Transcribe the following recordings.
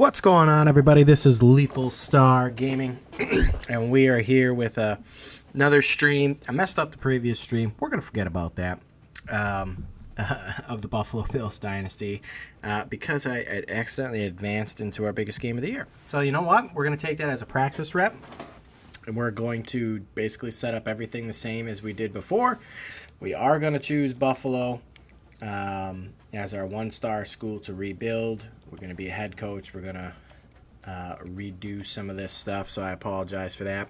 What's going on, everybody? This is LethalStarGaming, and we are here with another stream. I messed up the previous stream. We're going to forget about that, of the Buffalo Bills Dynasty, because I accidentally advanced into our biggest game of the year. So you know what? We're going to take that as a practice rep, and we're going to basically set up everything the same as we did before. We are going to choose Buffalo as our one-star school to rebuild. We're going to be a head coach. We're going to redo some of this stuff, so I apologize for that.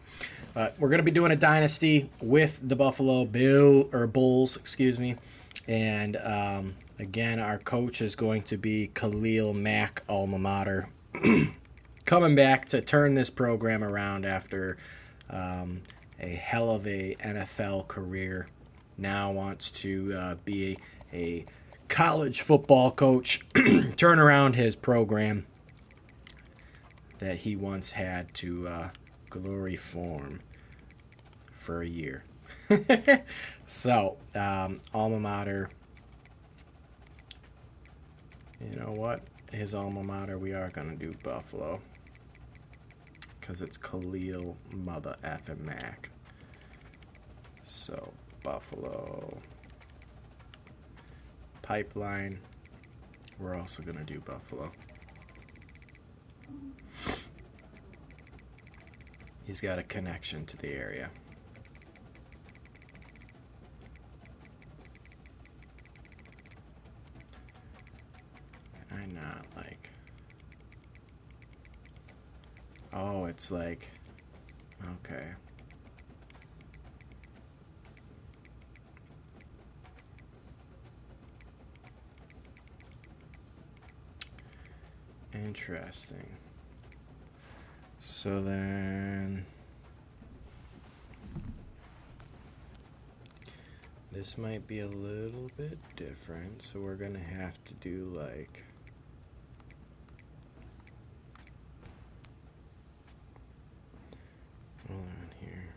But we're going to be doing a dynasty with the Buffalo Bulls, and again, our coach is going to be Khalil Mack, alma mater, coming back to turn this program around after a hell of a NFL career. Now wants to be a college football coach, turn around his program that he once had to glory form for a year. So, alma mater, you know what? His alma mater, we are going to do Buffalo, because it's Khalil Mother effing Mack. So, Buffalo. Pipeline, we're also going to do Buffalo. He's got a connection to the area. Can I not, like... Oh, it's like... Okay. Interesting. So then... This might be a little bit different, so we're gonna have to do like... Hold on here.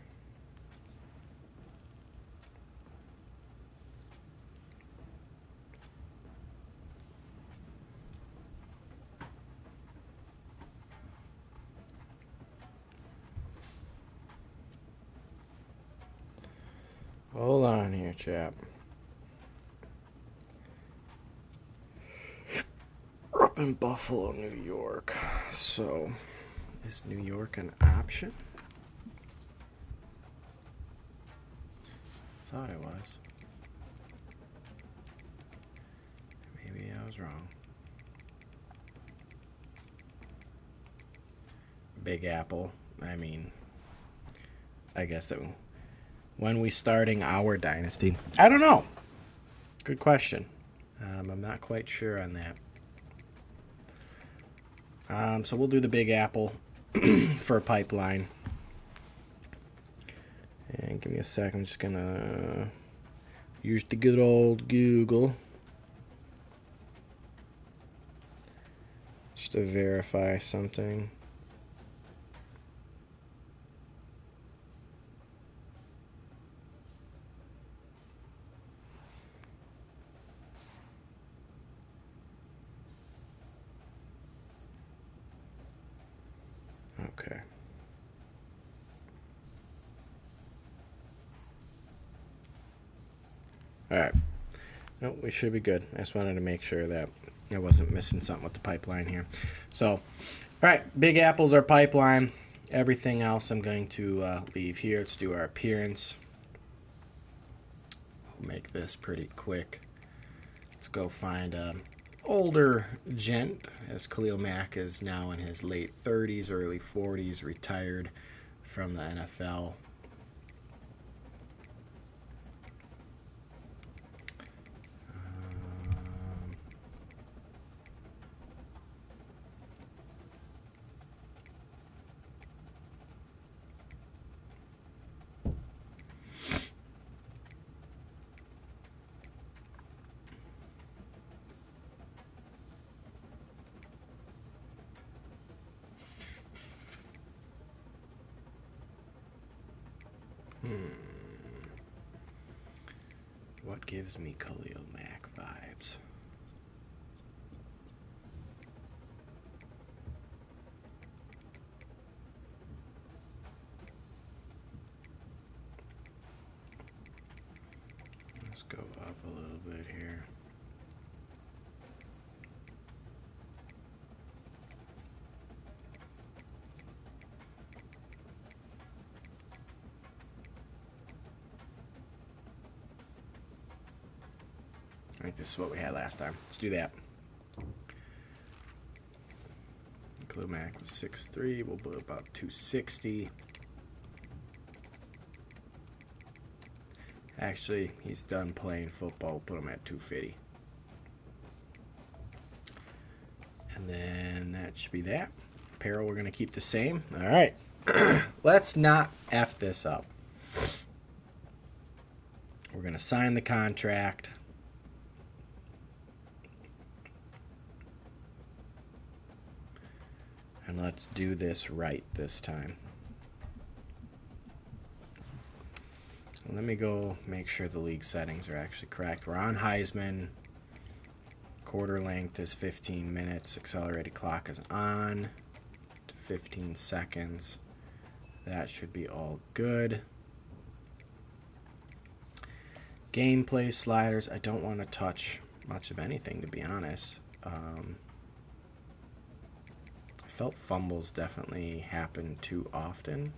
Hold on here, chap. We're up in Buffalo, New York. So, is New York an option? Thought it was. Maybe I was wrong. Big Apple. I mean, I guess that when we starting our dynasty? I don't know. Good question. I'm not quite sure on that. So we'll do the Big Apple for a pipeline. And give me a sec. I'm just gonna use the good old Google just to verify something. Okay. Alright. Nope, we should be good. I just wanted to make sure that I wasn't missing something with the pipeline here. So, alright, Big Apple's our pipeline. Everything else I'm going to leave here. Let's do our appearance. We'll make this pretty quick. Let's go find an older gent, as Khalil Mack is now in his late 30s, early 40s, retired from the NFL. What gives me Khalil Mack vibes? Go up a little bit here. I think this is what we had last time. Let's do that. Clue max is 6'3". We'll put about 260. Actually, he's done playing football. We'll put him at 250. And then that should be that. Apparel, we're going to keep the same. All right. Let's not F this up. We're going to sign the contract. And let's do this right this time. Let me go make sure the league settings are actually correct. We're on Heisman. Quarter length is 15 minutes. Accelerated clock is on to 15 seconds. That should be all good. Gameplay sliders. I don't want to touch much of anything, to be honest. I felt fumbles definitely happen too often,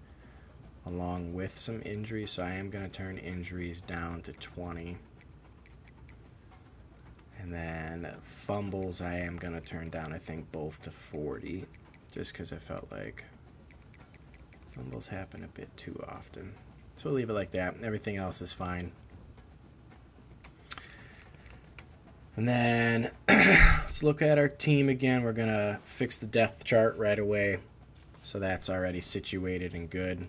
along with some injuries, so I am going to turn injuries down to 20. And then fumbles I am going to turn down, I think, both to 40, just because I felt like fumbles happen a bit too often. So we'll leave it like that. Everything else is fine. And then let's look at our team again. We're going to fix the depth chart right away. So that's already situated and good.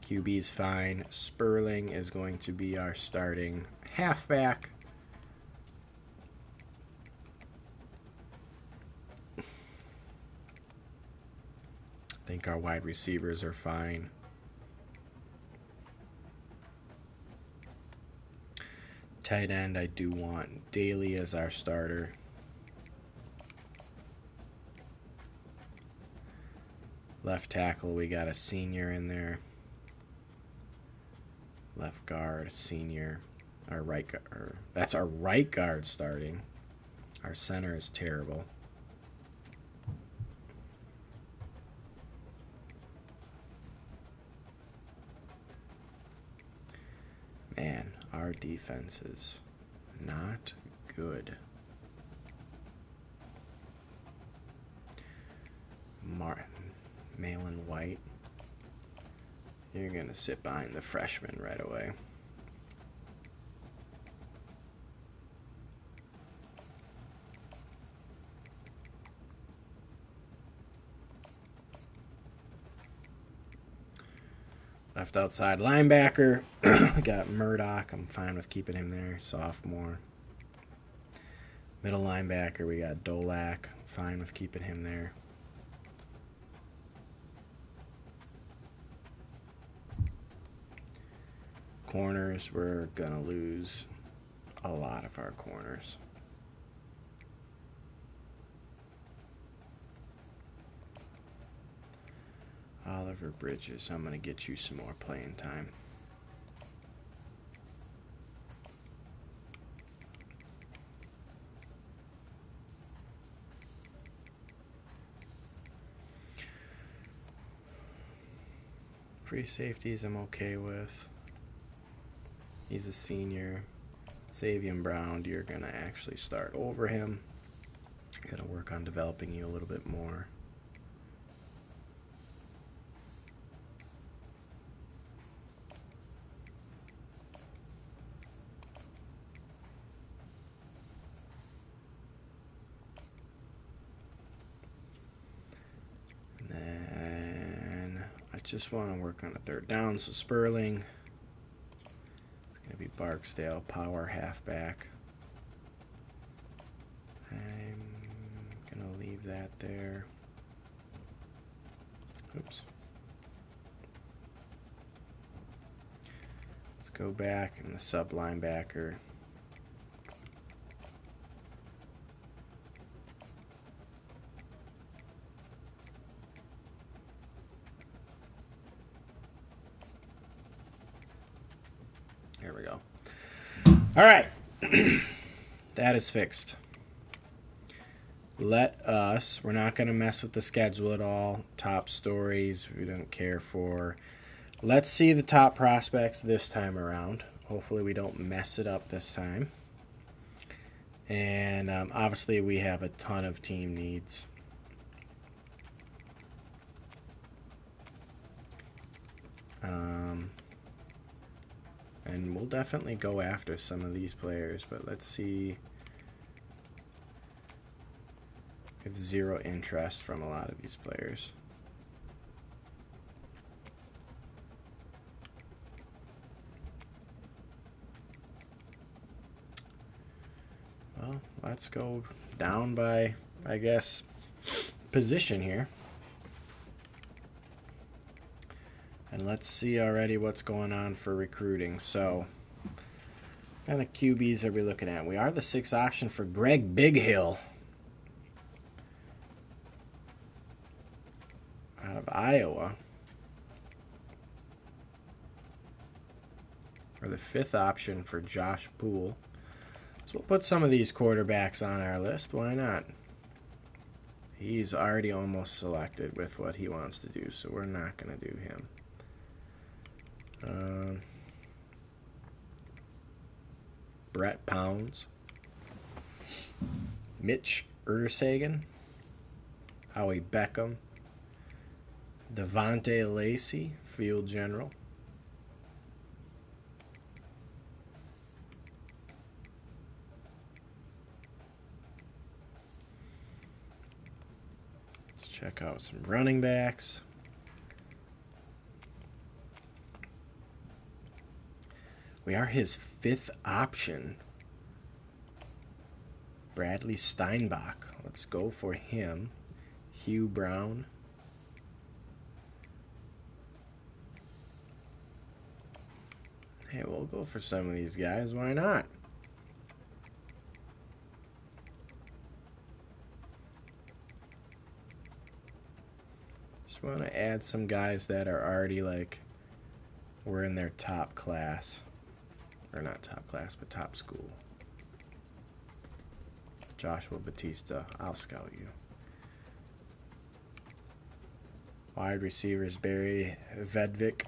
QB's fine. Sperling is going to be our starting halfback. I think our wide receivers are fine. Tight end, I do want Daly as our starter. Left tackle, we got a senior in there. Left guard, senior. Our right guard, that's our right guard starting. Our center is terrible. Man, our defense is not good. Malin White, you're going to sit behind the freshman right away. Left outside linebacker, we got Murdoch. I'm fine with keeping him there. Sophomore. Middle linebacker, we got Dolak. Fine with keeping him there. Corners, we're going to lose a lot of our corners. Oliver Bridges, I'm going to get you some more playing time. Free safeties I'm okay with. He's a senior. Savion Brown, you're going to actually start over him. Got to work on developing you a little bit more. And then I just want to work on a third down, so Sperling. Going to be Barksdale, power halfback. I'm going to leave that there. Oops. Let's go back in the sub linebacker. There we go. All right. That is fixed. We're not going to mess with the schedule at all. Top stories, we don't care for. Let's see the top prospects this time around. Hopefully we don't mess it up this time. And obviously we have a ton of team needs. And we'll definitely go after some of these players, but let's see. I have zero interest from a lot of these players. Well, let's go down by, I guess, position here. And let's see already what's going on for recruiting. So, what kind of QBs are we looking at? We are the 6th option for Greg Bighill out of Iowa. Or the 5th option for Josh Poole. So we'll put some of these quarterbacks on our list. Why not? He's already almost selected with what he wants to do, so we're not going to do him. Brett Pounds, Mitch Ursagen, Howie Beckham, Devontae Lacey, field general. Let's check out some running backs. We are his 5th option. Bradley Steinbach. Let's go for him. Hugh Brown. Hey, we'll go for some of these guys. Why not? Just want to add some guys that are already like we're in their top class. Or not top class, but top school. Joshua Batista, I'll scout you. Wide receivers, Barry Vedvik.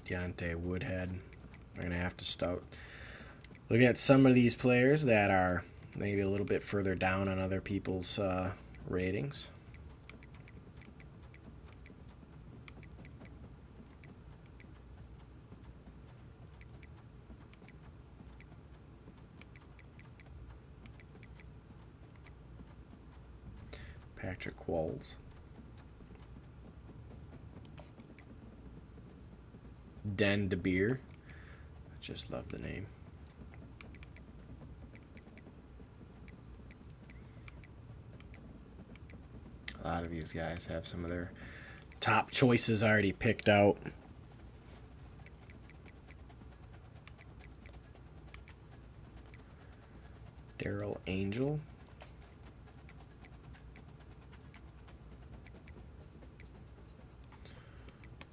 Deontay Woodhead. We're going to have to start looking at some of these players that are maybe a little bit further down on other people's ratings. Patrick Qualls. Den DeBeer. I just love the name. A lot of these guys have some of their top choices already picked out. Daryl Angel.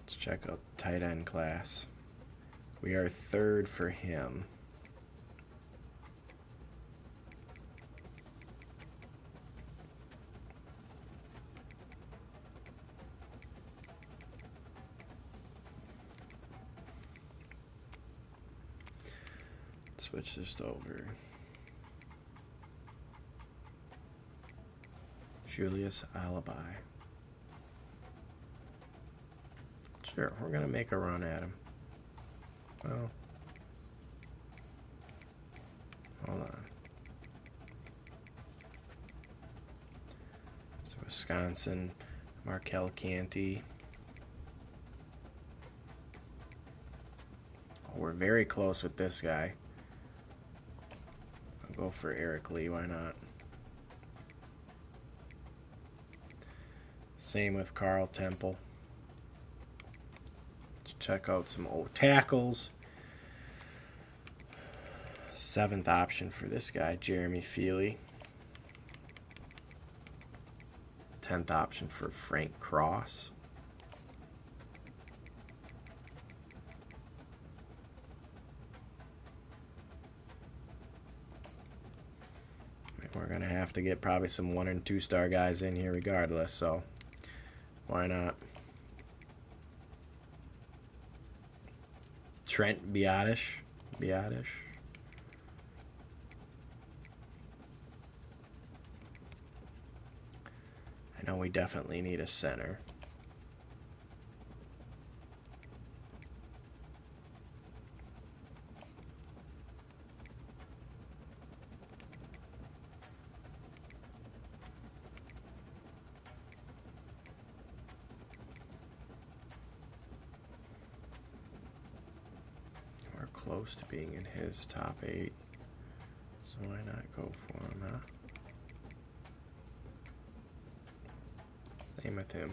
Let's check out the tight end class. We are 3rd for him. Switch this over. Julius Alibi. Sure, we're going to make a run at him. Well, hold on. So Wisconsin, Markel Canty. Oh, we're very close with this guy. I'll go for Eric Lee, why not? Same with Carl Temple. Let's check out some old tackles. 7th option for this guy, Jeremy Feely. 10th option for Frank Cross. We're going to have to get probably some 1 and 2 star guys in here regardless, so why not? Trent Biadish. I know we definitely need a center. Close to being in his top 8, so why not go for him, huh? Same with him.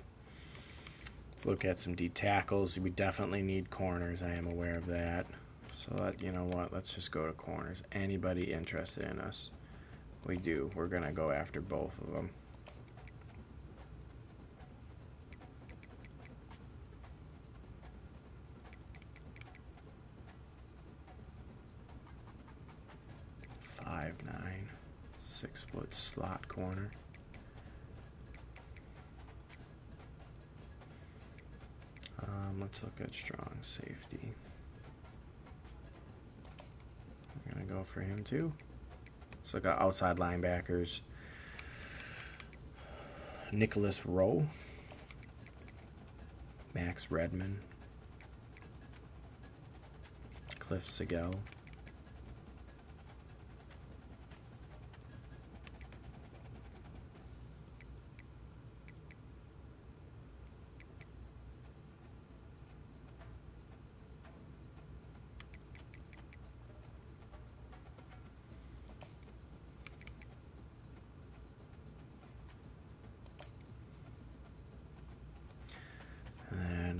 Let's look at some D tackles. We definitely need corners. I am aware of that. So you know what? Let's just go to corners. Anybody interested in us? We do. We're gonna go after both of them. .59, 6-foot slot corner. Let's look at strong safety. I'm gonna go for him too. Let's look at outside linebackers. Nicholas Rowe, Max Redman, Cliff Sigel.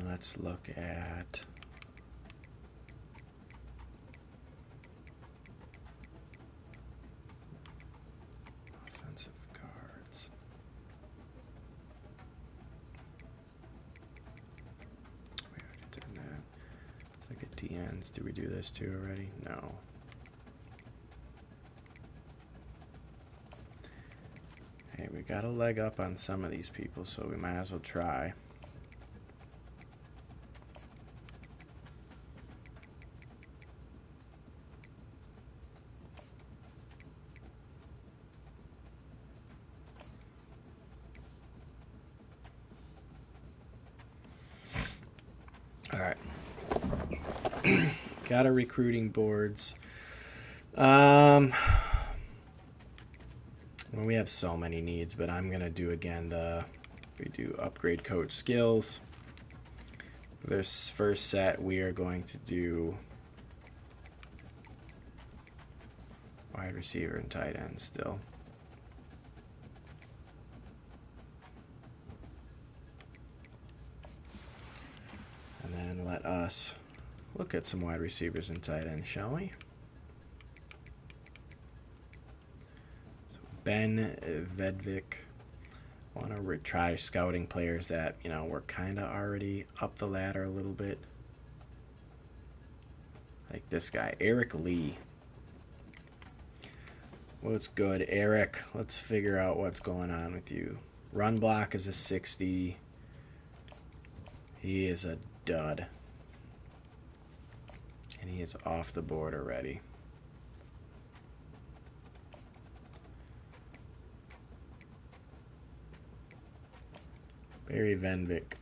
Let's look at offensive guards. We already did that. Let's look at DNs. Did we do this too already? No. Hey, we got a leg up on some of these people, so we might as well try. All right. Got our recruiting boards. Well, we have so many needs, but I'm going to do again we do upgrade coach skills. For this first set, we are going to do wide receiver and tight end still. And then let us look at some wide receivers and tight ends, shall we? So Ben Vedvik. I want to try scouting players that, you know, we're kind of already up the ladder a little bit. Like this guy, Eric Lee. What's good, Eric? Let's figure out what's going on with you. Run block is a 60. He is a dud. And he is off the board already. Barry Venvik.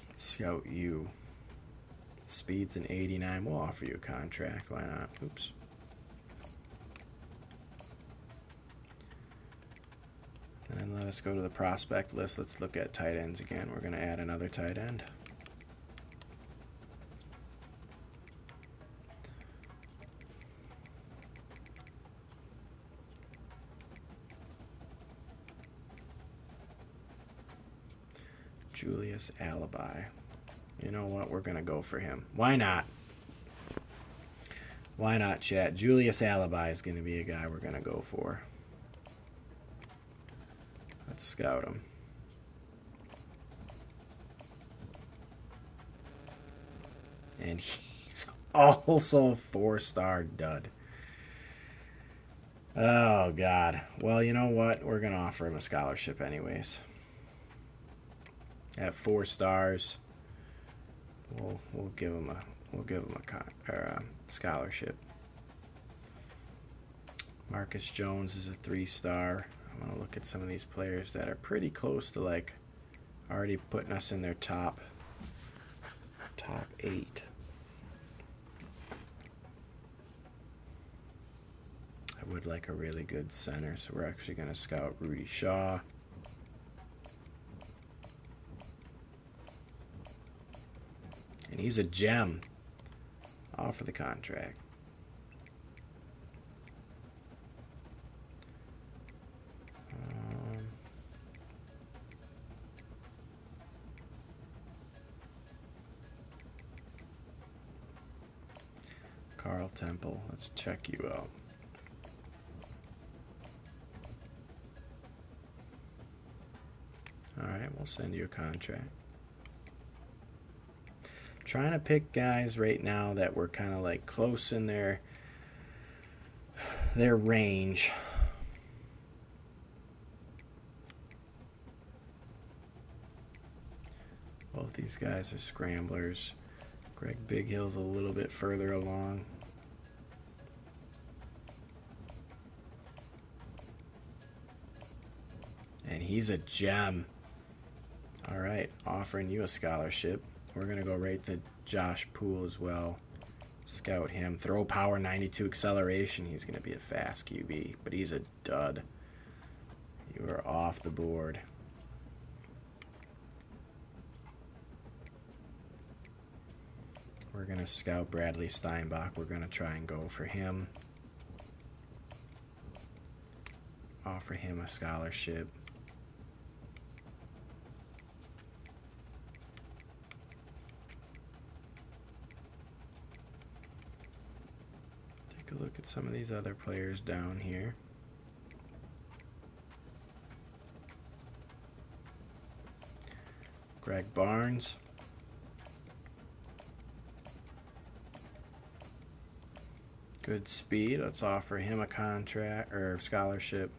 Let's scout you. Speed's an 89. We'll offer you a contract. Why not? Oops. And let us go to the prospect list. Let's look at tight ends again. We're going to add another tight end. Julius Alibi. You know what? We're going to go for him. Why not? Why not, chat? Julius Alibi is going to be a guy we're going to go for. Let's scout him. And he's also a 4-star dud. Oh, God. Well, you know what? We're going to offer him a scholarship anyways. At 4 stars, we'll give him a scholarship. Marcus Jones is a 3-star. I'm going to look at some of these players that are pretty close to, like, already putting us in their top 8. I would like a really good center, so we're actually going to scout Rudy Shaw. And he's a gem. Offer the contract. Carl Temple, let's check you out. Alright, we'll send you a contract. Trying to pick guys right now that were kind of like close in their range. Both these guys are scramblers. Greg Bighill's a little bit further along. And he's a gem. All right, offering you a scholarship. We're going to go right to Josh Poole as well. Scout him. Throw power, 92 acceleration. He's going to be a fast QB, but he's a dud. You are off the board. We're going to scout Bradley Steinbach. We're going to try and go for him. Offer him a scholarship. Take a look at some of these other players down here. Greg Barnes. Good speed. Let's offer him a contract or scholarship.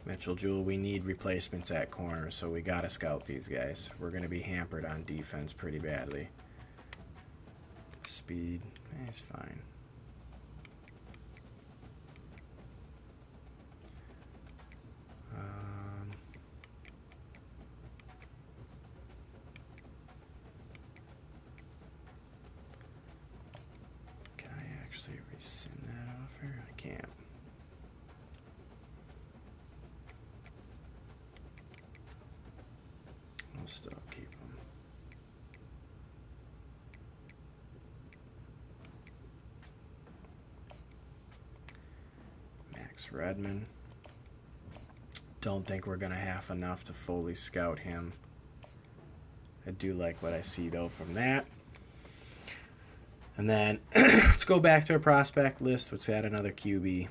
Mitchell Jewell, we need replacements at corner, so we got to scout these guys. We're going to be hampered on defense pretty badly. Speed, he's fine. Can I actually rescind that offer? I can't. I'll still keep him. Max Redman. Don't think we're going to have enough to fully scout him. I do like what I see, though, from that. And then let's go back to our prospect list. Let's add another QB.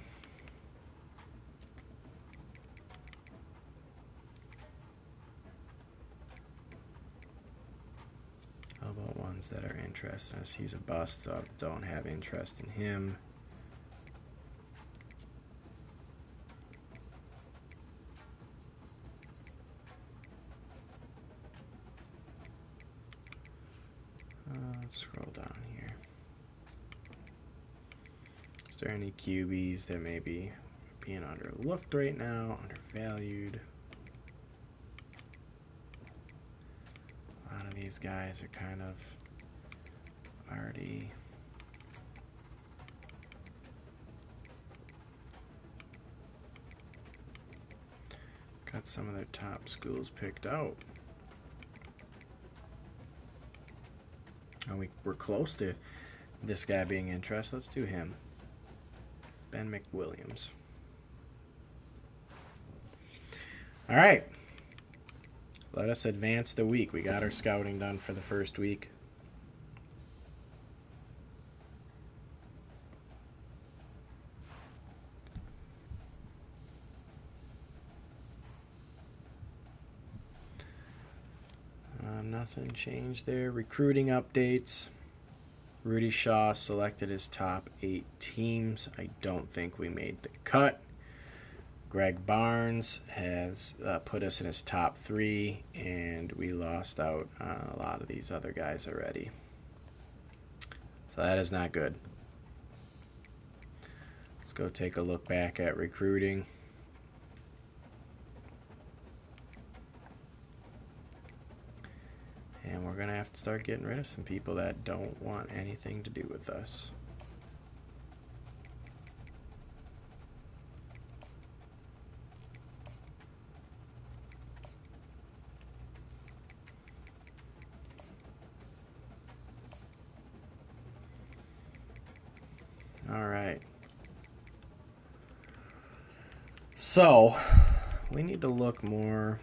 How about ones that are interested in us? He's a bust, so I don't have interest in him. Let's scroll down here. Is there any QBs that may be being underlooked right now, undervalued? A lot of these guys are kind of already got some of their top schools picked out. And we're close to this guy being interested. Let's do him. Ben McWilliams. All right. Let us advance the week. We got our scouting done for the first week. Nothing changed there. Recruiting updates. Rudy Shaw selected his top 8 teams. I don't think we made the cut. Greg Barnes has put us in his top 3, and we lost out on a lot of these other guys already. So that is not good. Let's go take a look back at recruiting. And we're going to have to start getting rid of some people that don't want anything to do with us. All right. So, we need to look more.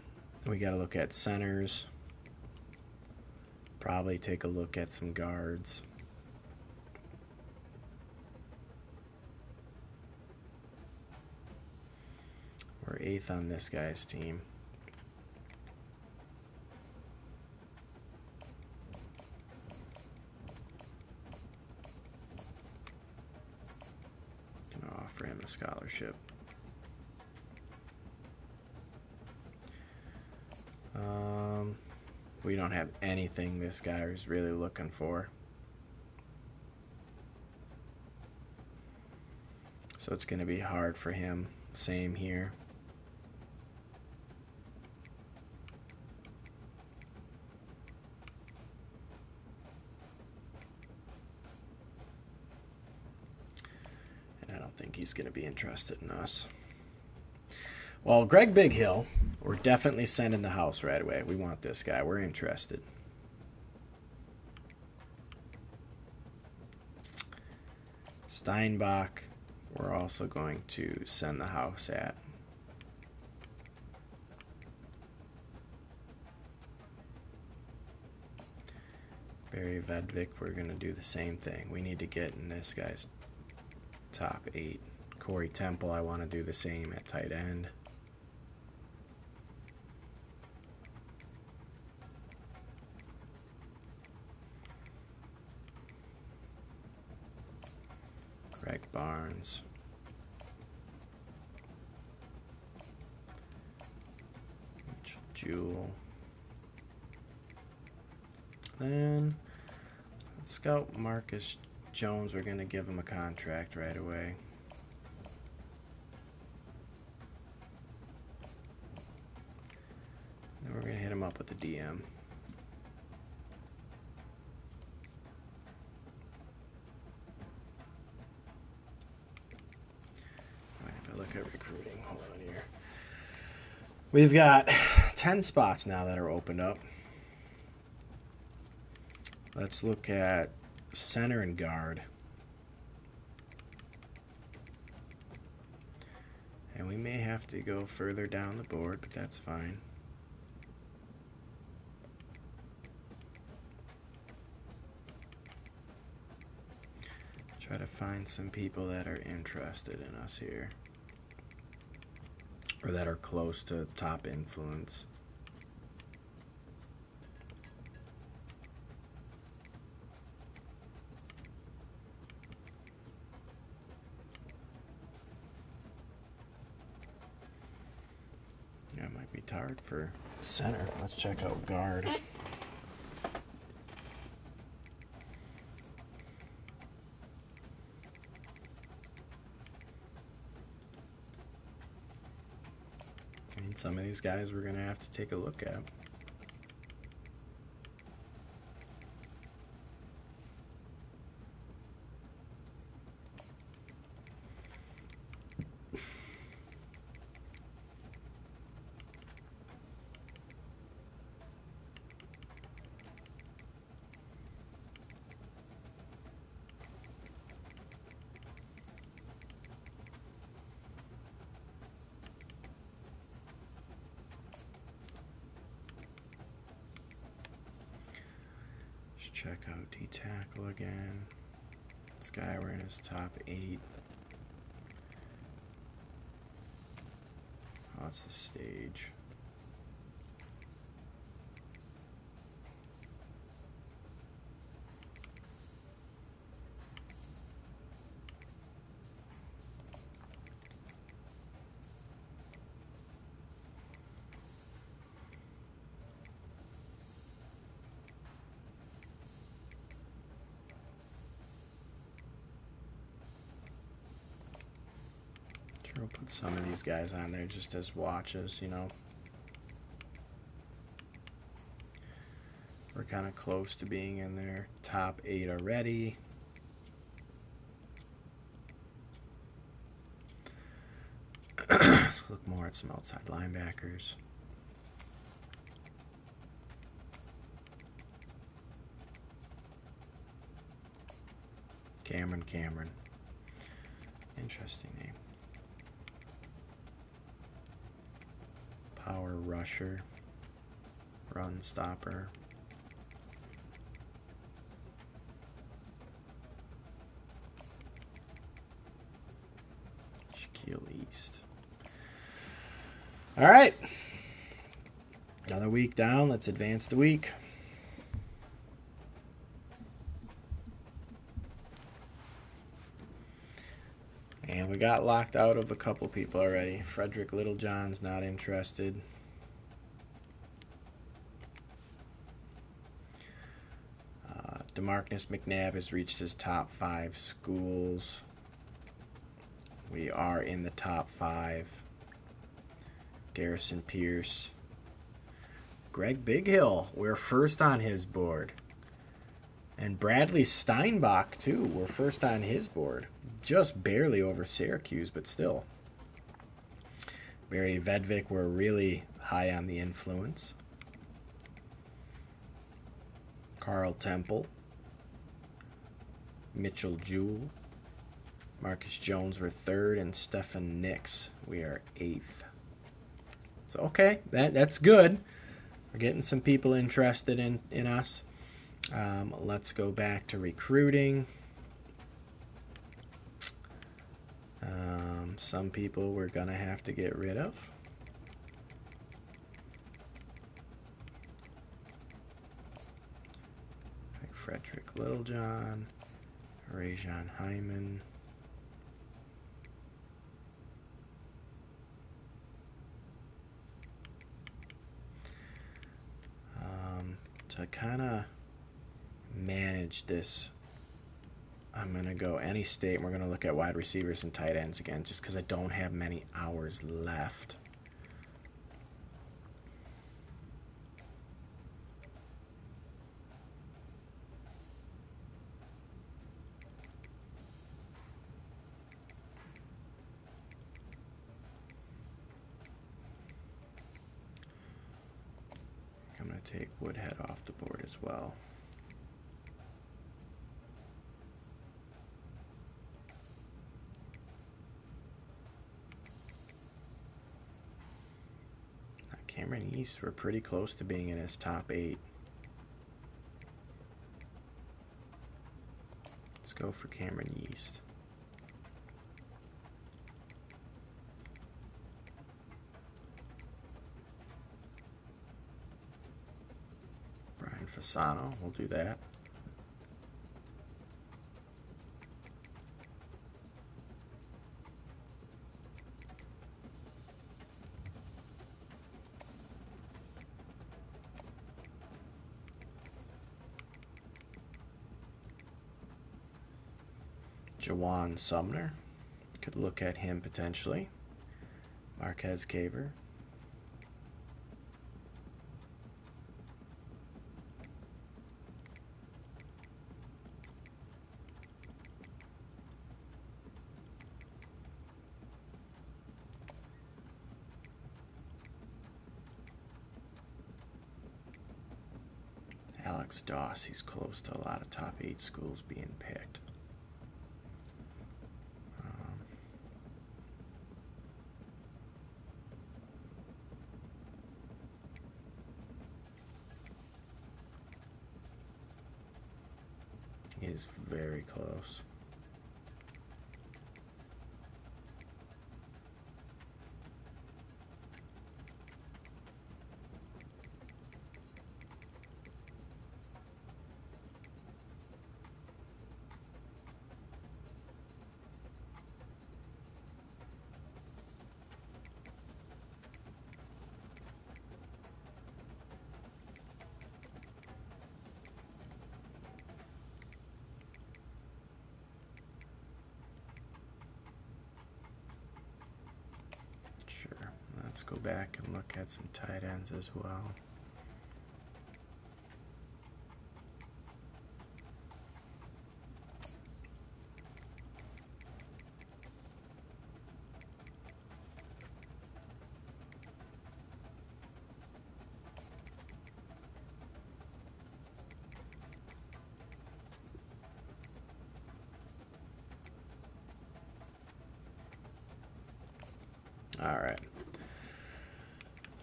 We got to look at centers. Probably take a look at some guards. We're 8th on this guy's team. Gonna offer him a scholarship. We don't have anything this guy is really looking for. So it's going to be hard for him. Same here. And I don't think he's going to be interested in us. Well, Greg Bighill, we're definitely sending the house right away. We want this guy. We're interested. Steinbach, we're also going to send the house at. Barry Vedvik, we're going to do the same thing. We need to get in this guy's top 8. Corey Temple, I want to do the same at tight end. Greg Barnes. Mitchell Jewell. Then let's scout Marcus Jones. We're going to give him a contract right away. Then we're going to hit him up with the DM. Look at recruiting. Hold on here. We've got 10 spots now that are opened up. Let's look at center and guard. And we may have to go further down the board, but that's fine. Try to find some people that are interested in us here. Or that are close to top influence. Yeah, it might be tired for center. Let's check out guard. And some of these guys we're going to have to take a look at. Check out D-tackle again. This guy, we're in his top 8. Oh, it's the stage. We'll put some of these guys on there just as watches, you know. We're kind of close to being in their top 8 already. Look more at some outside linebackers. Cameron. Interesting name. Power rusher. Run stopper. Shaquille East. All right. Another week down. Let's advance the week. And we got locked out of a couple people already. Frederick Littlejohn's not interested. DeMarcus McNabb has reached his top 5 schools. We are in the top 5. Garrison Pierce. Greg Bighill, we're first on his board. And Bradley Steinbach, too, we're first on his board. Just barely over Syracuse, but still. Barry Vedvik, we're really high on the influence. Carl Temple. Mitchell Jewell. Marcus Jones, we're 3rd. And Stephen Nix, we are 8th. So, okay, that's good. We're getting some people interested in us. Let's go back to recruiting. Some people we're going to have to get rid of. Like Frederick Littlejohn, Rajon Hyman. To kind of manage this, I'm going to go any state, and we're going to look at wide receivers and tight ends again, just because I don't have many hours left. I'm going to take Woodhead off the board as well. Cameron East, we're pretty close to being in his top 8. Let's go for Cameron East. Brian Fasano, we'll do that. Jawan Sumner, could look at him potentially. Marquez Caver. Alex Doss, he's close to a lot of top 8 schools being picked. He is very close. Let's go back and look at some tight ends as well. All right.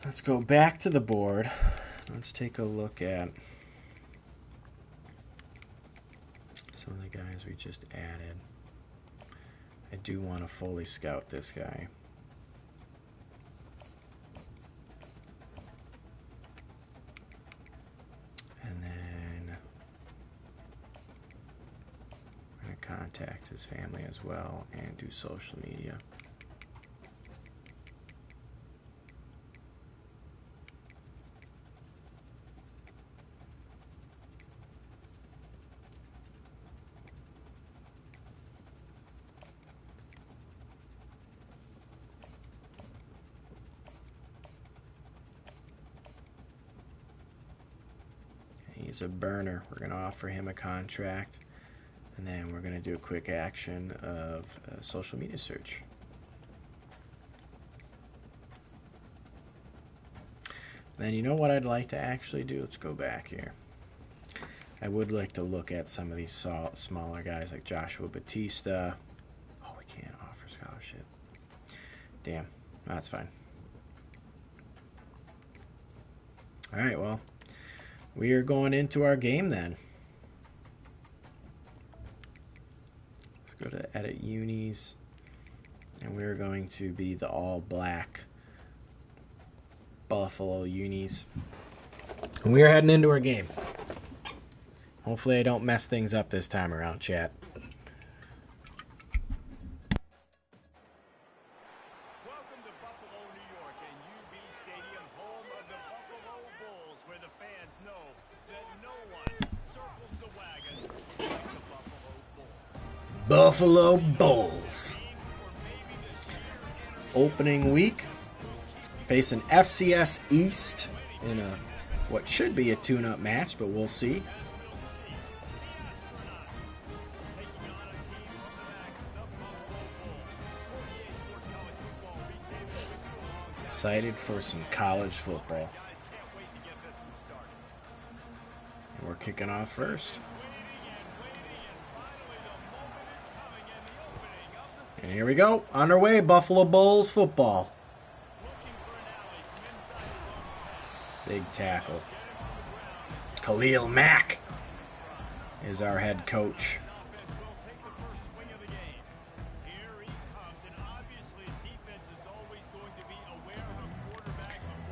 Let's go back to the board. Let's take a look at some of the guys we just added. I do want to fully scout this guy. And then I'm going to contact his family as well and do social media. He's a burner. We're going to offer him a contract, and then we're going to do a quick action of a social media search. Then you know what I'd like to actually do? Let's go back here. I would like to look at some of these smaller guys like Joshua Batista. Oh, we can't offer scholarship. Damn, that's fine. All right, well, we are going into our game then. Let's go to edit unis, and we're going to be the all black Buffalo unis. And we are heading into our game. Hopefully I don't mess things up this time around, chat. Welcome to Buffalo, New York, and UB Stadium, home of the Buffalo Bulls, where the fans know that no one circles the wagon like the Buffalo Bulls. Buffalo Bulls. Opening week, facing FCS East in a what should be a tune-up match, but we'll see. Excited for some college football. And we're kicking off first. And here we go. On our way, Buffalo Bulls football. Big tackle. Khalil Mack is our head coach.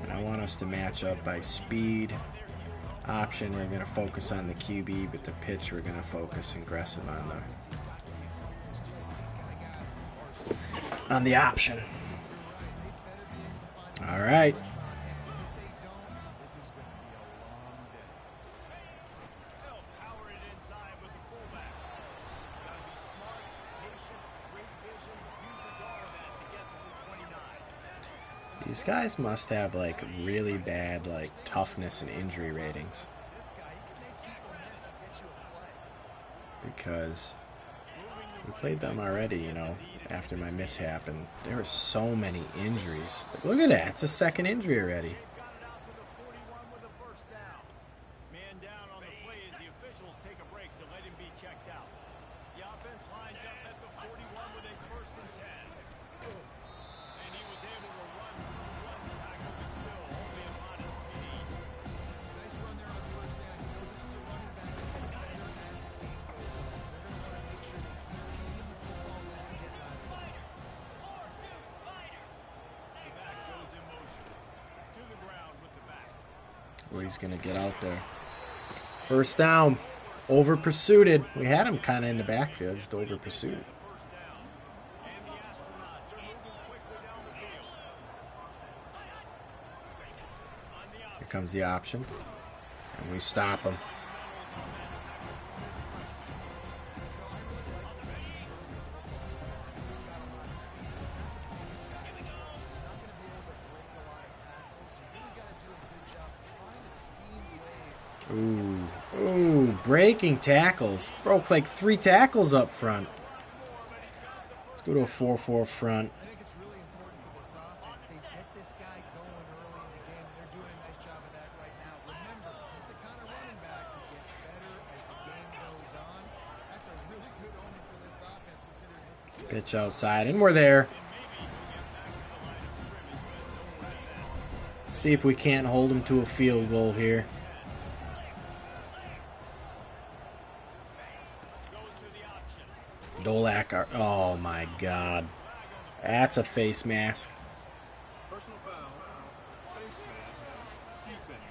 And I want us to match up by speed. Option, we're going to focus on the QB, but the pitch, we're going to focus aggressive on the option. All right. These guys must have like really bad like toughness and injury ratings, because we played them already, you know, after my mishap, and there were so many injuries. Like, look at that, it's a second injury already. Where he's going to get out there. First down. Over pursued. We had him kind of in the backfield, just over pursued. Here comes the option. And we stop him. Ooh, ooh, breaking tackles. Broke like 3 tackles up front. Let's go to a 4-4 front. I think it's really important for this offense. They get this guy going early in the game, and they're doing a nice job of that right now. Remember, he's the kind of running back who gets better as the game goes on. That's a really good omen for this offense, considering his success. Pitch outside, and we're there. See if we can't hold him to a field goal here. Dolak, oh my God. That's a face mask. Personal foul, face mask, defense.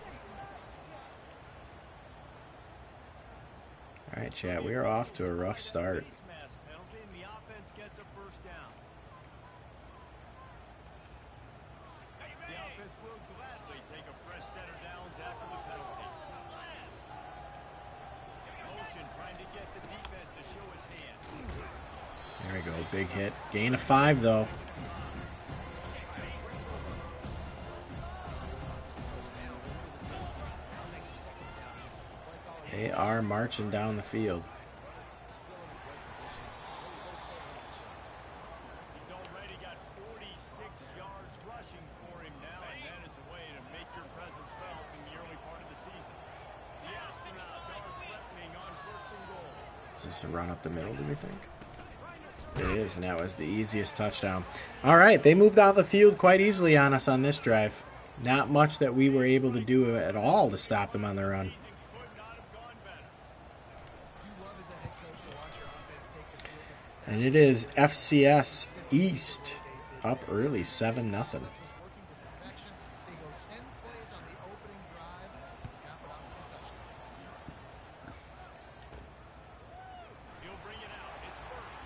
All right, chat, we are off to a rough start. Face mask penalty, and the offense gets a first down. The offense will gladly take a fresh set of downs after the penalty. Motion trying to get the defense to show its hand. There we go, big hit. Gain of 5, though. They are marching down the field. He's already got 46 yards rushing for him now, and that is a way to make your presence felt in the early part of the season. The Astronauts are threatening on 1st and goal. Is this a run up the middle, do we think? It is, and that was the easiest touchdown. All right, they moved out the field quite easily on us on this drive. Not much that we were able to do at all to stop them on the run. Could not have gone better. You love as a head coach to watch your offense take the field and And it is FCS East up early, 7-0. just working to perfection. They go 10 plays on the opening drive, cap it off with a touchdown. He'll bring it out. It's Burks.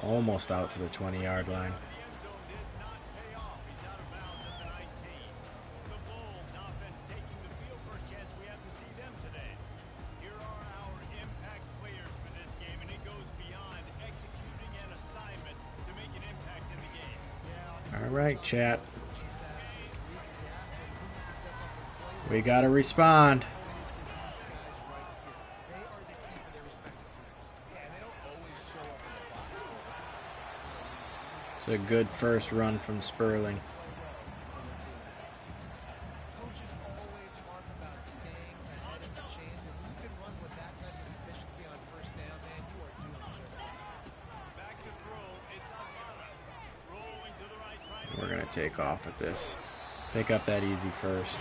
Almost out to the 20-yard line. The end zone did not pay off. He's out of bounds at the 19. The Bulls offense taking the field for a chance we have to see them today. Here are our impact players for this game, and it goes beyond executing an assignment to make an impact in the game. All right, chat. Coaching staffs this week, and you ask them who needs to step up and play We got to respond. to these guys right here. They are the key for their respective teams. Yeah, and they don't always show up in the box score, but these guys in the league It's a good first run from Sperling. play well for their team to succeed. Coaches always harp about staying ahead of the chains, and when you can run with that type of efficiency on 1st down, man, you are doing just that. Back to throw. It's Alvaro. Rolling to the right, trying to We're going to take off at this. Pick up that easy first.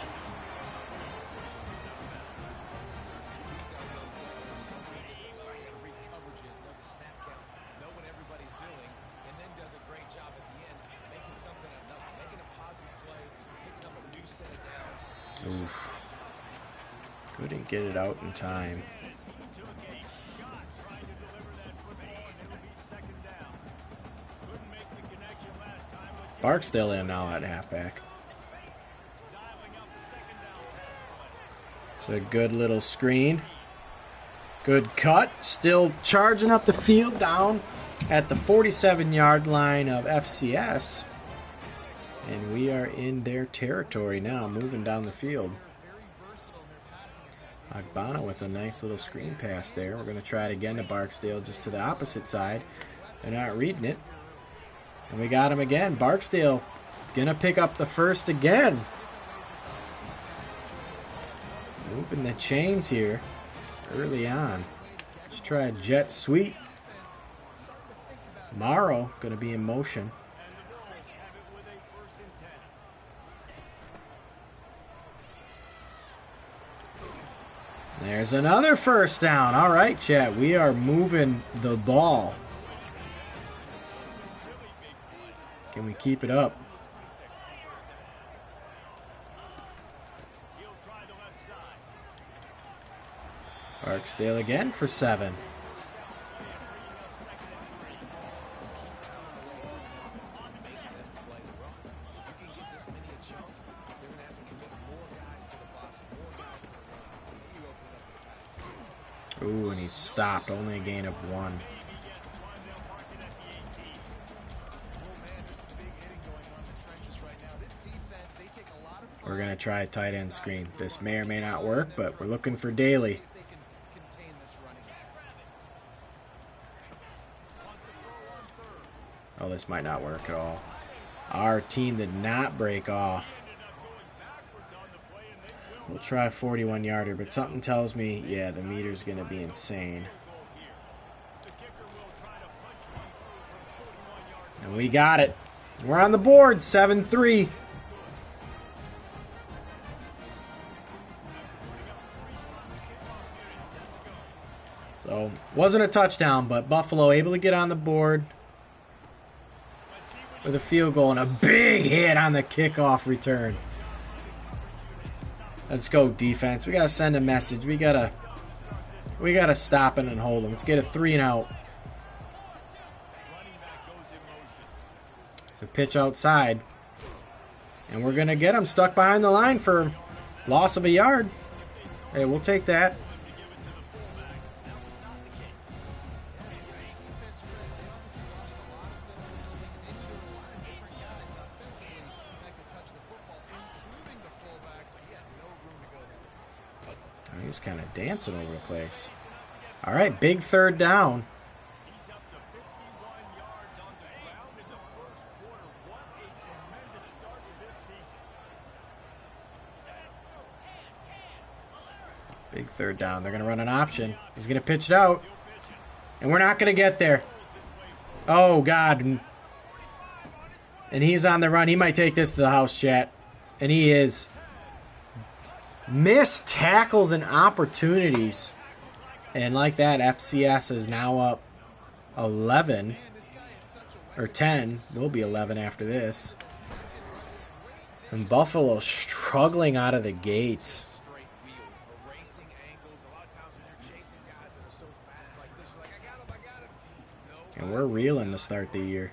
Read coverages, know the snap count, know what everybody's doing, and then does a great job at the end, making something of nothing, making a positive play, picking up a new set of downs. Oof. Couldn't get it out in time. took a shot trying to deliver that football, and it'll be 2nd down. Couldn't make the connection last time. Let's see Barksdale in now at halfback. dialing up the 2nd down pass It's play. a good little screen. Good cut. Still charging up the field down at the 47-yard line of FCS. And we are in their territory now, moving down the field. They're very versatile in their passing attack. Agbana with a nice little screen pass there. We're going to try it again to Barksdale just to the opposite side. They're not reading it. And we got him again. Barksdale going to pick up the first again. Moving the chains here early on. Let's try a jet sweep. Morrow going to be in motion. And the Bulls have it with a 1st and 10. There's another first down. All right, chat. We are moving the ball. Can we keep it up? He'll try the left side. Barksdale again for 7. Ooh, and he's stopped. Only a gain of 1. Oh, man, there's some big hitting going on in the trenches right now. This defense, they take a lot of We're we're going to try a tight end screen. This may or may not work, but we're looking for Daly. Oh, this might not work at all. Our team did not break off. We'll try a 41-yarder, but something tells me, yeah, the meter's going to be insane. And we got it. We're on the board, 7-3. So, wasn't a touchdown, but Buffalo able to get on the board with a field goal and a big hit on the kickoff return. Let's go, defense. We gotta send a message. We gotta stop it and hold them. Let's get a 3-and-out. So pitch outside, and we're gonna get him stuck behind the line for loss of a yard. Hey, we'll take that. He's kind of dancing over the place. All right, big 3rd down. He's up to 51 yards on the ground in the first quarter. What a tremendous start to this season. Big 3rd down. They're going to run an option. He's going to pitch it out. And we're not going to get there. Oh, God. And he's on the run. He might take this to the house, chat. And he is. Missed tackles and opportunities. And like that, FCS is now up 11. Or 10. They'll be 11 after this. And Buffalo struggling out of the gates. And we're reeling to start the year.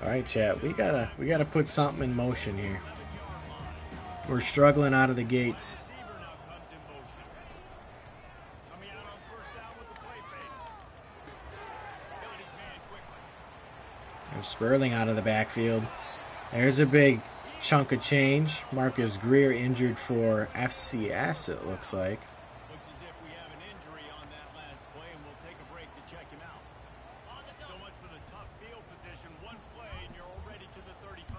All right, chat. We gotta put something in motion here. We're struggling out of the gates. There's Sperling out of the backfield. There's a big chunk of change. Marcus Greer injured for FCS, it looks like. Looks as if we have an injury on that last play, and we'll take a break to check him out. So much for the tough field position. One play, and you're already to the 35.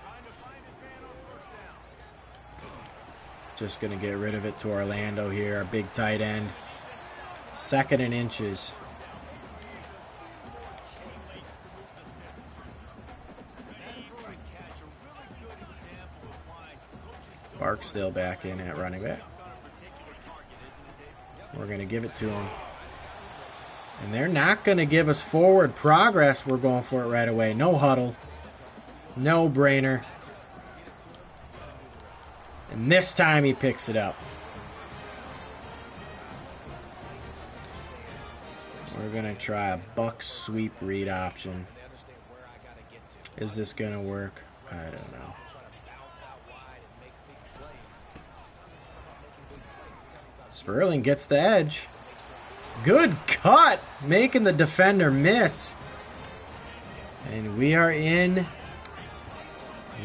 Trying to find his man on first down. Just going to get rid of it to Orlando here, our big tight end. 2nd and inches. Barksdale back in at running back. We're going to give it to him. And they're not going to give us forward progress. We're going for it right away. No huddle. No brainer. And this time he picks it up. We're going to try a buck sweep read option. Is this going to work? I don't know. Sperling gets the edge. Good cut, making the defender miss. And we are in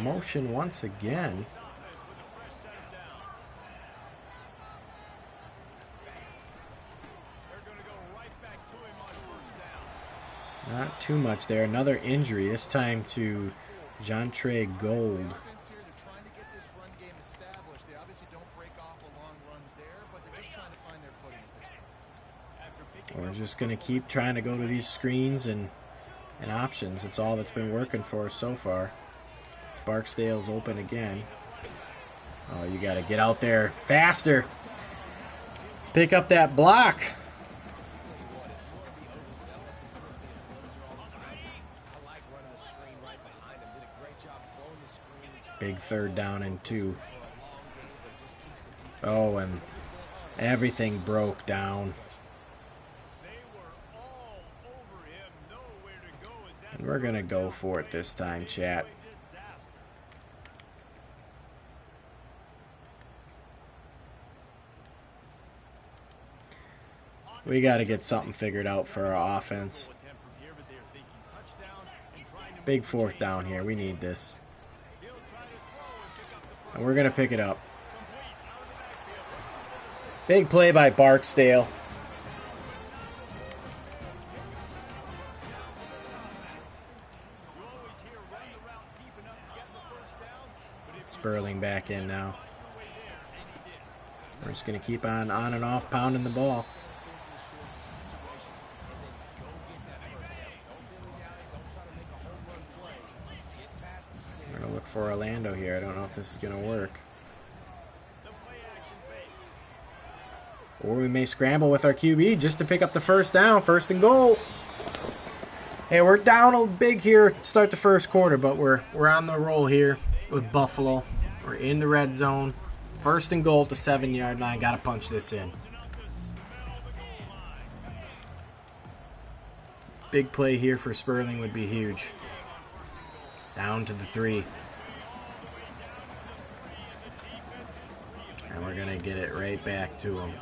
motion once again. Not too much there. Another injury, this time to Jantre Gold. We're just going to keep trying to go to these screens and options. It's all that's been working for us so far. Barksdale's open again. Oh, you got to get out there faster. Pick up that block. Big 3rd down and 2. Oh, and everything broke down. And we're going to go for it this time, chat. We got to get something figured out for our offense. Big fourth down here. We need this. And we're going to pick it up. Big play by Barksdale. Sperling back in now. We're just going to keep on and off pounding the ball. We're going to look for Orlando here. I don't know if this is going to work. Or we may scramble with our QB just to pick up the first down. First and goal. Hey, we're down a big here to start the first quarter, but we're on the roll here with Buffalo. We're in the red zone. First and goal at the 7-yard line. Got to punch this in. Big play here for Sperling would be huge. Down to the 3. And we're going to get it right back to him.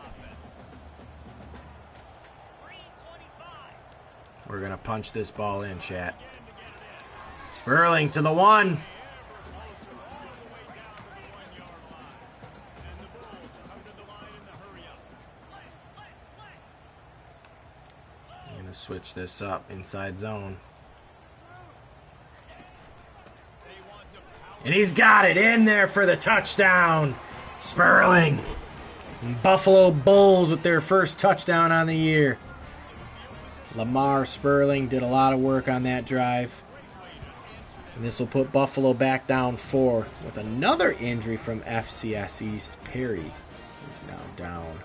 We're going to punch this ball in, chat. Sperling to the 1. Going to switch this up inside zone. And he's got it in there for the touchdown. Sperling. And Buffalo Bulls with their first touchdown on the year. Lamar Sperling did a lot of work on that drive. And this will put Buffalo back down 4 with another injury from FCS East. Perry is now down.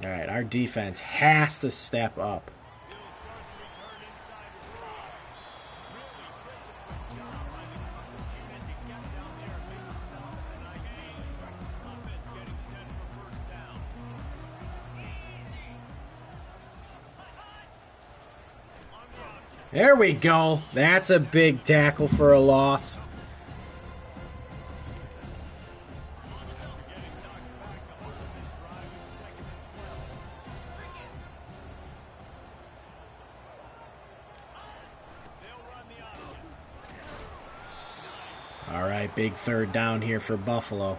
All right, our defense has to step up. There we go. That's a big tackle for a loss. All right, big third down here for Buffalo.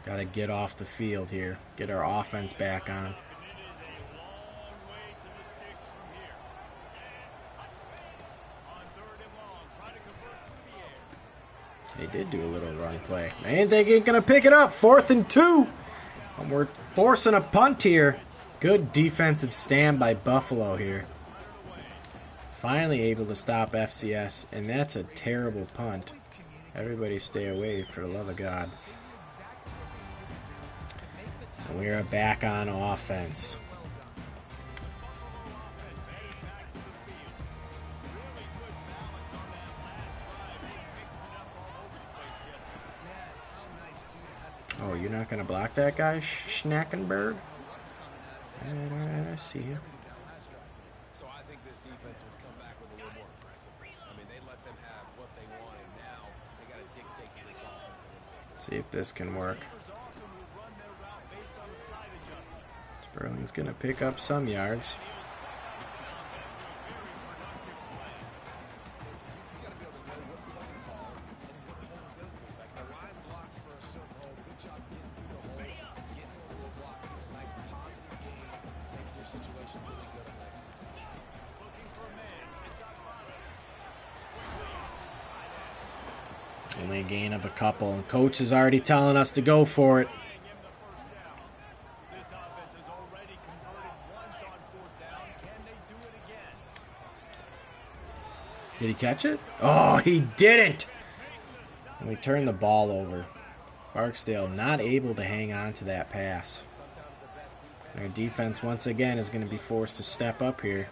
Got to get off the field here. Get our offense back on. They did do a little run play. Man, they ain't going to pick it up. 4th and 2. And we're forcing a punt here. Good defensive stand by Buffalo here. Finally able to stop FCS. And that's a terrible punt. Everybody stay away for the love of God. And we are back on offense. Oh, you're not going to block that guy, Schnackenberg? I see you. So I think this defense would come back with a little more aggressiveness. I mean, they let them have what they want, and now they got to dictate to this offense a little bit. Let's see if this can work. Sperling's going to pick up some yards. Only a gain of a couple, and coach is already telling us to go for it. Did he catch it? Oh, he didn't! And we turned the ball over. Barksdale not able to hang on to that pass. Our defense once again is going to be forced to step up here.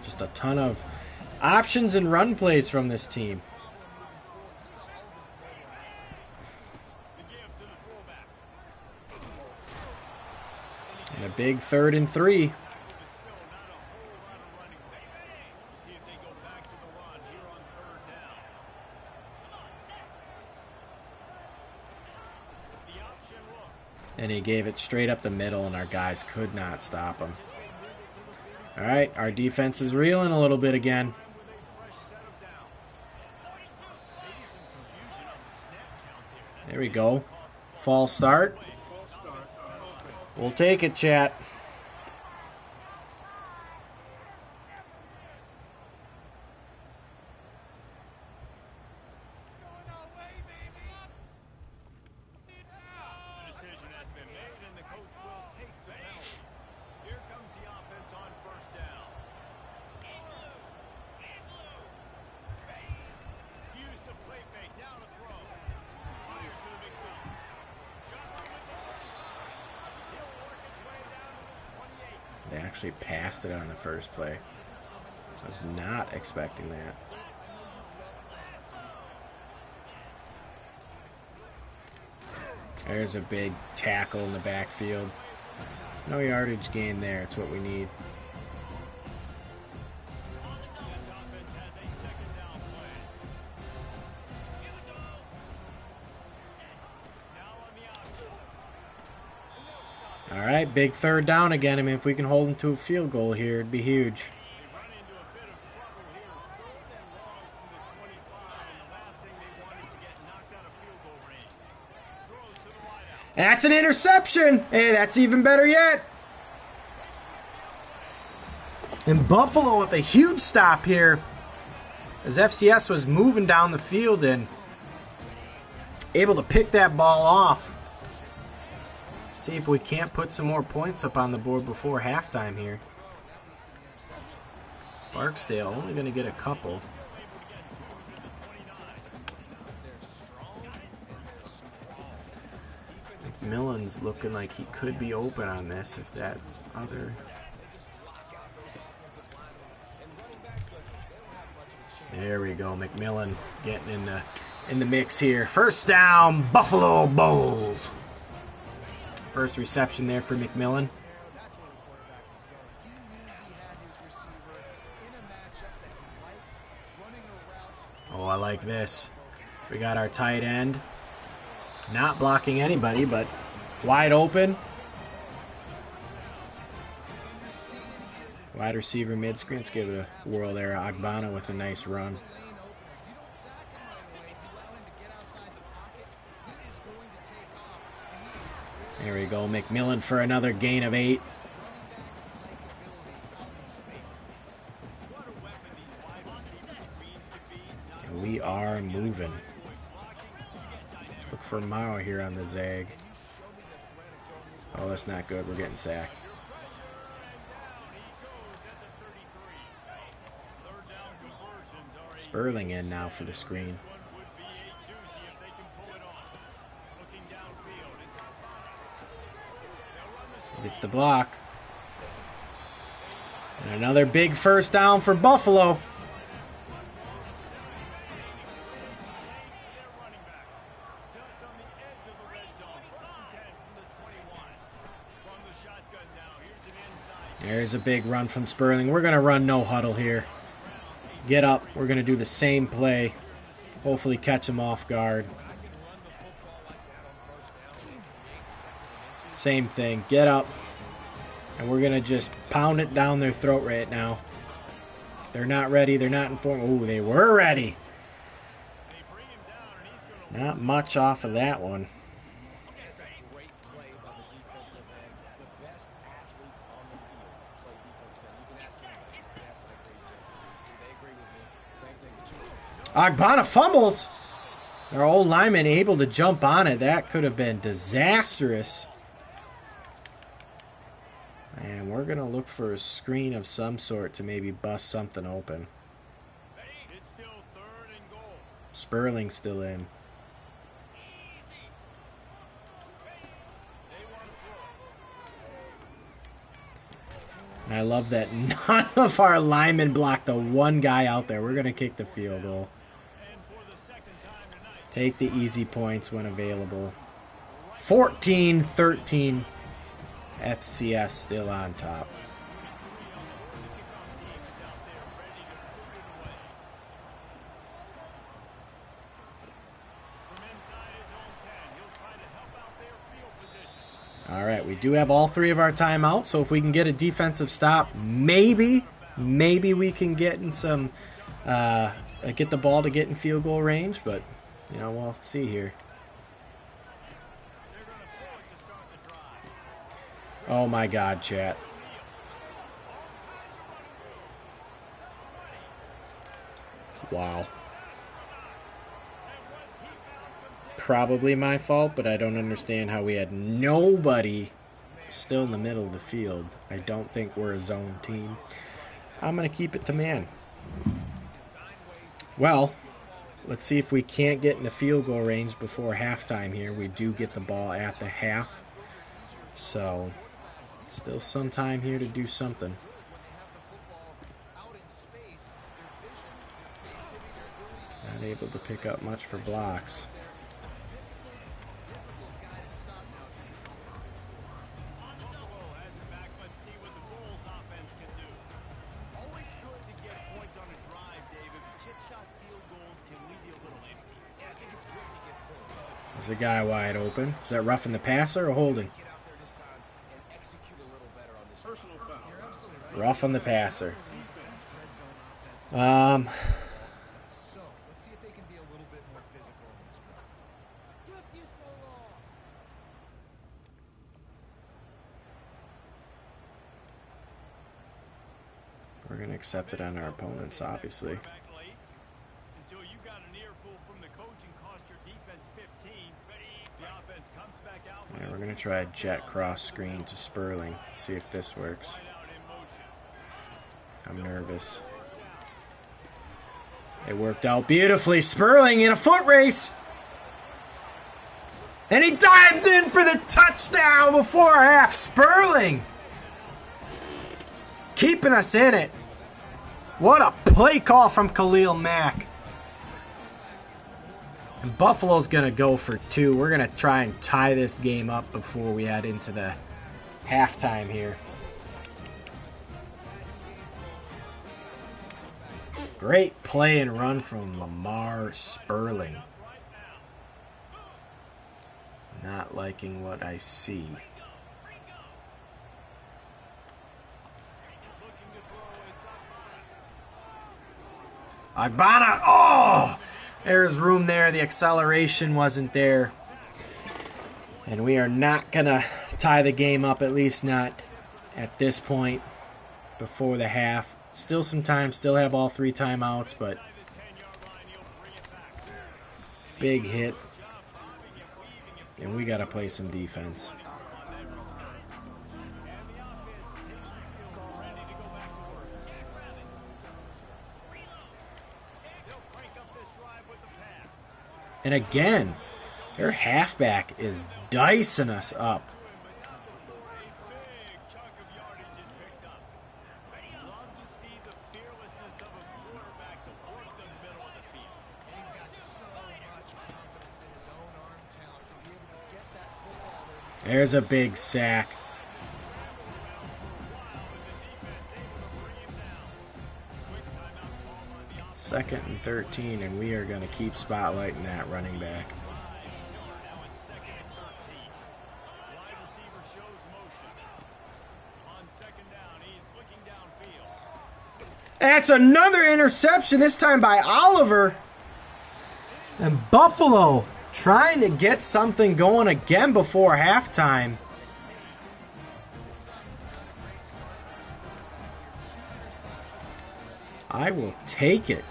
Just a ton of options and run plays from this team. And a Big 3rd and 3. But still not a whole lot of running room. We'll see if they go back to the run here on 3rd down. The option look. And he gave it straight up the middle, and our guys could not stop him. All right, our defense is reeling a little bit again. With a fresh set of downs. Maybe some confusion on the snap count there. There we go. False start. We'll take it, chat. The decision has been made, and the coach will take the penalty. Here comes the offense on 1st down. Use the play fake. Now to throw. Fires to the big field. Got one with the 35. He'll work his way down to the 28. They actually passed it on the first play. I was not expecting that. There's a big tackle in the backfield. No yardage gain there. It's what we need. This offense has a 2nd down play. Now on the option. And they'll stop. All right, big 3rd down again. I mean, if we can hold them to a field goal here, it'd be huge. They run into a bit of trouble here. 3rd and long from the 25, and the last thing they want is to get knocked out of field goal range. Throws to the wideout. That's an interception. Hey, that's even better yet. And Buffalo with a huge stop here as FCS was moving down the field and able to pick that ball off. See if we can't put some more points up on the board before halftime here. Barksdale only going to get a couple. McMillan's looking like he could be open on this if that other... There we go, McMillan getting in the mix here. 1st down, Buffalo Bulls. First reception there for McMillan. That's where the quarterback was going. He knew he had his receiver in a matchup that he liked, running a route. Oh, I like this. We got our tight end. Not blocking anybody, but wide open. Wide receiver mid-screen. Let's give it a whirl there. Agbana with a nice run. Lane opener. You don't sack him right away. You allow him to get outside the pocket. He is going to take off. And he is There we go. McMillan for another gain of 8. What a weapon these wide receiver screens could be. Not And we are moving. Look for Mao here on the zag. Oh, that's not good. We're getting sacked. Sperling in now for the screen. Gets the block. And another big 1st down for Buffalo. There's a big run from Sperling. We're going to run no huddle here. Get up. We're going to do the same play. Hopefully catch him off guard. Same thing. Get up. And we're going to just pound it down their throat right now. They're not ready. They're not informed. Oh, they were ready. Not much off of that one. That's a great play by the defensive end. The best athletes on the field play defensive end. You can ask anybody. You can ask like they they agree with me. Same thing with you. Agbana fumbles. Our old lineman able to jump on it. That could have been disastrous. And we're going to look for a screen of some sort to maybe bust something open. It's still 3rd and goal. Sperling's still in. And I love that none of our linemen blocked the one guy out there. We're going to kick the field goal. And for the 2nd time tonight, Take the easy points when available. 14-13. FCS still on top. All right, we do have all 3 of our timeouts, so if we can get a defensive stop, maybe we can get in some, get the ball to get in field goal range, but, you know, we'll see here. Oh my God, chat. Wow. Probably my fault, but I don't understand how we had nobody still in the middle of the field. I don't think we're a zone team. I'm going to keep it to man. Well, let's see if we can't get in the field goal range before halftime here. We do get the ball at the half. So, still some time here to do something. Not able to pick up much for blocks. There's a guy wide open. Is that roughing the passer or holding? Rough on the passer. So let's see if they can be a little bit more physical in this drive. Took you so long. We're going to accept it on our opponents, obviously. Until you got an earful from the coach and cost your defense 15. The offense comes back out. Yeah, we're going to try a jet cross screen to Sperling. See if this works. I'm nervous. It worked out beautifully. Sperling in a foot race. And he dives in for the touchdown before half. Sperling keeping us in it. What a play call from Khalil Mack. And Buffalo's going to go for 2. We're going to try and tie this game up before we head into the halftime here. Great play and run from Lamar Sperling. Not liking what I see. Agbana, oh! There's room there. The acceleration wasn't there. And we are not going to tie the game up, at least not at this point before the half. Still some time, still have all 3 timeouts, but big hit. And we got to play some defense. And again, their halfback is dicing us up. There's a big sack. Second and 13, and we are going to keep spotlighting that running back. That's another interception, this time by Oliver. And Buffalo trying to get something going again before halftime. I will take it.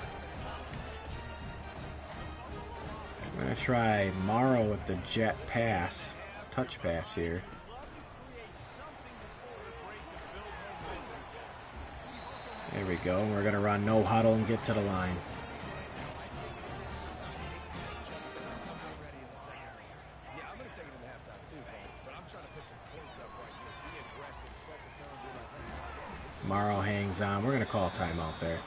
I'm going to try Morrow with the jet pass, touch pass here. There we go. We're going to run no huddle and get to the line. Morrow hangs on. We're going to call timeout there.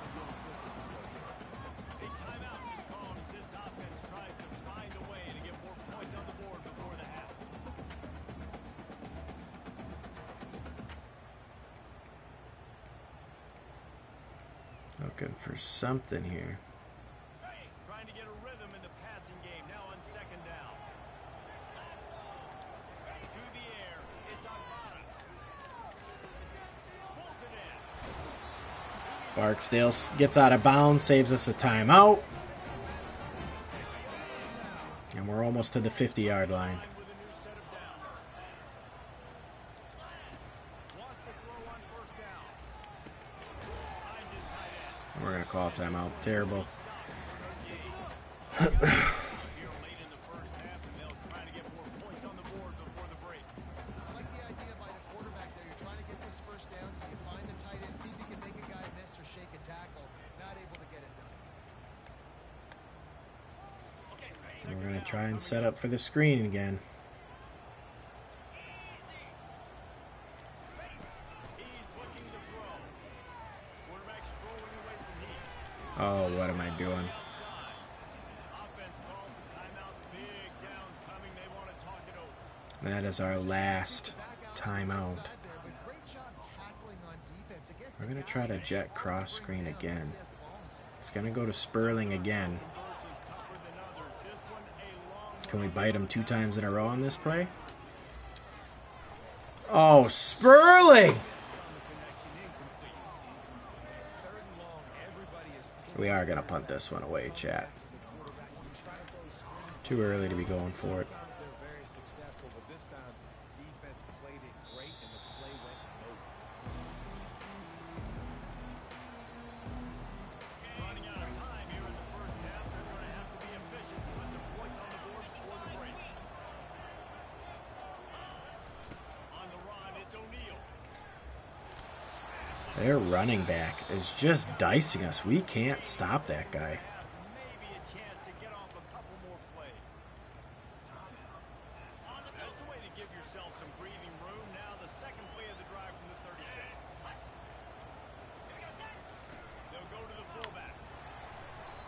Looking for something here. Trying to get a rhythm in the passing game now on second down. To the air, it's Agbada. Pulls it in. Barksdale gets out of bounds, saves us a timeout. And we're almost to the 50-yard line. With a new set of downs. Lost the throw on first down. Finds his tight end. We're going to call timeout. Terrible. Here late in the first half, and they'll try to get more points on the board before the break. I like the idea by the quarterback there. You're trying to get this first down, so you find the tight end, see if you can make a guy miss or shake a tackle. Not able to get it done. And we're going to try and set up for the screen again. He's looking to throw. Quarterback strolling away from Heath. Oh, what am I doing? Outside. Offense calls a timeout. Big down coming. They want to talk it over. That is our last timeout. There, but great job tackling on defense against We're going to try to jet cross screen again. It's going to go to Sperling again. Versus tougher than others. This one a long Can we bite him 2 times in a row on this play? Oh, Sperling! Third and long, everybody is We are going to punt this one away, chat. quarterback. You try to throw screens. Too early to be going for it. Sometimes they're very successful, but this time defense played it great and the play went nowhere. running out of time here in the first half. They're going to have to be efficient to put some points on the board before the break. On the run, it's O'Neal. Their running back is just dicing us. We can't stop that guy. Maybe a chance to get off a couple more plays. That's a way to give yourself some breathing room. Now the second play of the drive from the 36. They'll go to the fullback.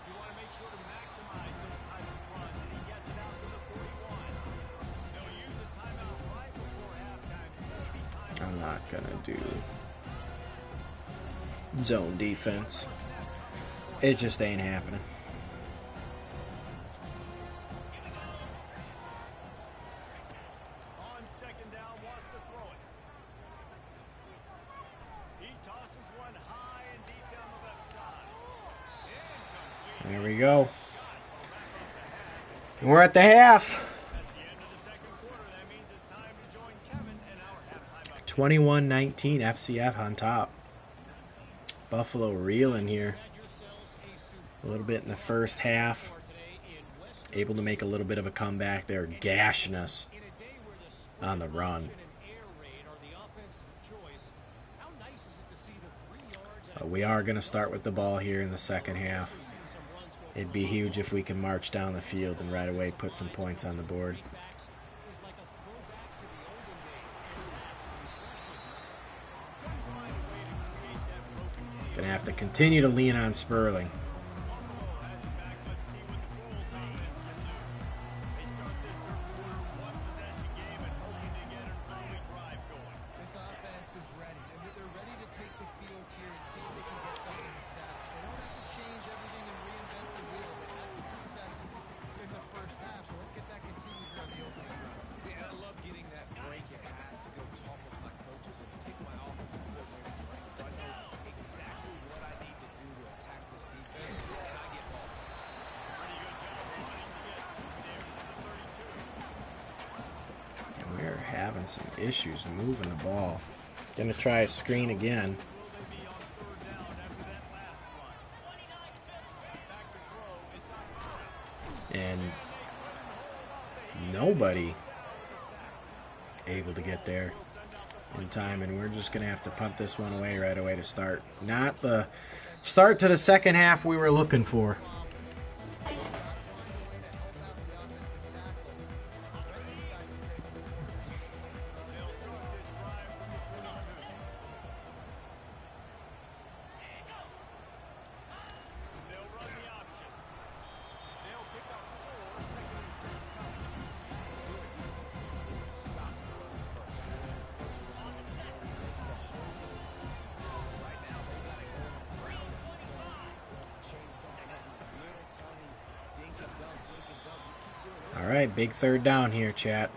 You want to make sure to maximize those types of runs, and he gets it out to the 41. They'll use a timeout right before halftime. Maybe time I'm not going to do zone defense. It just ain't happening. on second down, wants to throw it. He tosses one high and deep down the left side. Incomplete. There we go. And we're at the half. That's the end of the second quarter. That means it's time to join Kevin and our halftime up. 21-19 FCF on top. Buffalo reeling here. A little bit in the first half. Able to make a little bit of a comeback. They're gashing us on the run. We are going to start with the ball here in the second half. It'd be huge if we can march down the field and right away put some points on the board. Gonna have to continue to lean on Sperling. This offense is ready. They're ready to take the field here and see if they can get something established. They don't have to change everything and reinvent the wheel. They've had some successes in the first half, so let's get that continued here on the opening drive. Yeah, and I love getting that break at half to go talk with my coaches and kick my offensive coordinator's brain. So I know exactly what I need to do to attack this defense, and I get ball first. Pretty good job running to get there to the 32. And we're having some issues moving the ball. Gonna try a screen again. Will they be on third down after that last run? Back to throw. It's Agbada. And nobody able to get there in time, and we're just gonna have to punt this one away right away to start. Not the start to the second half we were looking for. They'll start this drive from the 42. They'll run the option. They'll pick up 4, second and 6 coming. Stop the run first. First responsibility makes the whole thing easy. Right now, they got to go on the ground and defense right, big third down here, chat.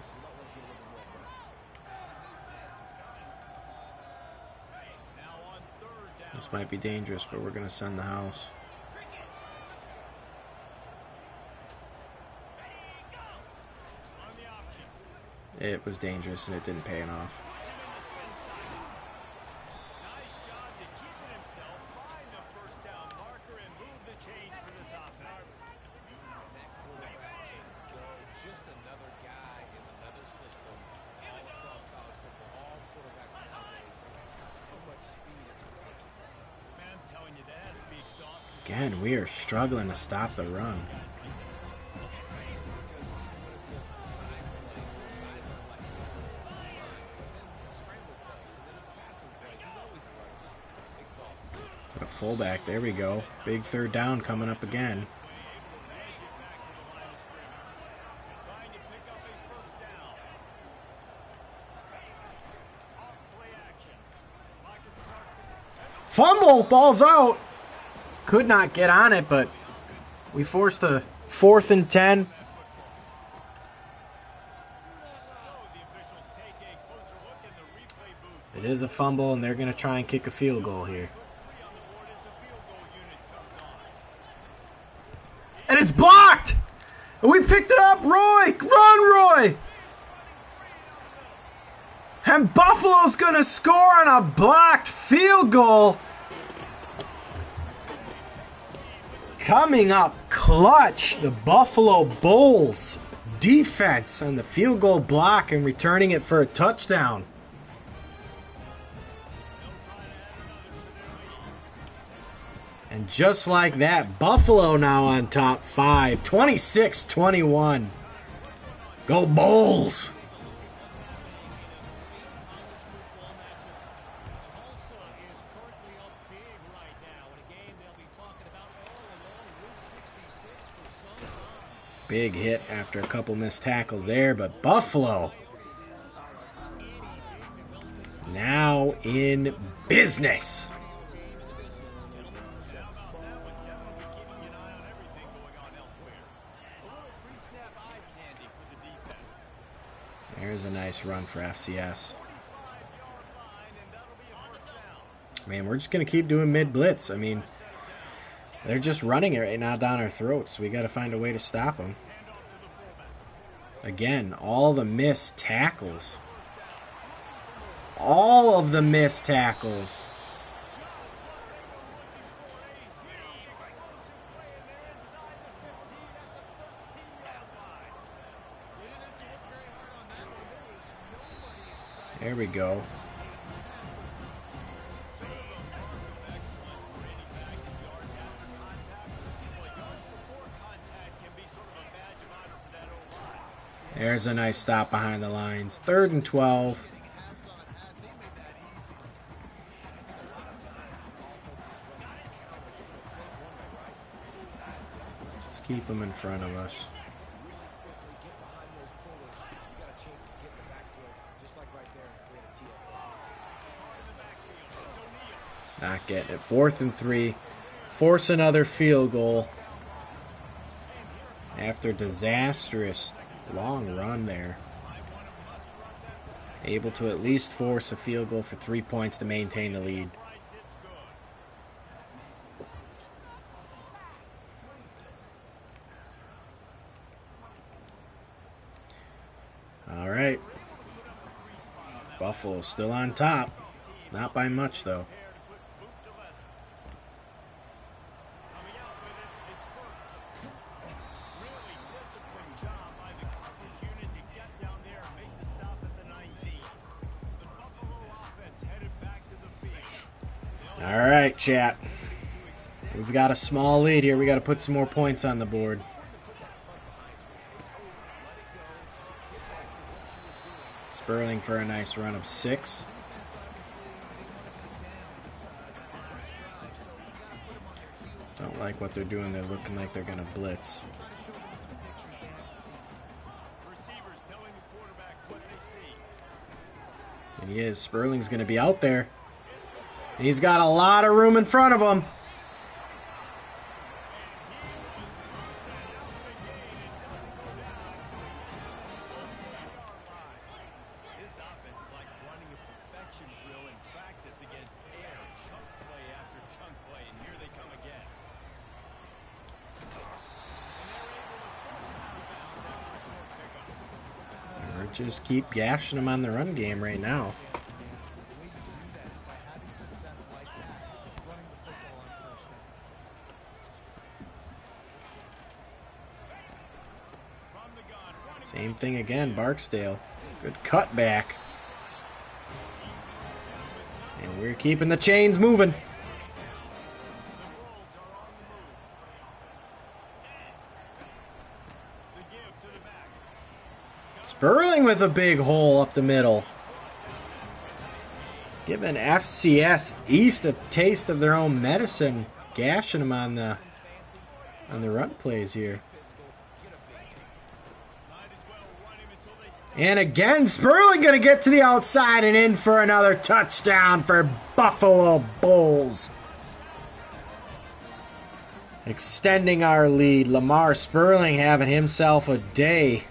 This might be dangerous, but we're going to send the house. It was dangerous, and it didn't pay off. Nice job to keep it himself, find the first down marker, and move the chains for this offense. And that quarterback can go. Just another guy in another system all across college football. All quarterbacks nowadays, they got so much speed, it's ridiculous. Man, I'm telling you, that has to be exhausting. Again, we are struggling to stop the run. A fullback, there we go. Big third down coming up again. Fumble, ball's out. Could not get on it, but we forced a 4th and 10. It is a fumble, and they're going to try and kick a field goal here. And it's blocked! And we picked it up! Roy! Run, Roy! And Buffalo's going to score on a blocked field goal. Coming up clutch, the Buffalo Bulls defense on the field goal block and returning it for a touchdown. And just like that, Buffalo now on top 5, 26-21. Go Bulls! Big hit after a couple missed tackles there, but Buffalo now in business. There's a nice run for FCS. Man, we're just going to keep doing mid-blitz. I mean, they're just running it right now down our throats. We got to find a way to stop them. Again, all the missed tackles. All of the missed tackles. There we go. There's a nice stop behind the lines. 3rd and 12. Let's keep them in front of us. Not getting it. 4th and 3. Force another field goal. After disastrous long run there. Able to at least force a field goal for 3 points to maintain the lead. All right. Buffalo still on top. Not by much, though. All right, chat. We've got a small lead here. We got to put some more points on the board. Sperling for a nice run of 6. Don't like what they're doing. They're looking like they're going to blitz. And he is. Sperling's going to be out there. And he's got a lot of room in front of him. just keep gashing them on the run game right now. The way you do that is by having success like that, running the football on first down. From the gun, running Same thing again, Barksdale. Good cutback. And we're keeping the chains moving. the Wolves are on the move. The give to the back. Sperling with a big hole up the middle. Giving FCS East a taste of their own medicine. Gashing them on the run plays here. And again, Sperling going to get to the outside and in for another touchdown for Buffalo Bulls. Extending our lead. Lamar Sperling having himself a day.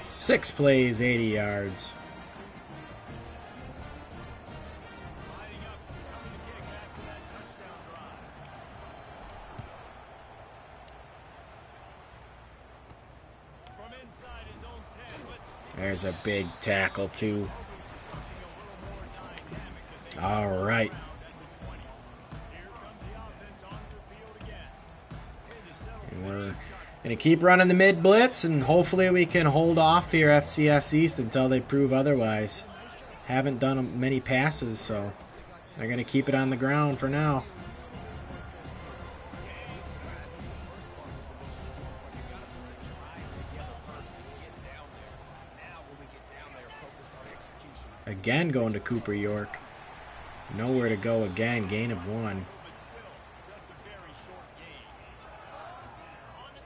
6 plays, 80 yards. Lining up, coming to kick after that touchdown drive. From inside his own 10, let's see There's a big tackle, too. something a little more dynamic that they All right. found at the 20. Here comes the offense onto the field again. Here they settle And for we're the check shot. going to keep running the mid blitz, and hopefully we can hold off here FCS East until they prove otherwise. Haven't done many passes, so they're going to keep it on the ground for now. Again going to Cooper York. Nowhere to go again. Gain of 1. But still, just a very short game.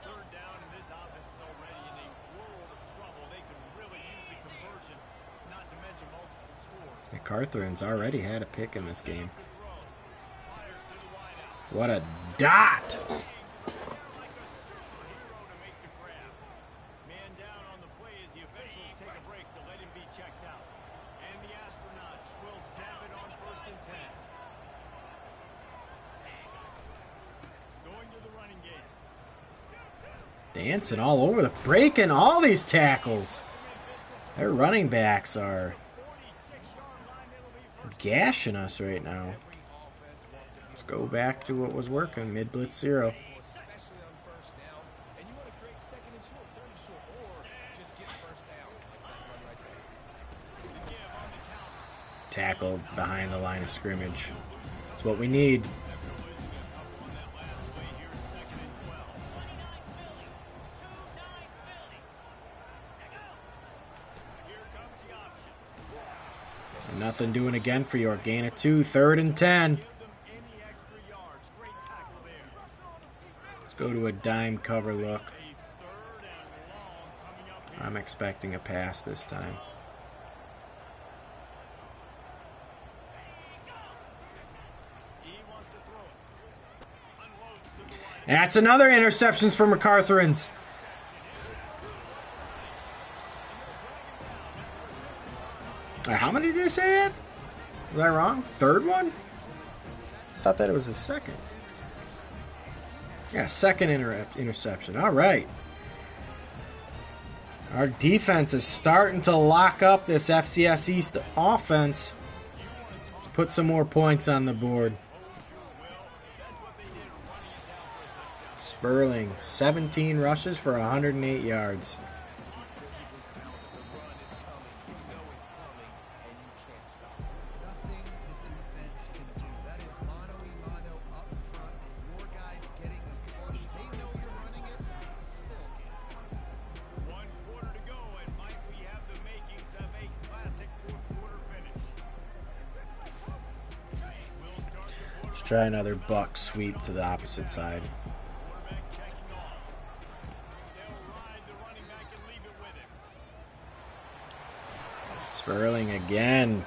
Third down, and this offense is already in a world of trouble. They could really use a conversion, not to mention multiple scores. MacArthur's already had a pick in this game. Good throw. Fires to the wideout. What a dot! Like a superhero to make the grab. Man down on the play as the officials take a break to let him be checked out. And the Astronauts will snap it on 1st and 10. Going to the running game. Dancing all over the breaking all these tackles. Their running backs are 46-yard line, it'll be first. gashing us right now. Let's go back to what was working. Mid blitz 0. especially on first down. And you want to create second and short, third and short, or just get first downs like that run right there. The give on the counter. Tackled behind the line of scrimmage. That's what we need. After losing a couple on that last play, here's 2nd and 12. Here comes the option. And nothing doing again for York. Gain of 2. 3rd and 10. Give them any extra yards. Great tackle there. Let's go to a dime cover look. A 3rd and long coming up here. I'm expecting a pass this time. He wants to throw it. Unloads to the wide. That's another interceptions for MacArthur's. How many did I say it? Was I wrong? 3rd one? Thought that it was a 2nd. Yeah, 2nd interception. All right. Our defense is starting to lock up this FCS East offense. Let's put some more points on the board. Sperling, 17 rushes for 108 yards. Nothing the defense can do. That is mano-a-mano up front, and your guys getting them flushed. They know you're running it, still can't stop it. 1 quarter to go, and might we have the makings of a classic 4th quarter finish. We'll start the quarter. Let's try another buck sweep to the opposite side. Quarterback checking off. They'll ride the running back and leave it with him. Sperling again,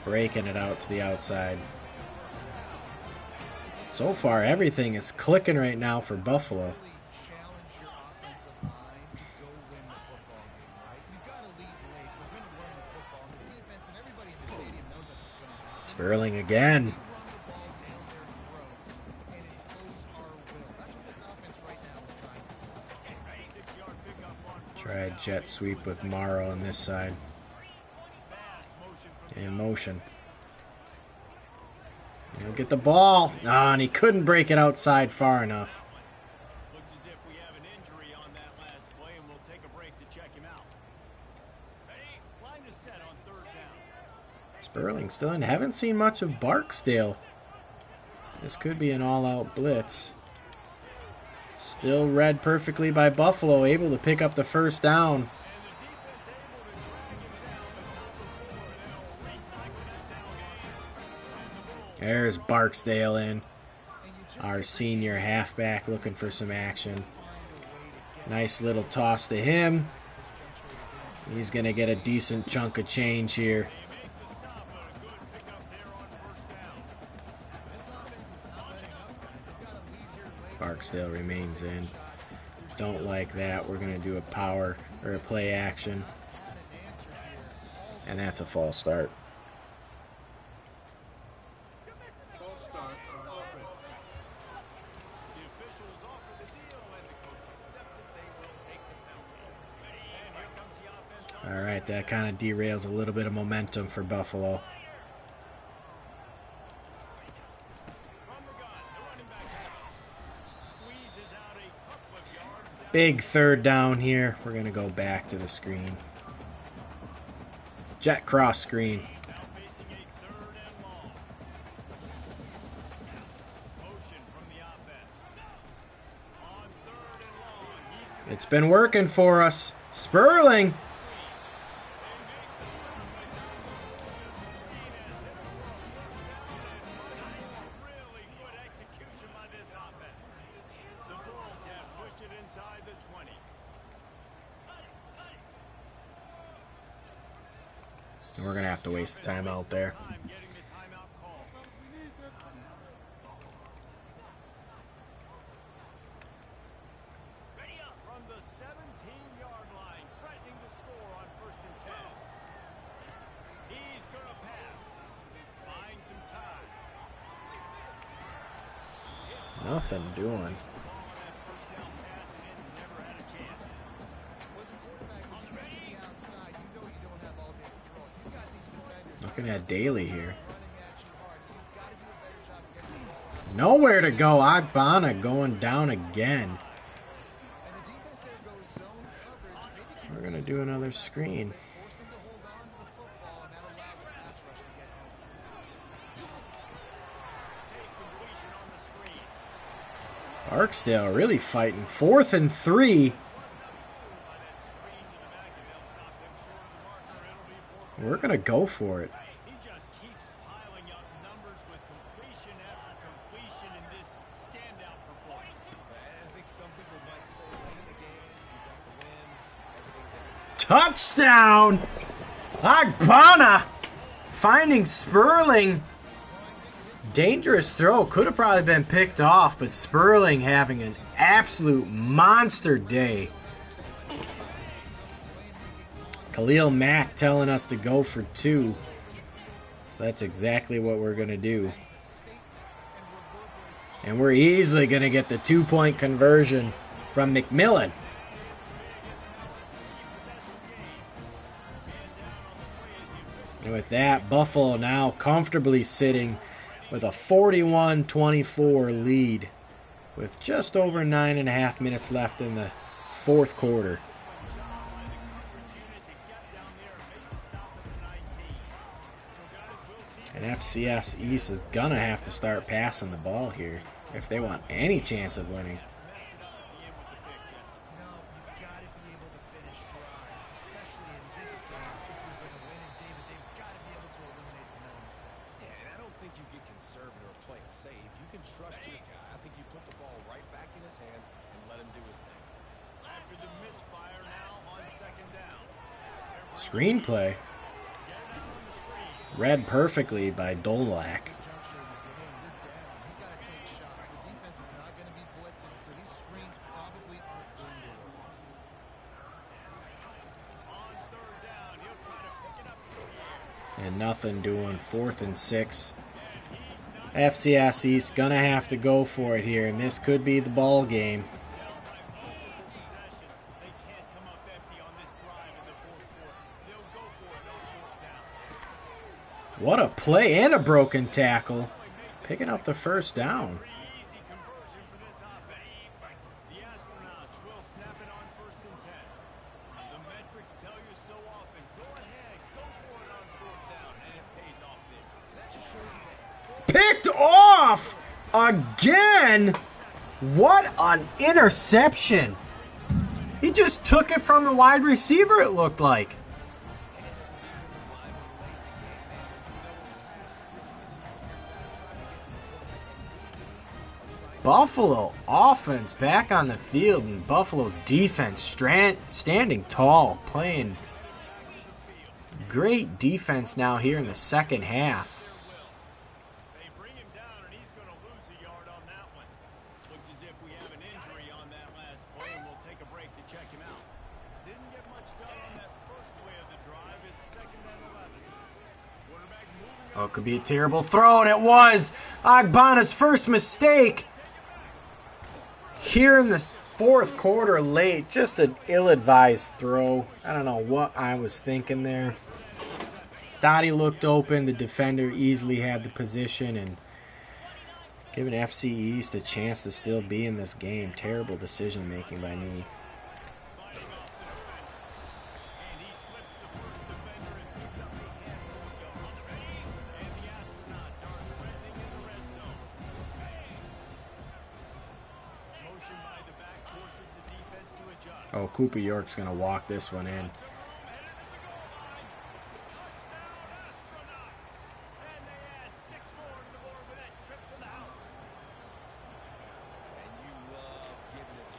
breaking it out to the outside. So far, everything is clicking right now for Buffalo. Really challenge your offensive line to go win the football game, right? You've got to lead late. We're going to run the football. And the defense and everybody in the stadium knows that's what's going to happen. Sperling again. Run the ball down their throats and impose our will. That's what this offense right now jet sweep with Morrow on this side. In motion. He'll get the ball. Ah, and he couldn't break it outside far enough. Looks as if we have an injury on that last play, and we'll take a break to check him out. Ready? Line is set on third down. Sperling still in. Haven't seen much of Barksdale. This could be an all-out blitz. Still read perfectly by Buffalo, able to pick up the first down. There's Barksdale in. Our senior halfback looking for some action. Nice little toss to him. He's going to get a decent chunk of change here. Barksdale remains in. Don't like that. We're going to do a power or a play action. And that's a false start. All right, that kind of derails a little bit of momentum for Buffalo. Big third down here. We're going to go back to the screen. Jet cross screen. It's been working for us. Sperling. We're going to have to waste the timeout there. From the 17-yard line, threatening to score on 1st and 10. He's going to pass. Buying some time. Nothing doing. Looking at Daly here. Nowhere to go. Agbana going down again. We're going to do another screen. Barksdale really fighting. 4th and 3. We're going to go for it. He just keeps piling up numbers with completion after completion in this standout performance. I think some people might say late in the game, you got the win, everything's Touchdown! Agbana finding Sperling. Dangerous throw. Could have probably been picked off, but Sperling having an absolute monster day. Khalil Mack telling us to go for 2. So that's exactly what we're going to do. And we're easily going to get the 2-point conversion from McMillan. And with that, Buffalo now comfortably sitting with a 41-24 lead with just over 9.5 minutes left in the 4th quarter. And FCS East is going to have to start passing the ball here if they want any chance of winning. Screenplay. Read perfectly by Dolak. And nothing doing. 4th and 6. FCS East gonna have to go for it here, and this could be the ball game. They can't come up empty on this What a play and a broken tackle. Picking up the first down. Easy conversion for this offense. The astronauts will snap it on 1st and 10. The metrics tell you so often. Go ahead, go for it on 4th down, and it pays off there. That just shows you that. Picked off again. What an interception. He just took it from the wide receiver, it looked like. Buffalo offense back on the field, and Buffalo's defense standing tall, playing great defense now here in the second half. They bring him down, and he's going to lose a yard on that one. Looks as if we have an injury on that last play, and we'll take a break to check him out. Didn't get much done on that first play of the drive. It's 2nd and 11. Quarterback moving Oh, it could be a terrible throw, and it was. Agbana's first mistake. Here in the fourth quarter late, just an ill-advised throw. I don't know what I was thinking there. Thought he looked open. The defender easily had the position and giving FC East a chance to still be in this game. Terrible decision making by me. and he slips the first defender and picks up a handful of yards. And the astronauts are threatening in the red zone. Motion by the back forces the defense to adjust. Oh, Cooper York's going to walk this one in.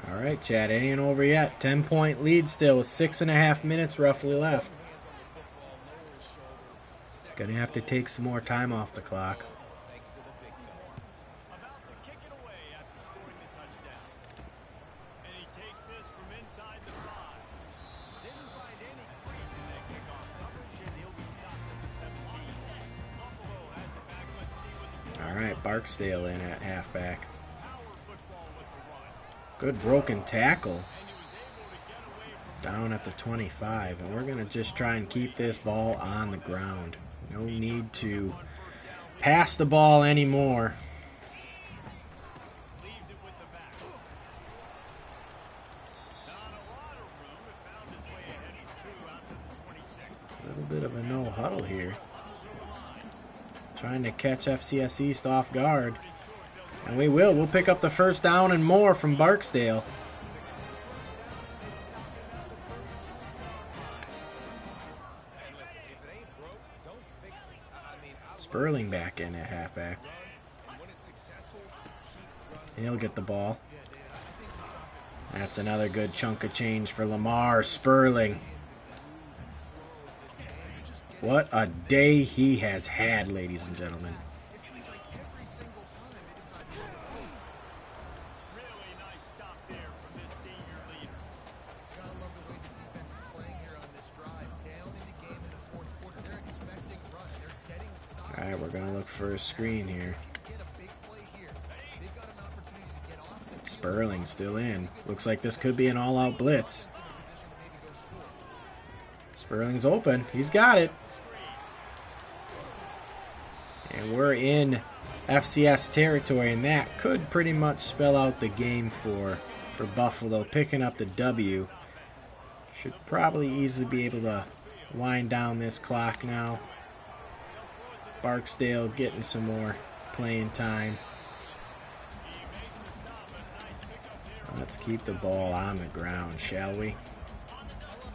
All right, Chad, it ain't over yet. 10-point lead still with 6.5 minutes roughly left. Gonna have to take some more time off the clock. About to kick it away after scoring the touchdown. And he takes this from inside the 5. Didn't find any crease in that kickoff coverage, and he'll be stopped at the 17. Buffalo has it back. Let's see what the All right, Barksdale in at halfback. power football with the run. Good broken tackle And he was able to get away from down at the 25, and we're gonna just try and keep this ball on the ground. No need to pass the ball anymore. leaves it with the back. Not a lot of room. It found his way ahead of 2 out to the 26. A little bit of a no huddle here. Trying to catch FCS East off guard. And we will. We'll pick up the first down and more from Barksdale. And listen, if it ain't broke, don't fix it. I mean, I love Sperling back in at halfback. run, and when it's successful, keep running. And he'll get the ball. That's another good chunk of change for Lamar Sperling. What a day he has had, ladies and gentlemen. Really nice stop there from this senior leader. Gotta love the way the defense is playing here on this drive. Down in the game in the fourth quarter. They're expecting run. They're getting stops. All right, we're going to look for a screen here. Get a big play here. They've got an opportunity to get off the field. Sperling still in. Looks like this could be an all-out blitz. In a position to maybe go score. Sperling's open. He's got it. And we're in FCS territory, and that could pretty much spell out the game for Buffalo. Picking up the W. Should probably easily be able to wind down this clock now. Barksdale getting some more playing time. Let's keep the ball on the ground, shall we? I love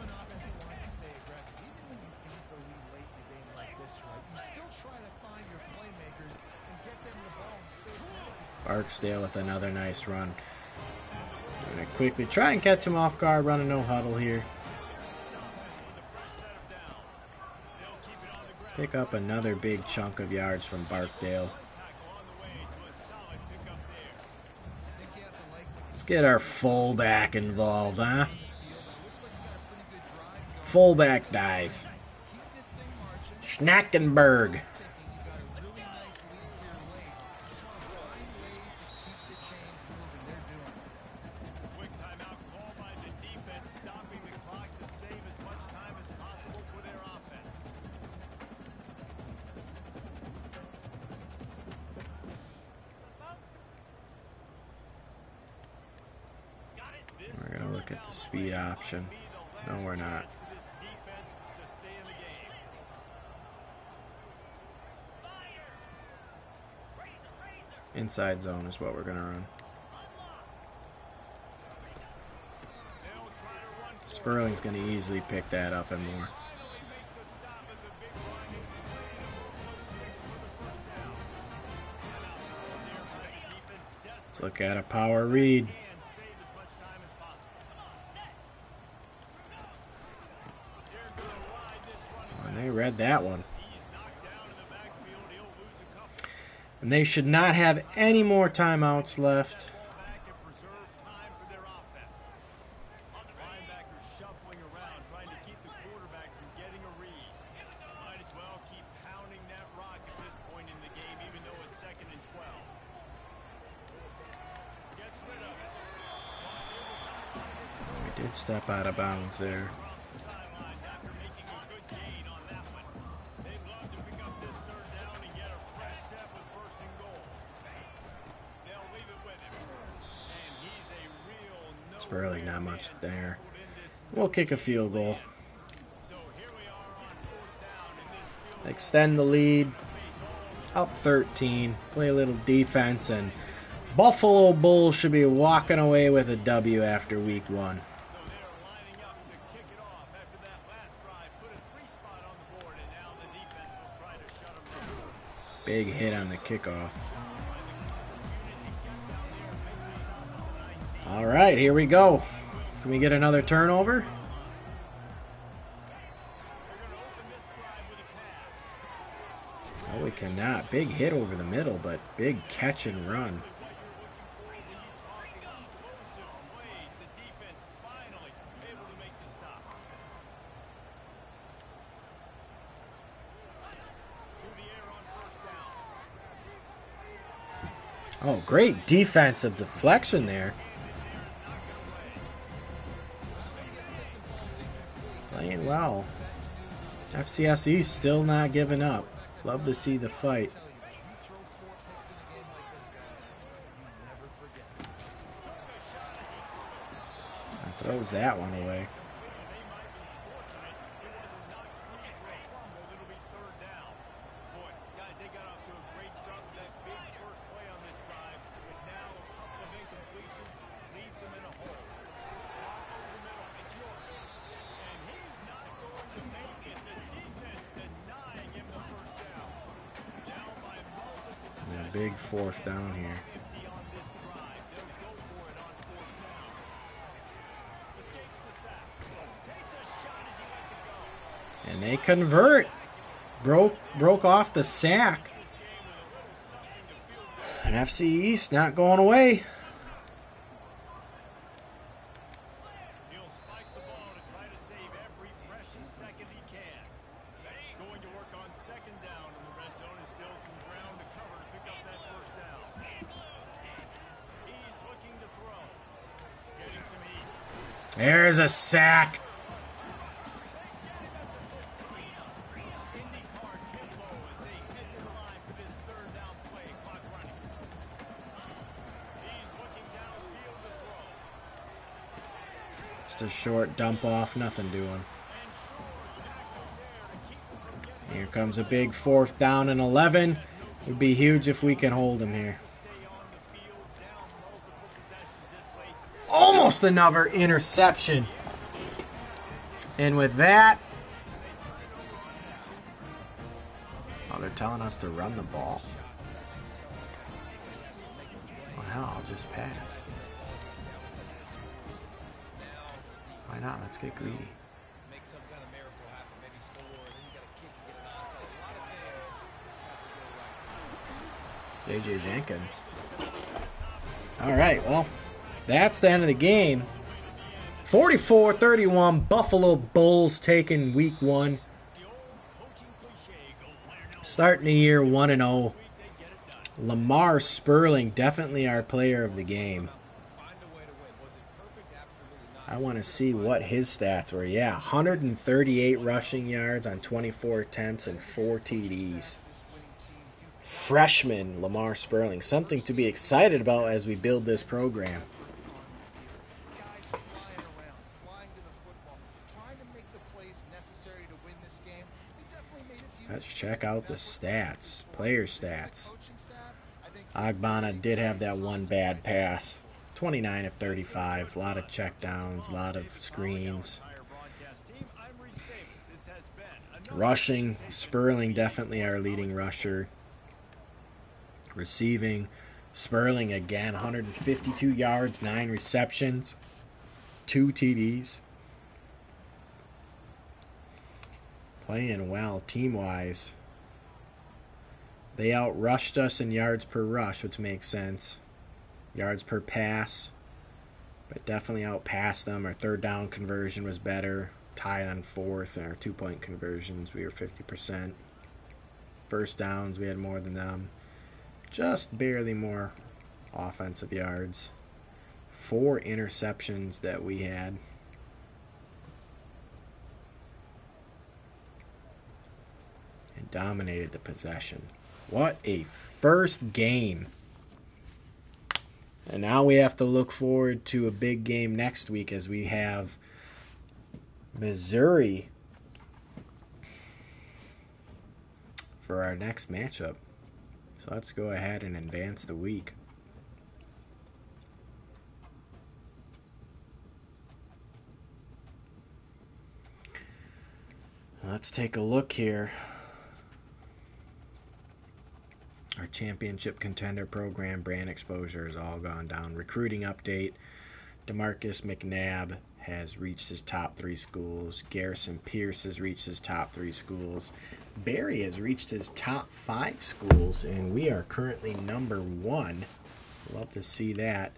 an offense that wants to stay aggressive. Even when you've got the lead late in a game like this, right? You still try to find your playmakers and get them the ball in space. Barksdale with another nice run. Gonna quickly try and catch him off guard, running no huddle here. Pick up another big chunk of yards from Barksdale. Let's get our fullback involved, huh? Fullback dive. Schnackenberg. Quick timeout call by the defense, stopping the clock to save as much time as possible for their offense. We're going to look at the speed option. No, we're not. Inside zone is what we're going to run. Sperling's going to easily pick that up and more. Let's look at a power read. Oh, and they read that one. And they should not have any more timeouts left. We did step out of bounds there. Sperling, not much there. We'll kick a field goal. Extend the lead. Up 13. Play a little defense, and Buffalo Bulls should be walking away with a W after week 1. Big hit on the kickoff. All right, here we go. Can we get another turnover? Oh, we cannot. Big hit over the middle, but big catch and run. Oh, great defensive deflection there. Playing well. FCSE still not giving up. Love to see the fight. And throws that one away. Big 4th down here. And they convert. Broke off the sack. And FC East not going away. There's a sack. Just a short dump off, nothing doing. Here comes a big 4th down and 11. Would be huge if we can hold him here. Almost another interception. And with that, oh, they're telling us to run the ball. Well, hell, I'll just pass. Why not? Let's get greedy. Make some kind of miracle happen, maybe score, and then you got to kick and get an onside. A lot of things have to go right. JJ Jenkins. All right, well, that's the end of the game. 44-31, Buffalo Bulls taking week 1. Starting the year 1-0. Lamar Sperling, definitely our player of the game. I want to see what his stats were. Yeah, 138 rushing yards on 24 attempts and 4 TDs. Freshman Lamar Sperling. Something to be excited about as we build this program. Let's check out the stats. Player stats. Coaching staff, I think Agbana did have that one bad pass. 29 of 35. A lot of checkdowns, a lot of screens. Rushing, Sperling definitely our leading rusher. Receiving, Sperling again, 152 yards, 9 receptions, 2 TDs. Playing well team-wise. They outrushed us in yards per rush, which makes sense. Yards per pass, but definitely outpassed them. Our third down conversion was better. Tied on fourth, and our 2-point conversions, we were 50%. First downs, we had more than them. Just barely more offensive yards. 4 interceptions that we had. And dominated the possession. What a first game. And now we have to look forward to a big game next week as we have Missouri for our next matchup. So let's go ahead and advance the week. Let's take a look here. Our championship contender program brand exposure has all gone down. Recruiting update. DeMarcus McNabb has reached his top 3 schools. Garrison Pierce has reached his top 3 schools. Barry has reached his top 5 schools, and we are currently number 1. Love to see that.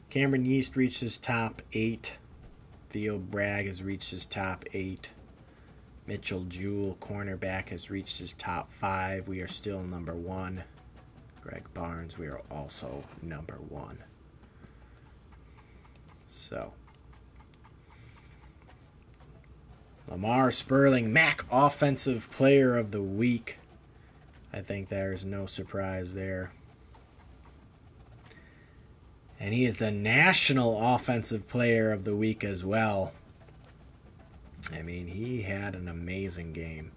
Cameron Yeast reached his top 8. Theo Bragg has reached his top 8. Mitchell Jewell, cornerback, has reached his top 5. We are still number 1. Greg Barnes, we are also number 1. So, Lamar Sperling, MAC Offensive Player of the Week. I think there's no surprise there. And he is the National Offensive Player of the Week as well. I mean, he had an amazing game.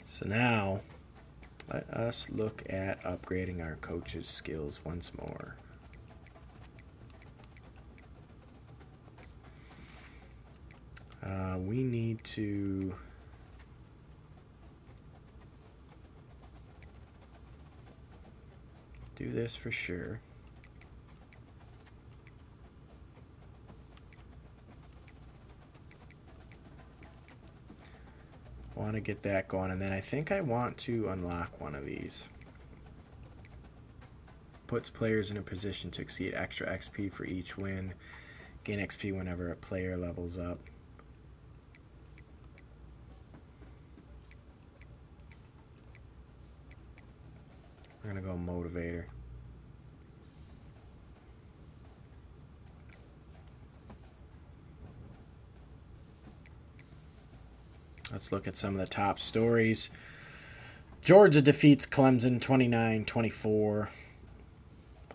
So now, let us look at upgrading our coaches' skills once more. We need to do this for sure. Want to get that going, and then I think I want to unlock one of these. Puts players in a position to exceed extra XP for each win. Gain XP whenever a player levels up. We're going to go Motivator. Let's look at some of the top stories. Georgia defeats Clemson 29-24.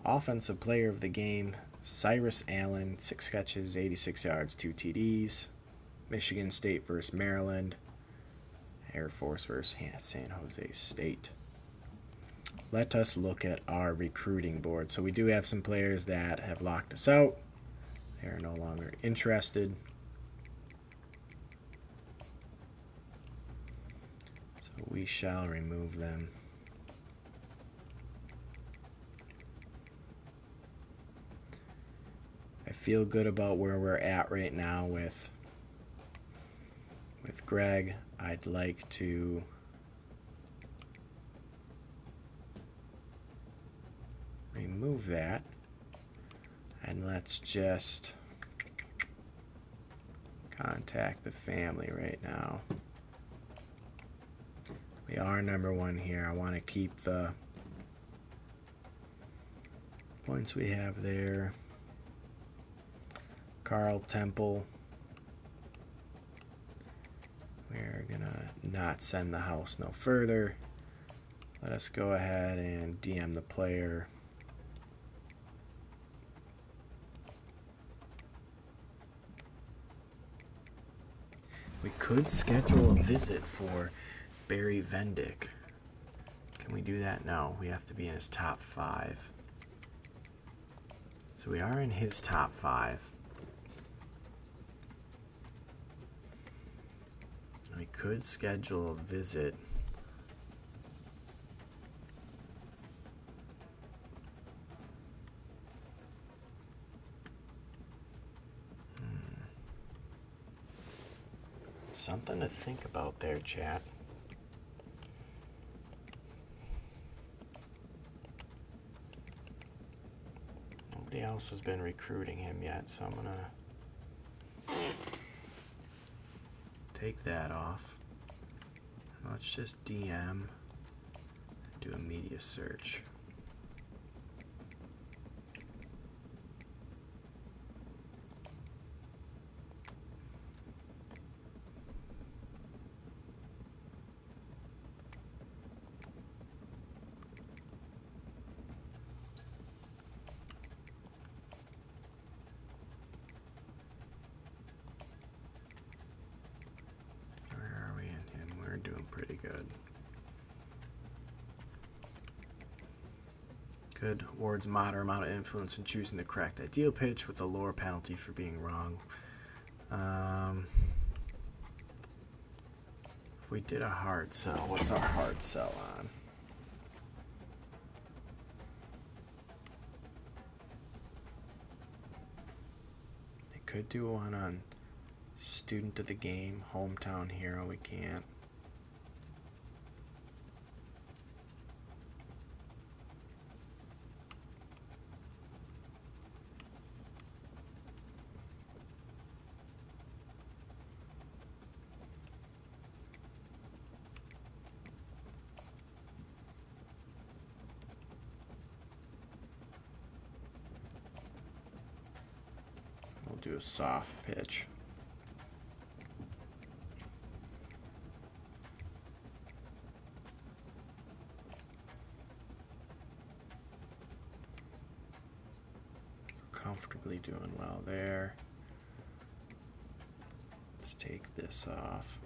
Offensive player of the game, Cyrus Allen, 6 catches, 86 yards, 2 TDs. Michigan State versus Maryland. Air Force versus San Jose State. Let us look at our recruiting board. So we do have some players that have locked us out. They are no longer interested. So we shall remove them. I feel good about where we're at right now with Greg. I'd like to remove that, and let's just contact the family right now. We are number 1 here. I want to keep the points we have there. Carl Temple. We're gonna not send the house no further. Let us go ahead and DM the player. We could schedule a visit for Barry Vendick. Can we do that? No, we have to be in his top 5. So we are in his top 5. We could schedule a visit. Something to think about there, chat. Nobody else has been recruiting him yet, so I'm gonna take that off. Let's just DM, do a media search. Doing pretty good. Good. Ward's moderate amount of influence in choosing the correct ideal pitch with a lower penalty for being wrong. If we did a hard sell, what's our hard sell on? I could do one on student of the game, hometown hero. We can't. We'll do a soft pitch. Comfortably doing well there. Let's take this off.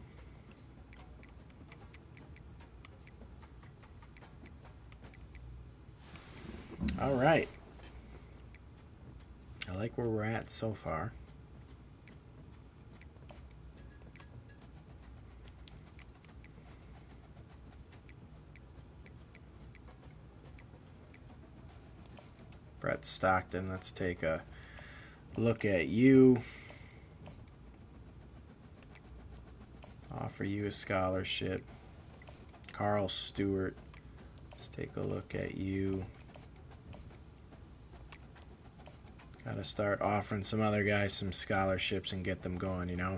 All right. I like where we're at so far. Brett Stockton, let's take a look at you. Offer you a scholarship. Carl Stewart, let's take a look at you. Got to start offering some other guys some scholarships and get them going, you know.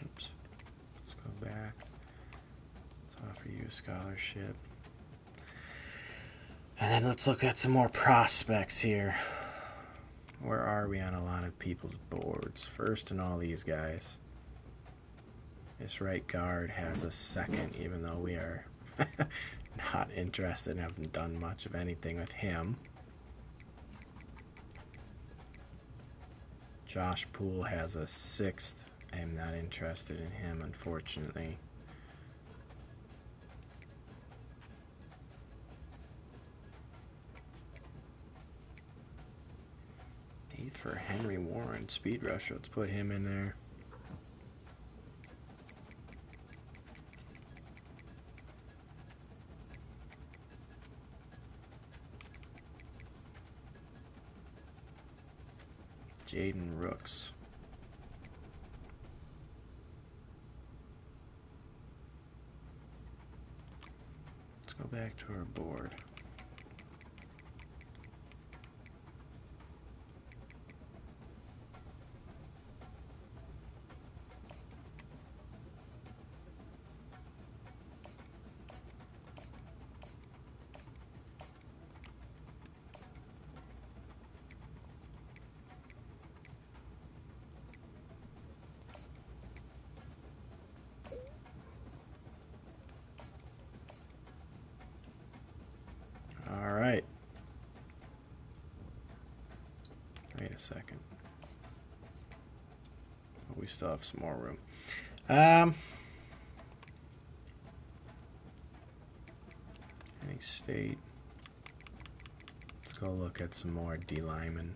Oops. Let's go back. Let's offer you a scholarship. And then let's look at some more prospects here. Where are we on a lot of people's boards? First in all these guys. This right guard has a second, even though we are not interested and haven't done much of anything with him. Josh Poole has a sixth. I am not interested in him, unfortunately. Eighth for Henry Warren, speed rush. Let's put him in there. Jaden Rooks. Let's go back to our board. Wait a second. Oh, we still have some more room. Any state. Let's go look at some more D linemen.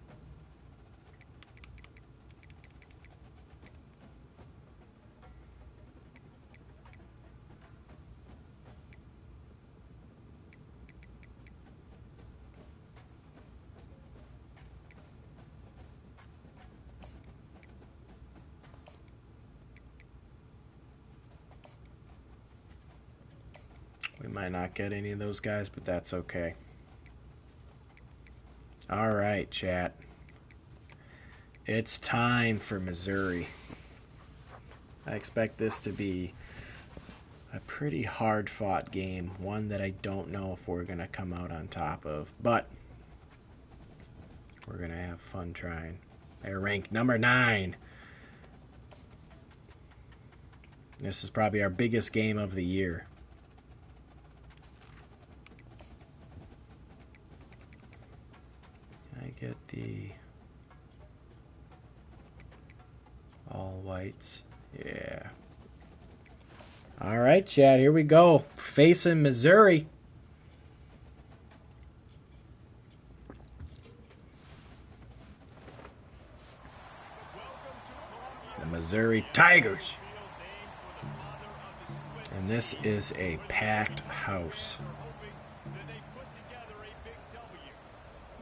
We might not get any of those guys, but that's okay. All right, chat. It's time for Missouri. I expect this to be a pretty hard-fought game, one that I don't know if we're going to come out on top of, but we're going to have fun trying. They're ranked number 9. This is probably our biggest game of the year. Can I get the all whites? Yeah. All right, Chad, here we go. Facing Missouri. The Missouri Tigers. And this is a packed house.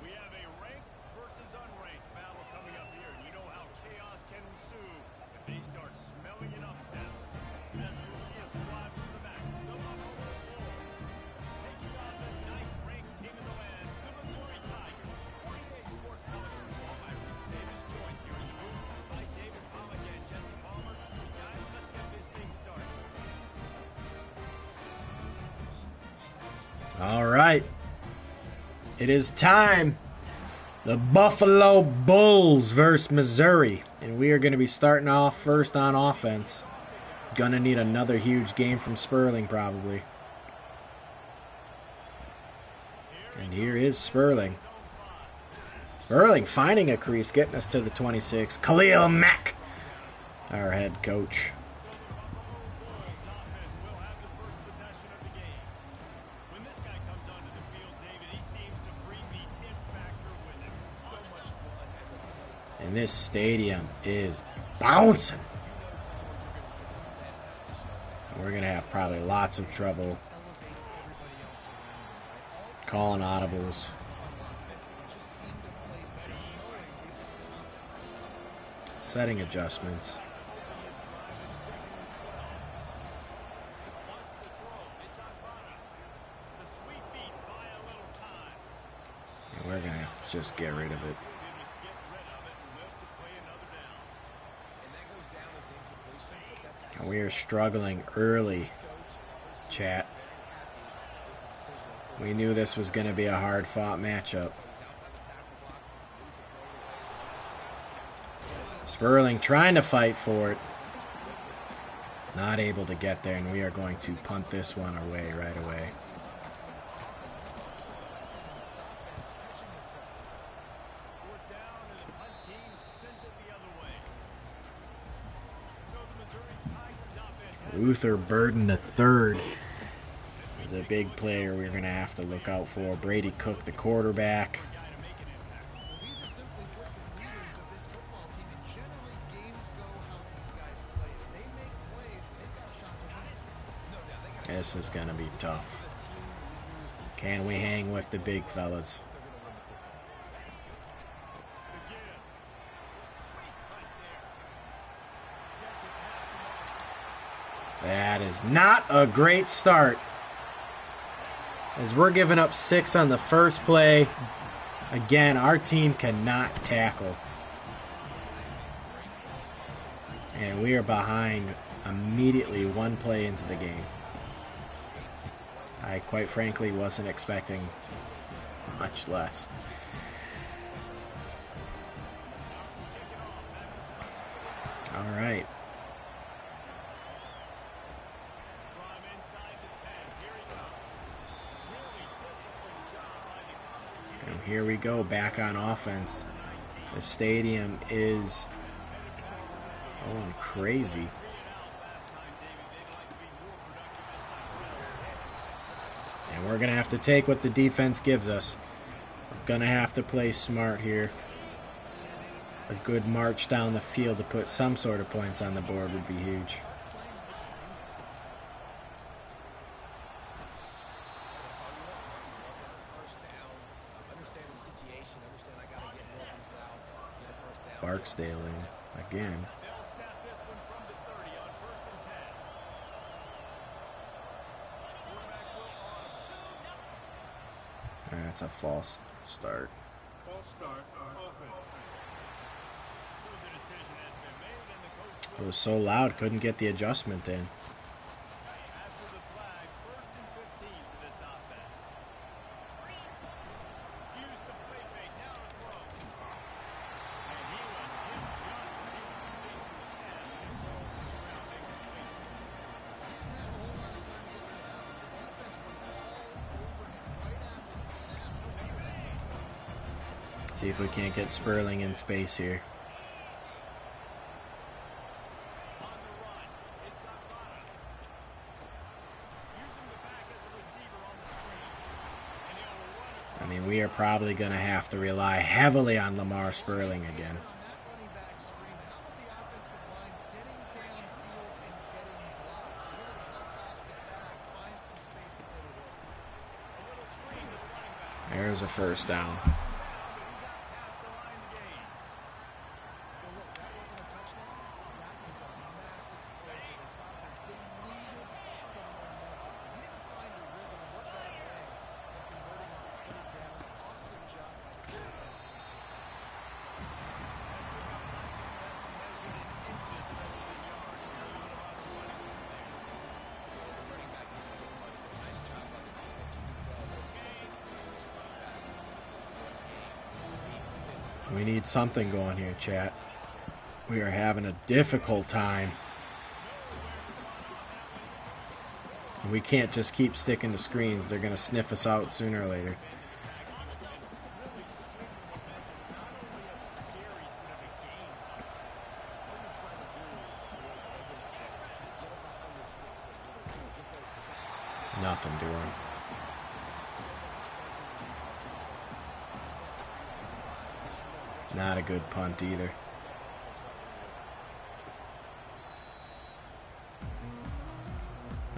We have a ranked versus unranked battle coming up here, and you know how chaos can ensue if they start smelling an upset. As we'll see a squad from the back, the Buffalo Bulls, taking on the 9th-ranked team in the land, the Missouri Tigers. 48 Sports Television, Paul Myers Davis, joined here in the booth by David Pollack and Jesse Palmer. Guys, let's get this thing started. All right. It is time. The Buffalo Bulls versus Missouri. And we are going to be starting off first on offense. Gonna need another huge game from Sperling probably. And here is Sperling. Sperling finding a crease, getting us to the 26. Khalil Mack, our head coach. And this stadium is bouncing. We're going to have probably lots of trouble calling audibles. Setting adjustments. And we're going to have to just get rid of it. And we are struggling early, chat. We knew this was going to be a hard-fought matchup. Sperling trying to fight for it. Not able to get there, and we are going to punt this one away right away. Luther Burden III is a big player we're going to have to look out for. Brady Cook, the quarterback. This is going to be tough. Can we hang with the big fellas? That is not a great start, as we're giving up 6 on the first play. Again, our team cannot tackle. And we are behind immediately 1 play into the game. I quite frankly wasn't expecting much less. All right. And here we go, back on offense The stadium is going crazy. And we're going to have to take what the defense gives us. We're going to have to play smart here. A good march down the field to put some sort of points on the board would be huge. Barksdale in again. All right, that's a false start. False start on offense. It was so loud, couldn't get the adjustment in. After the flag, 1st and 15 for this offense. Use the play fake, now to throw. And he was hit just as he was releasing the pass. And he rolls around incomplete. See if we can't get Sperling in space here. On the run, it's Arvada. Using the back as a receiver on the screen. And he'll run across. I mean, we are probably going to have to rely heavily on Lamar Sperling again. On that running back screen, how about the offensive line getting downfield and getting blocks? Really help out the back, find some space to go to work. A little screen to the running back. There's a first down. But he got past the line to gain. Well, look, that wasn't a touchdown. That was a massive play for this offense. They needed some momentum. They needed to find a rhythm, and what better way than converting on 3rd down. Awesome job by the quarterback. We need something going here, chat. We are having a difficult time. And we can't just keep sticking to screens. They're going to sniff us out sooner or later. Nothing doing. Not a good punt either.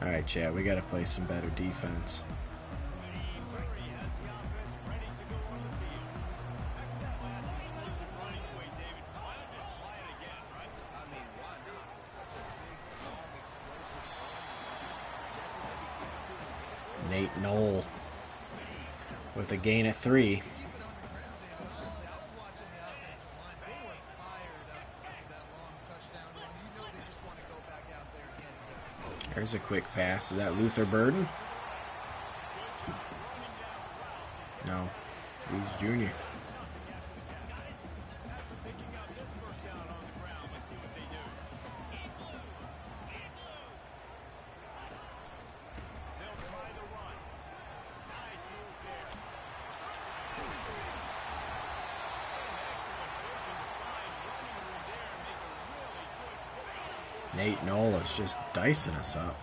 All right, Chad, we got to play some better defense. Missouri has the offense ready to go on the field. After that last explosive running play, David, why not just try it again, right? I mean, why not? Such a big, long, explosive run. Yes, it maybe give it to him. Nate Knoll with a gain of 3. Keep it on the ground, David. Honestly, I was watching the offensive line. They were fired up after that long touchdown run. You know they just want to go back out there again and get some. There's a quick pass. Is that Luther Burden? No, he's junior. After picking up this first down on the ground, let's see what they do. They'll try the run. Nice move there. Excellent vision to find running room there and make a really good pickup. Nate Knoll is just dicing us up.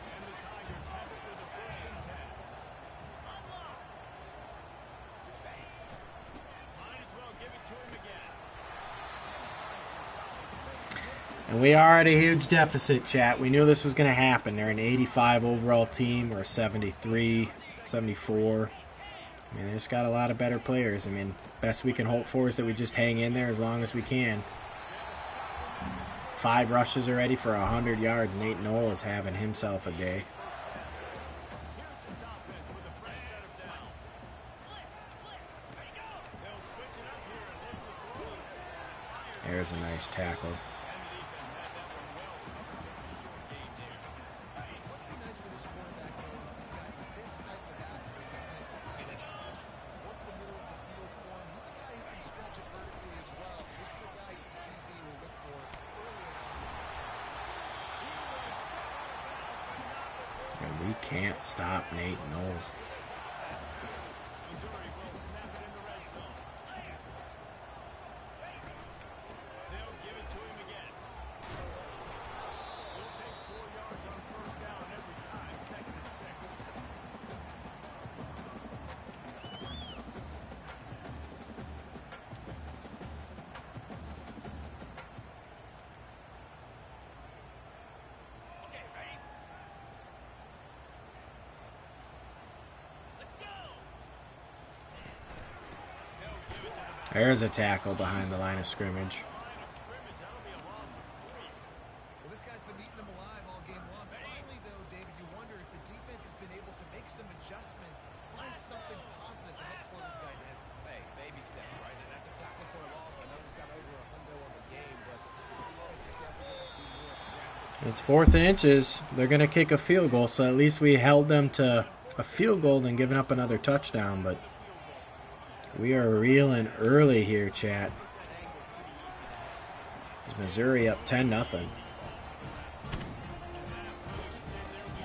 And the Tigers have it with a 1st and 10. Might as well give it to him again. And we are at a huge deficit, chat. We knew this was going to happen. They're an 85 overall team. We're 73, 74. I mean, they just got a lot of better players. I mean, best we can hope for is that we just hang in there as long as we can. 5 rushes already for 100 yards. Nate Knoll is having himself a day. There's a nice tackle. Must be nice for this quarterback, though, if he's got this type of athlete playing the tight end position. Work the middle of the field for him. He's a guy who can stretch it vertically as well. This is a guy QB will look for early on. And we can't stop Nate Knoll. Missouri will snap it in the red zone. There's a tackle behind the line of scrimmage. Well, this guy's been eating them alive all game long. Finally, though, David, you wonder if the defense has been able to make some adjustments, find something positive to help slow this guy down. Hey, baby steps, right? And that's a tackle for a loss. I know he's got over a hundo on the game, but his defense is definitely going to have to be more aggressive. It's 4th and inches. They're going to kick a field goal, so at least we held them to a field goal and giving up another touchdown, but we are reeling early here, chat. Missouri up 10-0.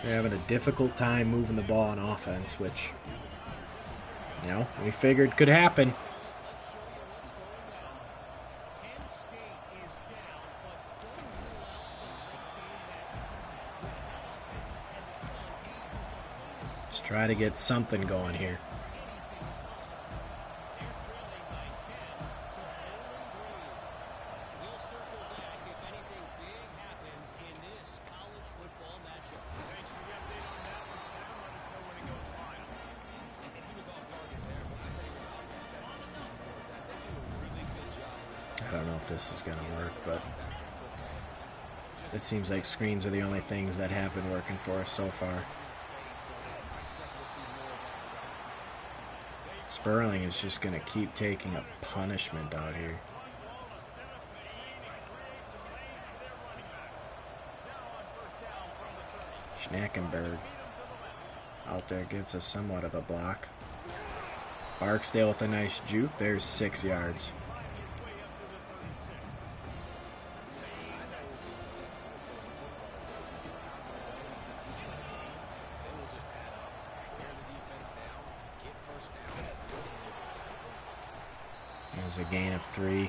They're having a difficult time moving the ball on offense, which, you know, we figured could happen. Just try to get something going here. I don't know if this is going to work, but it seems like screens are the only things that have been working for us so far. Sperling is just going to keep taking a punishment out here. Schnackenberg out there gets us somewhat of a block. Barksdale with a nice juke. There's 6 yards. There's a gain of 3. I'll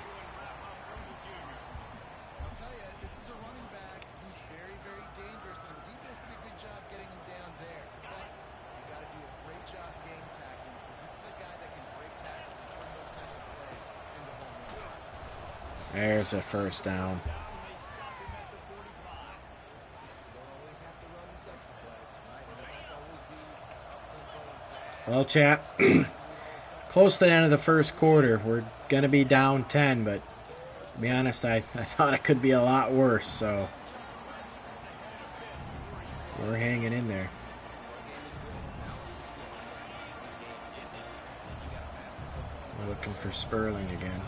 tell you, this is a running back who's very, very dangerous, and the defense did a good job getting him down there. But you got to do a great job game tackling, because this is a guy that can break tackles and turn those types of plays into home runs. There's a first down. Well, chat, close to the end of the first quarter. We're going to be down 10, but to be honest, I thought it could be a lot worse, so we're hanging in there. We're looking for Sperling again.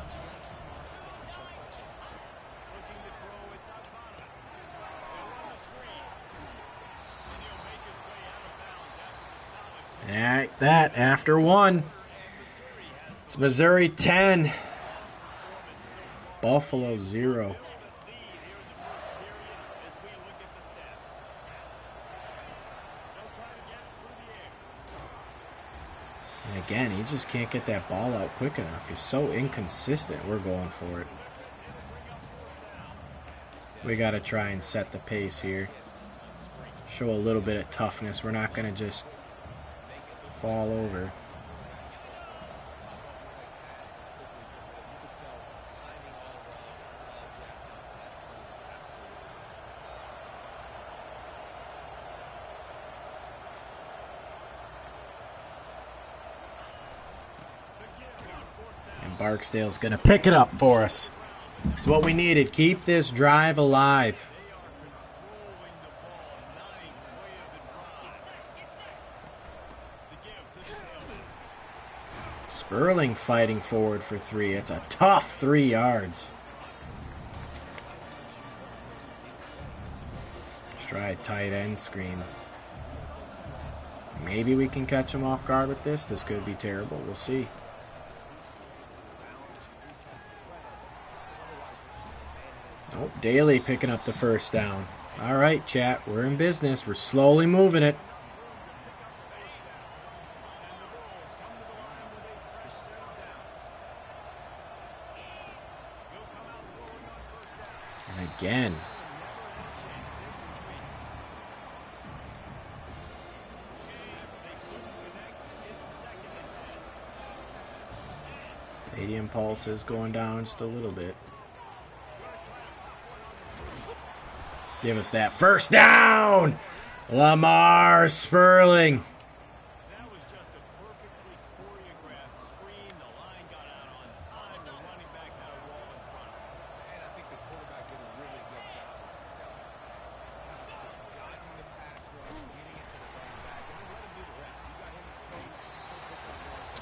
Like that, after 1. It's Missouri 10, Buffalo 0. And again, he just can't get that ball out quick enough. He's so inconsistent. We're going for it. We got to try and set the pace here. Show a little bit of toughness. We're not going to just fall over. And Barksdale's going to pick it up for us. It's what we needed. Keep this drive alive. Sperling fighting forward for 3. It's a tough 3 yards. Let's try a tight end screen. Maybe we can catch him off guard with this. This could be terrible. We'll see. Oh, Daly picking up the first down. All right, chat. We're in business. We're slowly moving it. And again. Stadium pulse is going down just a little bit. Give us that first down! Lamar Sperling. That was just a perfectly choreographed screen. The line got out on time. The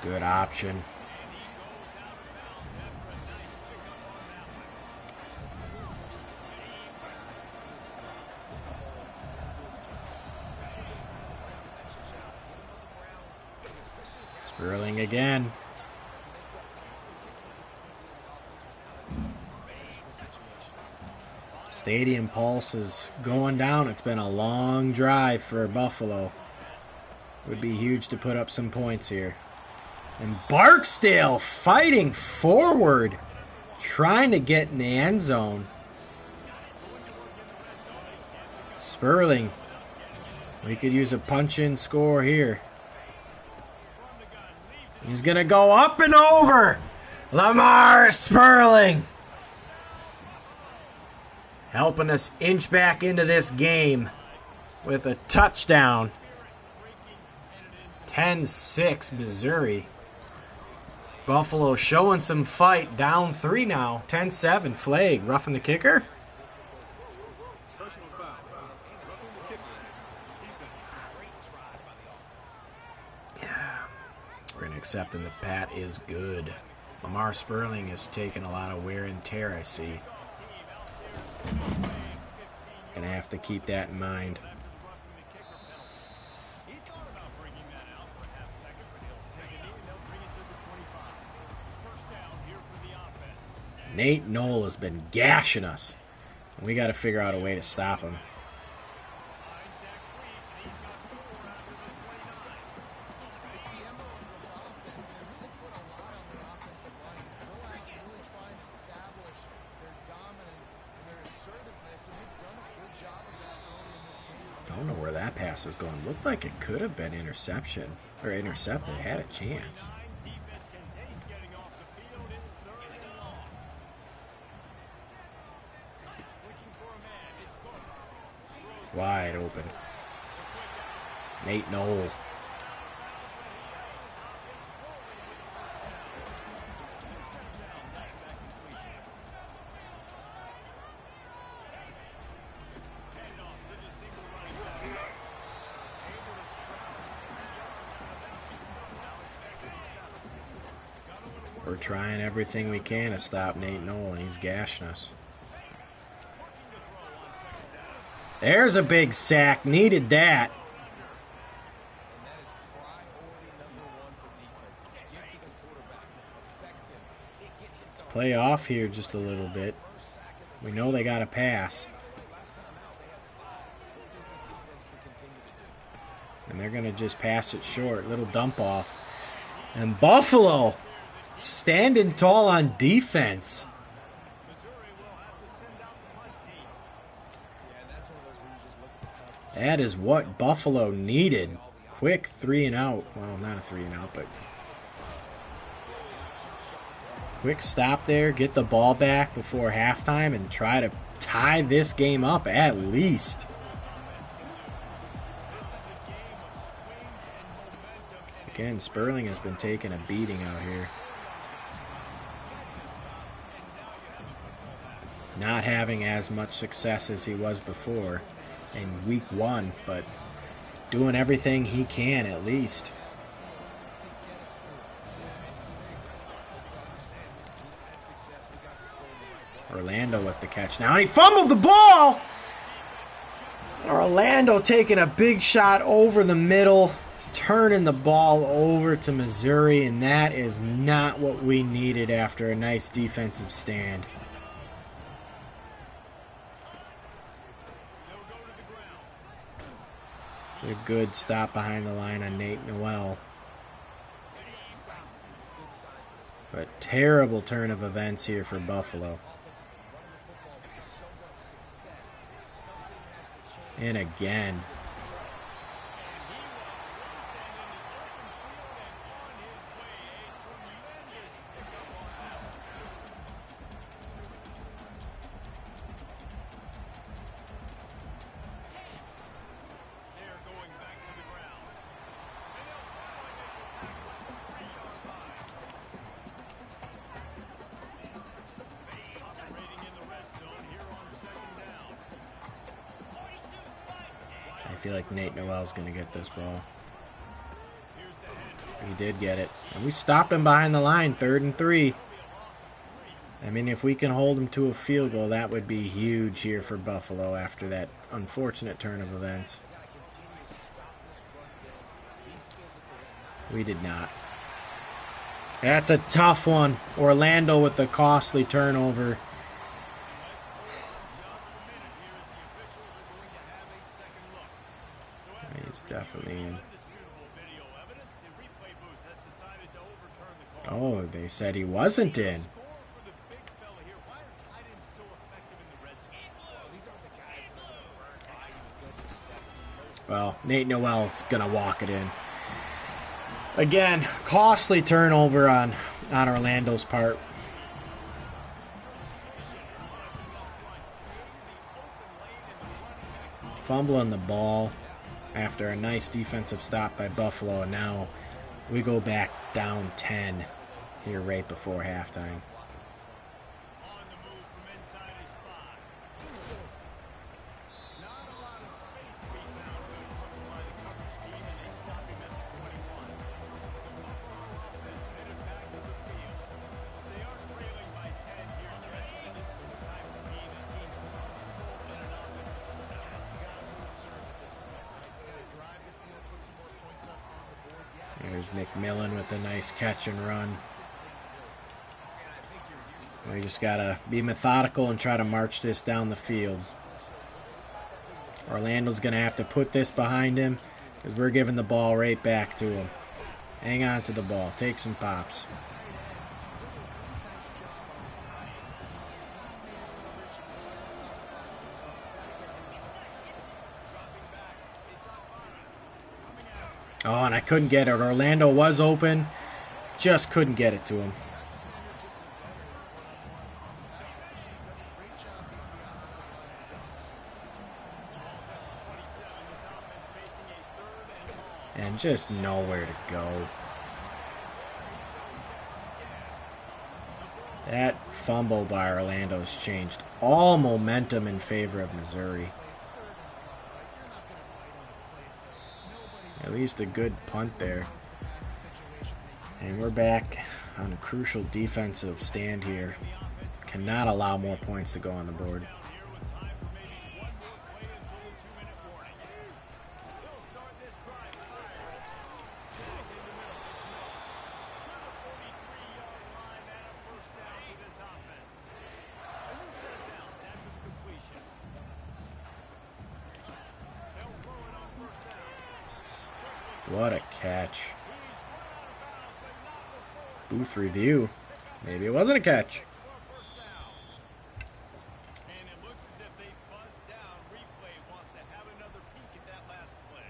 Good option. Sperling again. Stadium pulse is going down. It's been a long drive for Buffalo. Would be huge to put up some points here. And Barksdale fighting forward, trying to get in the end zone. Sperling, we could use a punch-in score here. He's going to go up and over. Lamar Sperling helping us inch back into this game with a touchdown. 10-6 Missouri. Buffalo showing some fight. Down 3 now. 10-7. Flag. Roughing the kicker. Yeah. We're going to accept him. The pat is good. Lamar Sperling is taking a lot of wear and tear, I see. Going to have to keep that in mind. Nate Knoll has been gashing us. We got to figure out a way to stop him. I don't know where that pass is going. Looked like it could have been interception or intercepted. Had a chance. Wide open. Nate Knoll. We're trying everything we can to stop Nate Knoll, and he's gashing us. There's a big sack. Needed that. Let's play off here just a little bit. We know they got a pass. And they're going to just pass it short. Little dump off. And Buffalo standing tall on defense. That is what Buffalo needed. Quick 3 and out. Well, not a 3 and out, but quick stop there. Get the ball back before halftime and try to tie this game up at least. Again, Sperling has been taking a beating out here. Not having as much success as he was before in week 1, but doing everything he can at least. Orlando with the catch now, and he fumbled the ball! Orlando taking a big shot over the middle, turning the ball over to Missouri, and that is not what we needed after a nice defensive stand. It's a good stop behind the line on Nate Noel. But terrible turn of events here for Buffalo. And again. I feel like Nate Noel's going to get this ball. He did get it. And we stopped him behind the line, 3rd and 3. I mean, if we can hold him to a field goal, that would be huge here for Buffalo after that unfortunate turn of events. We did not. That's a tough one. Orlando with the costly turnover. He's definitely in. Oh, they said he wasn't in. Well, Nate Noel's going to walk it in. Again, costly turnover on Orlando's part. Fumbling the ball after a nice defensive stop by Buffalo. And now we go back down 10 here right before halftime. There's McMillan with a nice catch and run. We just got to be methodical and try to march this down the field. Orlando's going to have to put this behind him because we're giving the ball right back to him. Hang on to the ball. Take some pops. Oh, and I couldn't get it. Orlando was open. Just couldn't get it to him. And just nowhere to go. That fumble by Orlando's changed all momentum in favor of Missouri. At least a good punt there. And we're back on a crucial defensive stand here. Cannot allow more points to go on the board. What a catch. Booth review. Maybe it wasn't a catch. And it looks as if they buzzed down. Replay wants to have another peek at that last play.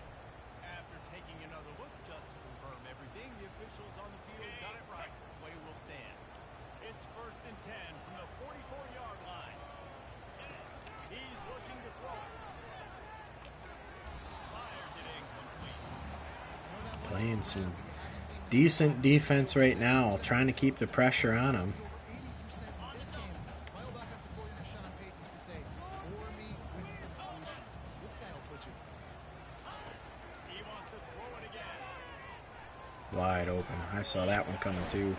After taking another look just to confirm everything, the officials on the field got it right. Play will stand. It's 1st and 10 from the 44-yard line. He's looking to throw. Fires it incomplete. Playing some decent defense right now, trying to keep the pressure on him. Wide open. I saw that one coming too.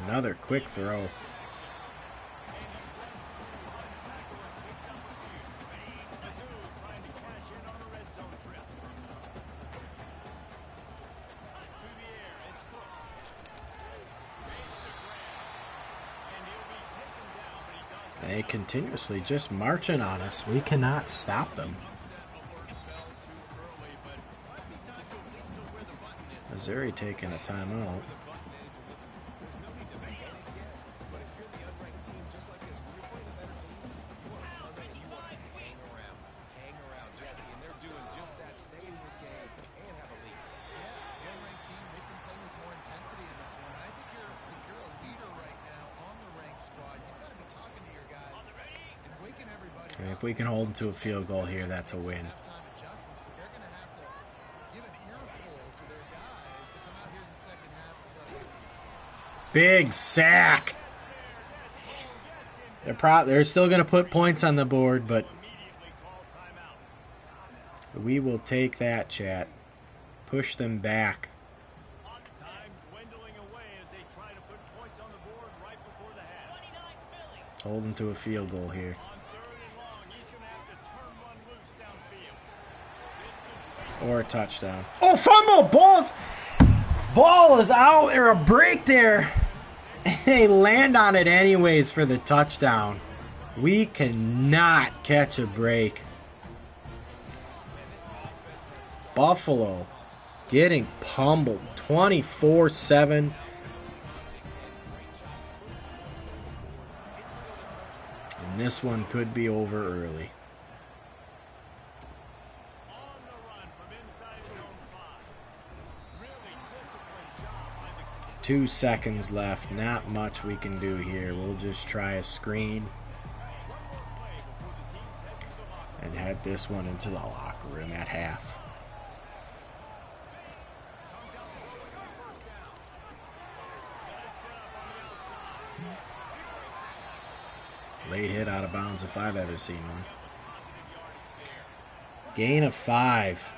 Another quick throw. They continuously just marching on us. We cannot stop them. Missouri taking a timeout. If we can hold them to a field goal here, that's a win. Big sack. They're still going to put points on the board, but we will take that, chat. Push them back. Hold them to a field goal here. Or a touchdown. Oh, fumble! Ball is out. Or a break there. They land on it anyways for the touchdown. We cannot catch a break. Buffalo getting pummeled 24-7. And this one could be over early. 2 seconds left. Not much we can do here. We'll just try a screen and head this one into the locker room at half. Late hit out of bounds if I've ever seen one. Gain of 5.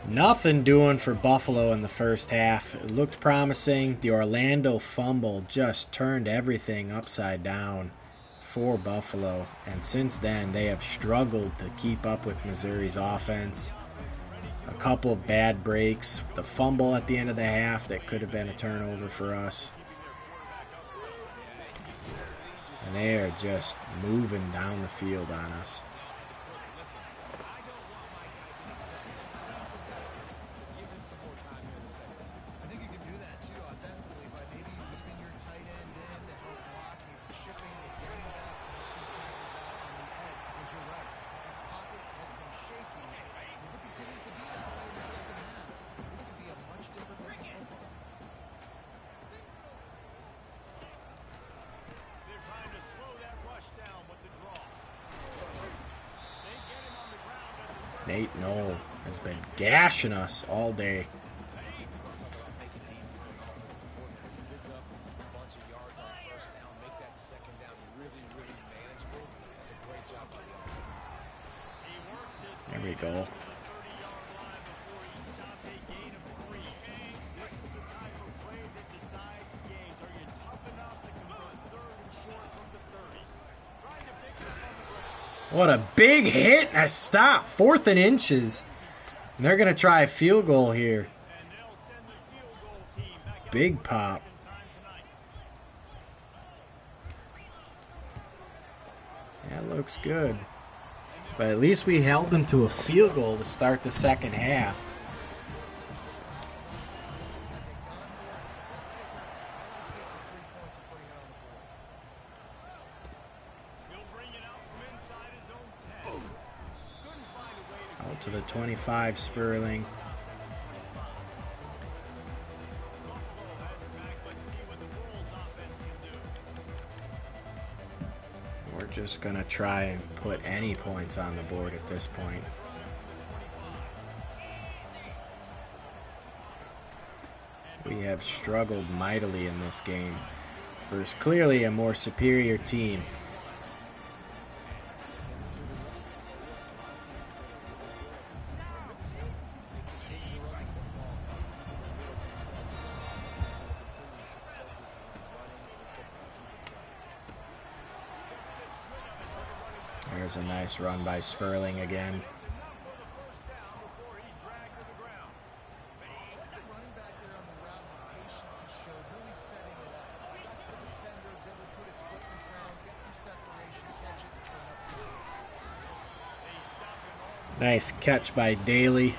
Nothing doing for Buffalo in the first half. It looked promising. The Orlando fumble just turned everything upside down for Buffalo. And since then, they have struggled to keep up with Missouri's offense. A couple of bad breaks. The fumble at the end of the half that could have been a turnover for us. And they are just moving down the field on us. Nate Knoll has been gashing us all day. There we go. What a big hit and a stop. 4th and inches. And they're going to try a field goal here. Big pop. That looks good. But at least we held them to a field goal to start the second half. Out to the 25, Sperling. We're just going to try and put any points on the board at this point. We have struggled mightily in this game. There's clearly a more superior team. There's a nice run by Sperling again. Nice catch by Daly.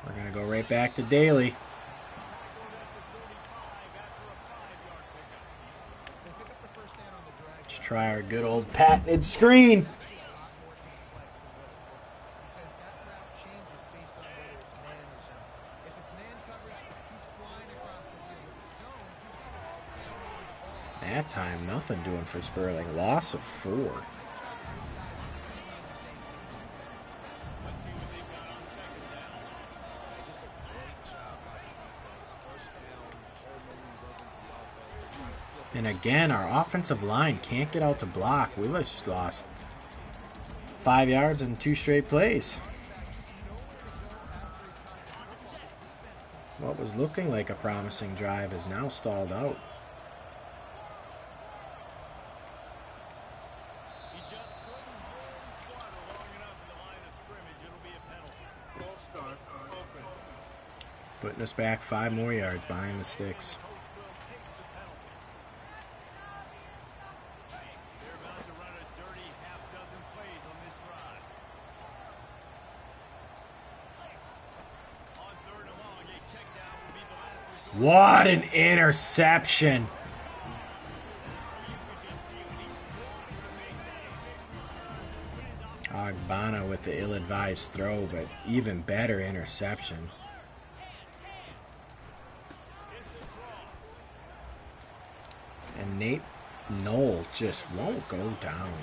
We're going to go right back to Daly. Let's try our good old patented screen. time. Nothing doing for Sperling. Loss of 4. Let's see what they've got on second down. Just a great job by the defense. First down, whole moves over the offense. They try to slip And again, our offensive line can't get out to block. We just lost 5 yards in 2 straight plays. What was looking like a promising drive is now stalled out. He just couldn't hold his water long enough in the line of scrimmage. It'll be a penalty. False start, offense. Putting us back 5 more yards behind the sticks. Coach will take the penalty. They're about to run a dirty half-dozen plays on this drive. On third and long, a check down will be the last resort. What an interception! Ogbonna with the ill-advised throw, but even better interception. And Nate Knoll just won't go down.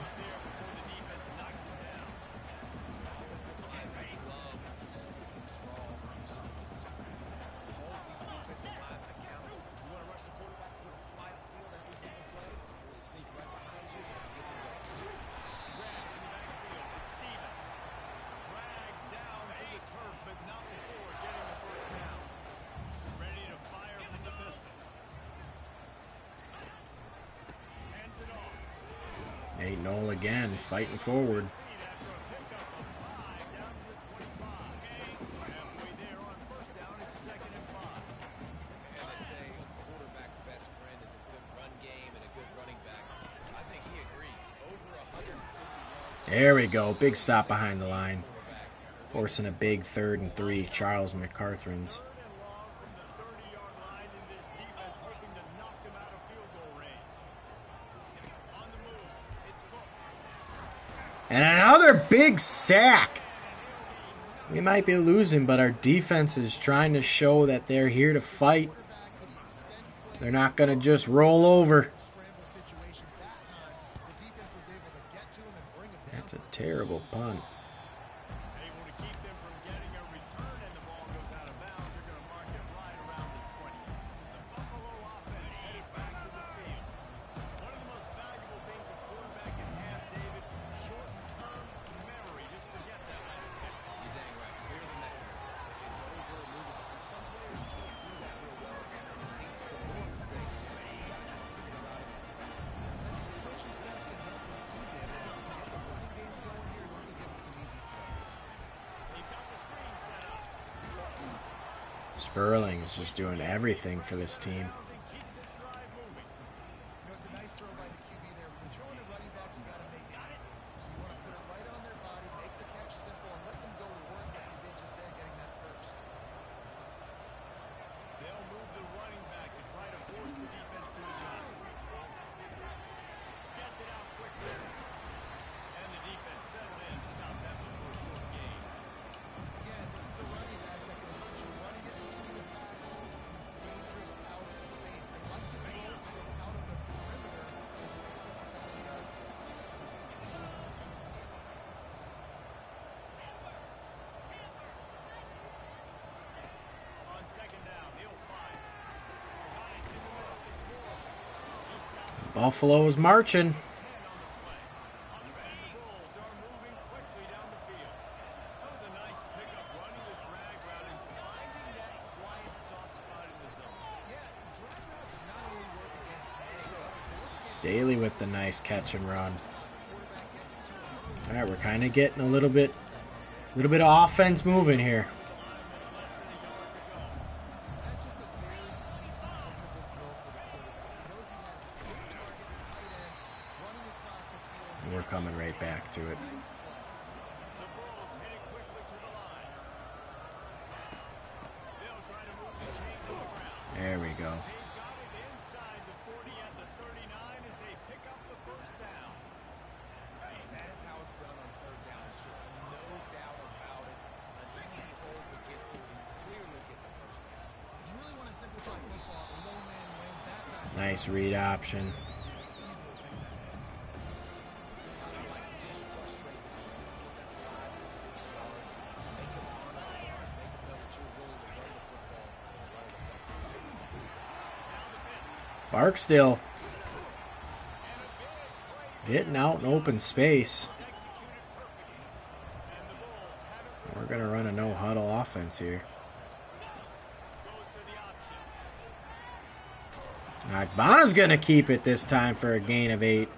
Nate Knoll again, fighting forward. There we go. Big stop behind the line. Forcing a big 3rd and 3. Charles McCarthrans. And another big sack. We might be losing, but our defense is trying to show that they're here to fight. They're not going to just roll over. That's a terrible punt. Able to keep them from getting a return, and the ball goes out of bounds. They're going to mark it right around the 20. The Buffalo offense headed back to the field. One of the most valuable things a quarterback can have, David, short-term memory. Just forget that last pick. You're dang right. Clear the mechanism. It's over and movable. And some players can't do that real well, and it leads to more mistakes. Jesse, you got to just forget about it. The coaching staff can help with too, David. If we get the running game going here, this will give us some easy throws. They've got the screen set up. Sperling is just doing everything for this team. Keeps this drive moving. You know, it's a nice throw by the QB there. When you're throwing at running backs, you got to make it easy. So you want to put it right on their body, make the catch simple, and let them go to work like they did just there getting that first. They'll move the running back to try to force the defense to adjust. Gets it out quickly. And the defense settled in to stop that one for a short gain. Again, this is a running back that can put you running it between the tackles. He's dangerous out of space. They like to go to him out of the perimeter as he picks up a couple yards there. On second down, he'll fire. Got it in the middle. It's Moore. He stopped Buffalo is marching. 10 on the play. And the Bulls are moving quickly down the field. That was a nice pickup, running the drag route and finding that quiet, soft spot in the zone. Yeah, drag routes not only work against man coverage, they work against Daly with the nice catch and run. quarterback gets it to him. All right, we're kind of getting a little bit of offense moving here. That's just a very easy, comfortable throw for the quarterback. He knows he has his big target, the tight end, running across the field. And we're coming right back to it. Nice play. The Bulls heading quickly to the line. They'll try to move the chains around. There we go. They've got it inside the 40 at the 39 as they pick up the first down. That is how it's done on third down. It's no doubt about it. An easy hole to get through and clearly get the first down. If you really want to simplify football, a low man wins that time. Nice read option. Barksdale getting out in open space. We're going to run a no-huddle offense here. Agbana's going to keep it this time for a gain of 8.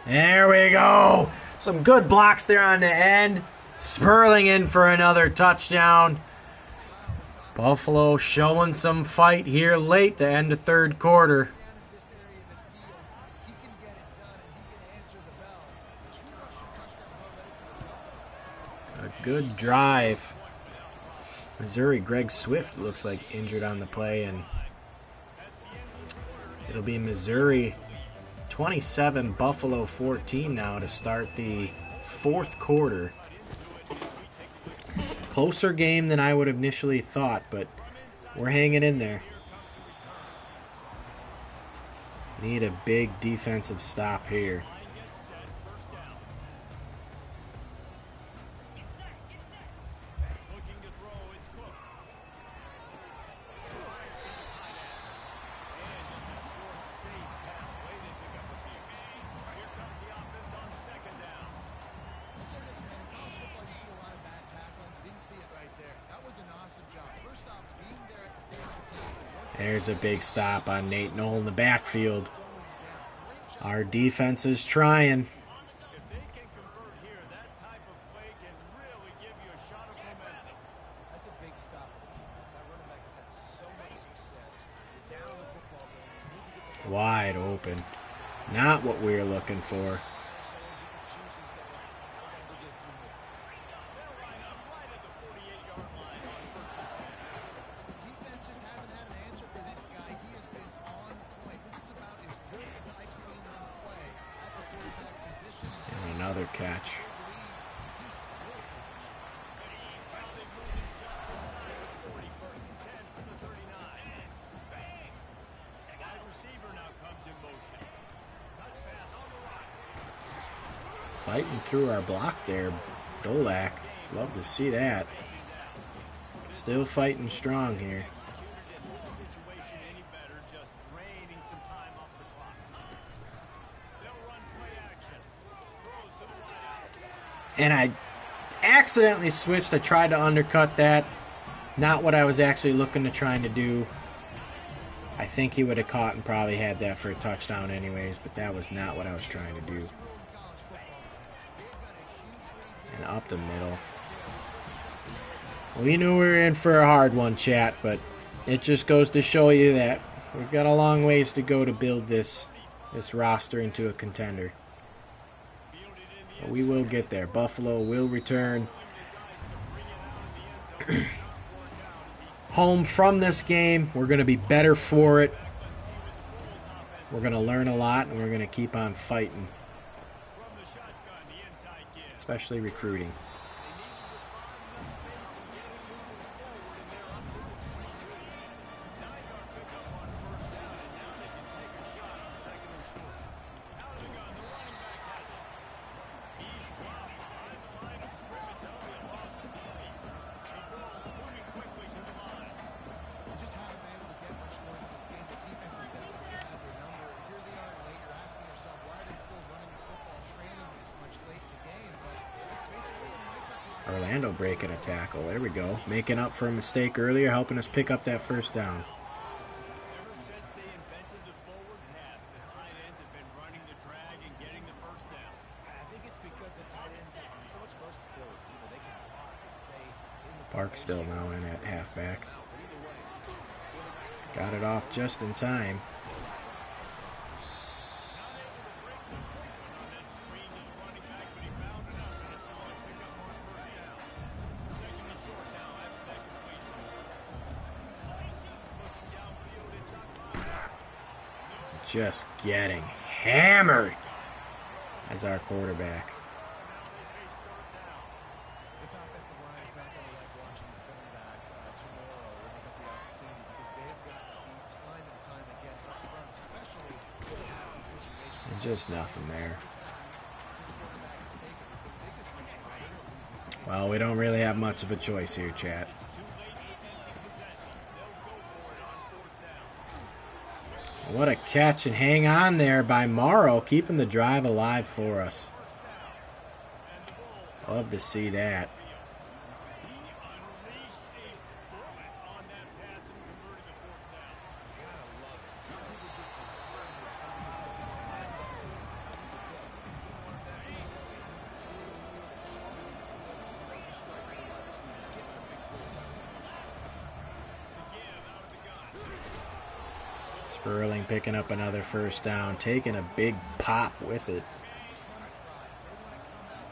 There we go. Some good blocks there on the end. Sperling in for another touchdown. Buffalo showing some fight here late, the end of third quarter. A good drive. Missouri, Greg Swift looks like injured on the play, and it'll be Missouri 27, Buffalo 14 now to start the fourth quarter. Closer game than I would have initially thought, but we're hanging in there. Need a big defensive stop here. There's a big stop on Nate Knoll in the backfield. Our defense is trying. If they can convert here, that type of play can really give you a shot of momentum. That's a big stop for the defense. That running back has had so much success. You're down in the football game. You need to get the ball. Wide open. Not what we were looking for. Another catch. Fighting through our block there, Dolak. Love to see that. Still fighting strong here. And I accidentally switched. I tried to undercut that. Not what I was actually looking to trying to do. I think he would have caught and probably had that for a touchdown anyways, but that was not what I was trying to do. And up the middle. We knew we were in for a hard one, chat, but it just goes to show you that we've got a long ways to go to build this roster into a contender. But we will get there. Buffalo will return home from this game. We're going to be better for it. We're going to learn a lot, and we're going to keep on fighting. Especially recruiting. Orlando breaking a tackle. There we go. Making up for a mistake earlier, helping us pick up that first down. Ever since they invented the forward pass, the tight ends have been running the drag and getting the first down. I think it's because the tight ends have so much versatility. You know, they can block and stay in the Park still now in at halfback. Got it off just in time. Just getting hammered as our quarterback. This offensive line is not going to like watching the film back tomorrow when they get the opportunity, because they have gotten beat time and time again up front, especially And just nothing there. Well, we don't really have much of a choice here, chat. What a catch and hang on there by Morrow, keeping the drive alive for us. Love to see that. Sperling picking up another first down, taking a big pop with it.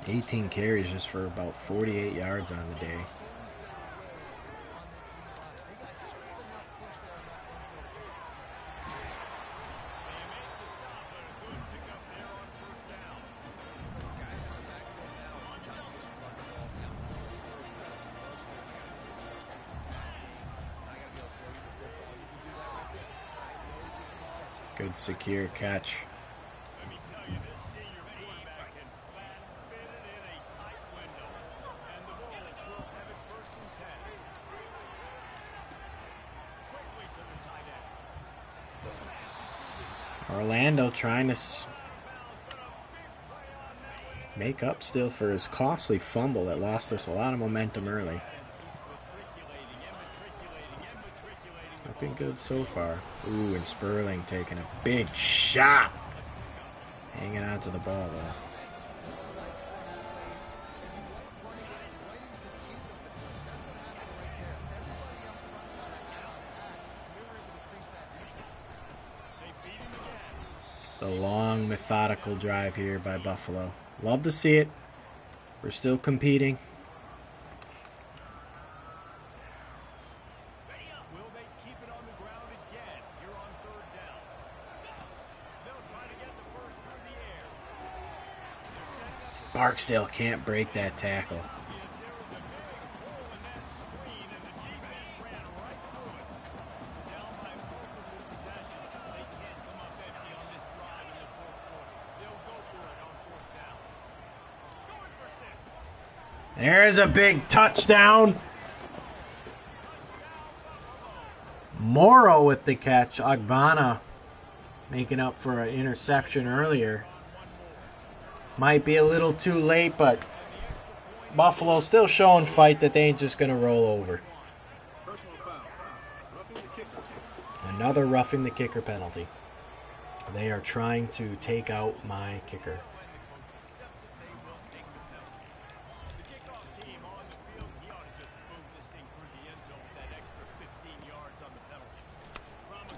18 carries just for about 48 yards on the day. Good secure catch. Orlando trying to make up still for his costly fumble that lost us a lot of momentum early. Looking good so far. Ooh, and Sperling taking a big shot. Hanging on to the ball, though. Just a long, methodical drive here by Buffalo. Love to see it. We're still competing. Barksdale can't break that tackle. There's a big touchdown. Morrow with the catch. Agbana making up for an interception earlier. Might be a little too late, but Buffalo still showing fight that they ain't just going to roll over. Another roughing the kicker penalty. They are trying to take out my kicker.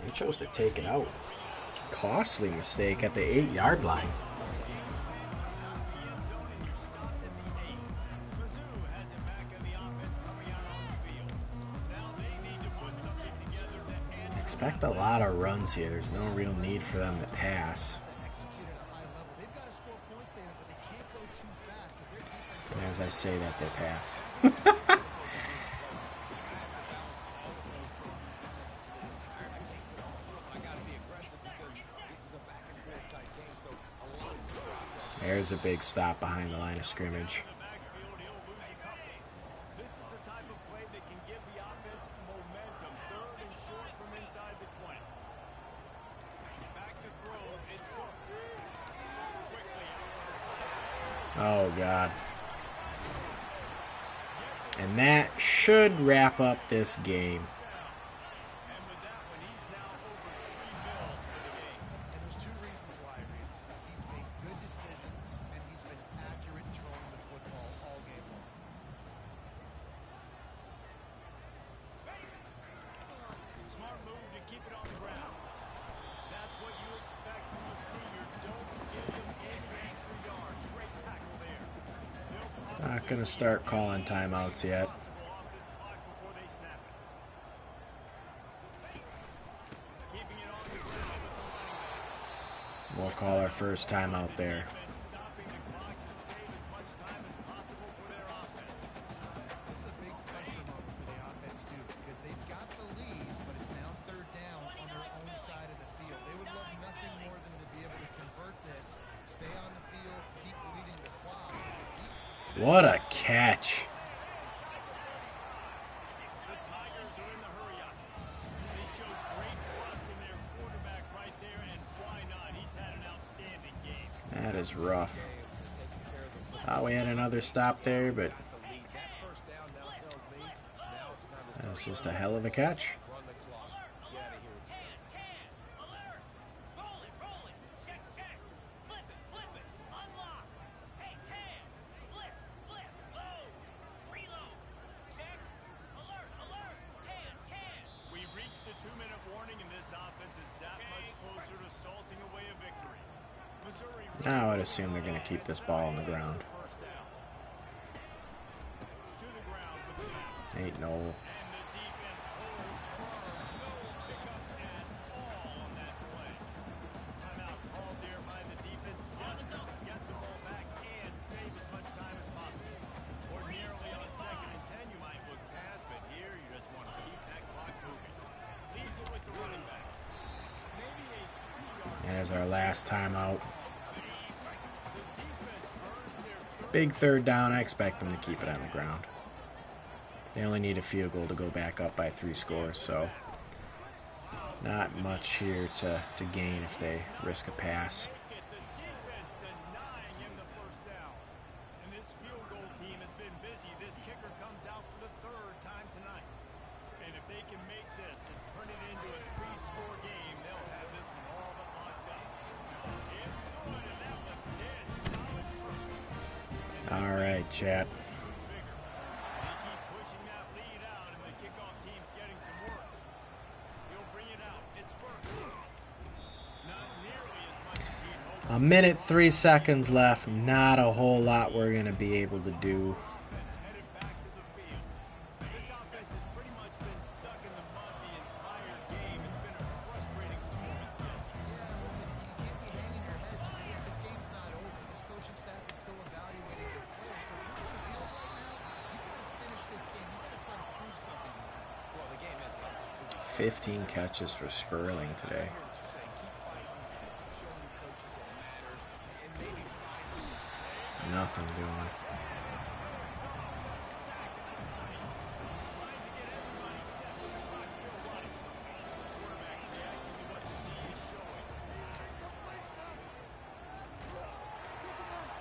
They chose to take it out. Costly mistake at the 8-yard line. Expect a lot of runs here. There's no real need for them to pass. And as I say that, they pass. There's a big stop behind the line of scrimmage. Oh, God. And that should wrap up this game. Not going to start calling timeouts yet. We'll call our first timeout there. They've got the lead, but it's now third down on their own side of the field. They would love nothing more than What a catch. The Tigers are in the hurry-up. They showed great trust in their quarterback right there, and why not? He's had an outstanding game. That is rough. Oh, we had another stop there, but that's just a hell of a catch. We reached the 2-minute warning, and this offense is that much closer to salting away a victory. Missouri Now I would assume they're going to keep this ball on the ground. first down. To the ground with the snap. Ain't no. And the defense holds firm. No pickup at all on that play. Timeout called there by the defense. Desperate to get the ball back and save as much time as possible. Ordinarily on 2nd and 10, you might look past, but here you just want to keep that clock moving. Leaves it with the running back. Maybe a 3-yard. There's our last timeout. The defense earns their Big third down. I expect them to keep it on the ground. They only need a field goal to go back up by 3 scores, so not much here to gain if they risk a pass. The defense denying him the first down. And this field goal team has been busy. This kicker comes out for the 3rd time tonight. And if they can make this and turn it into a 3-score game, they'll have this one all but locked up. It's good, and that was dead solid for All right, chat. bigger. They keep pushing that lead out, and the kickoff team's getting some work. He'll bring it out. It's Burke. Not nearly as much as he'd hoped. A minute, 3 seconds left. Not a whole lot we're going to be able to do. Offense headed back to the field. This offense has pretty much been stuck in the mud the entire game. It's been a frustrating performance, Jesse. Yeah, listen, you can't be hanging your head just yet. This game's not over. This coaching staff is still evaluating their players. So if you're on the field right now, you got to finish this game. You got to try to prove something here. Well, the game is over. 15 catches for Sperling today. I hear what you're saying. Keep fighting. Keep showing your coaches that it matters. And maybe find some. Nothing doing. Trying to get everybody set with the clock still running. Quarterback reacting to what the knee is showing.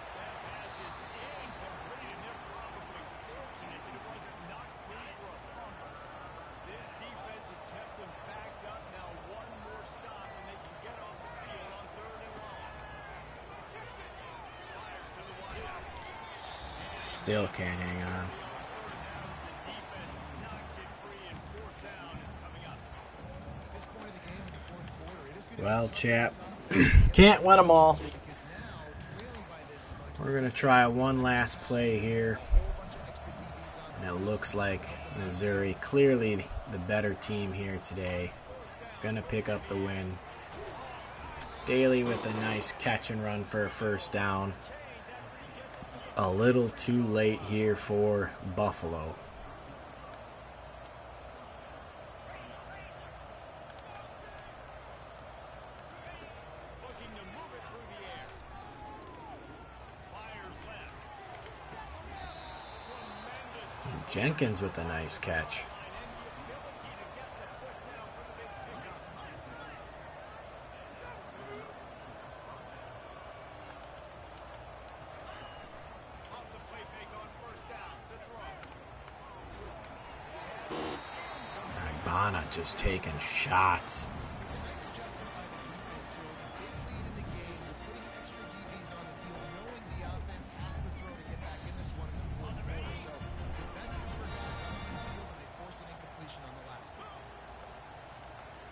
That pass is incomplete, and they're probably fortunate that it wasn't knocked free for a fumble. This defense has kept them backed up. Now one more stop, and they can get off the field on 3rd and long. Fires to the wideout. Still can't hang on. The defense knocks it free, and 4th down is coming up. At this point of the game in the 4th quarter, it is going to Well, be chap, tough can't win them all. because now, trailing by this much, We're going to try one last play here. a whole bunch of extra DBs on And it looks like Missouri, clearly the better team here today, going to pick up the win. Daly with a nice catch and run for a 1st down. A little too late here for Buffalo. Looking to move it through the air. Fires left. Tremendous Jenkins with a nice catch. line and the ability to get the foot down for the big pickup. Off the play fake on 1st down. The throw. Igbana just taking shots. It's a nice adjustment by the defense here. With a big lead in the game, you're putting extra DBs on the field, knowing the offense has to throw to get back in this one in the 4th quarter. So the best number of guys on the field, and they force an incompletion on the last one.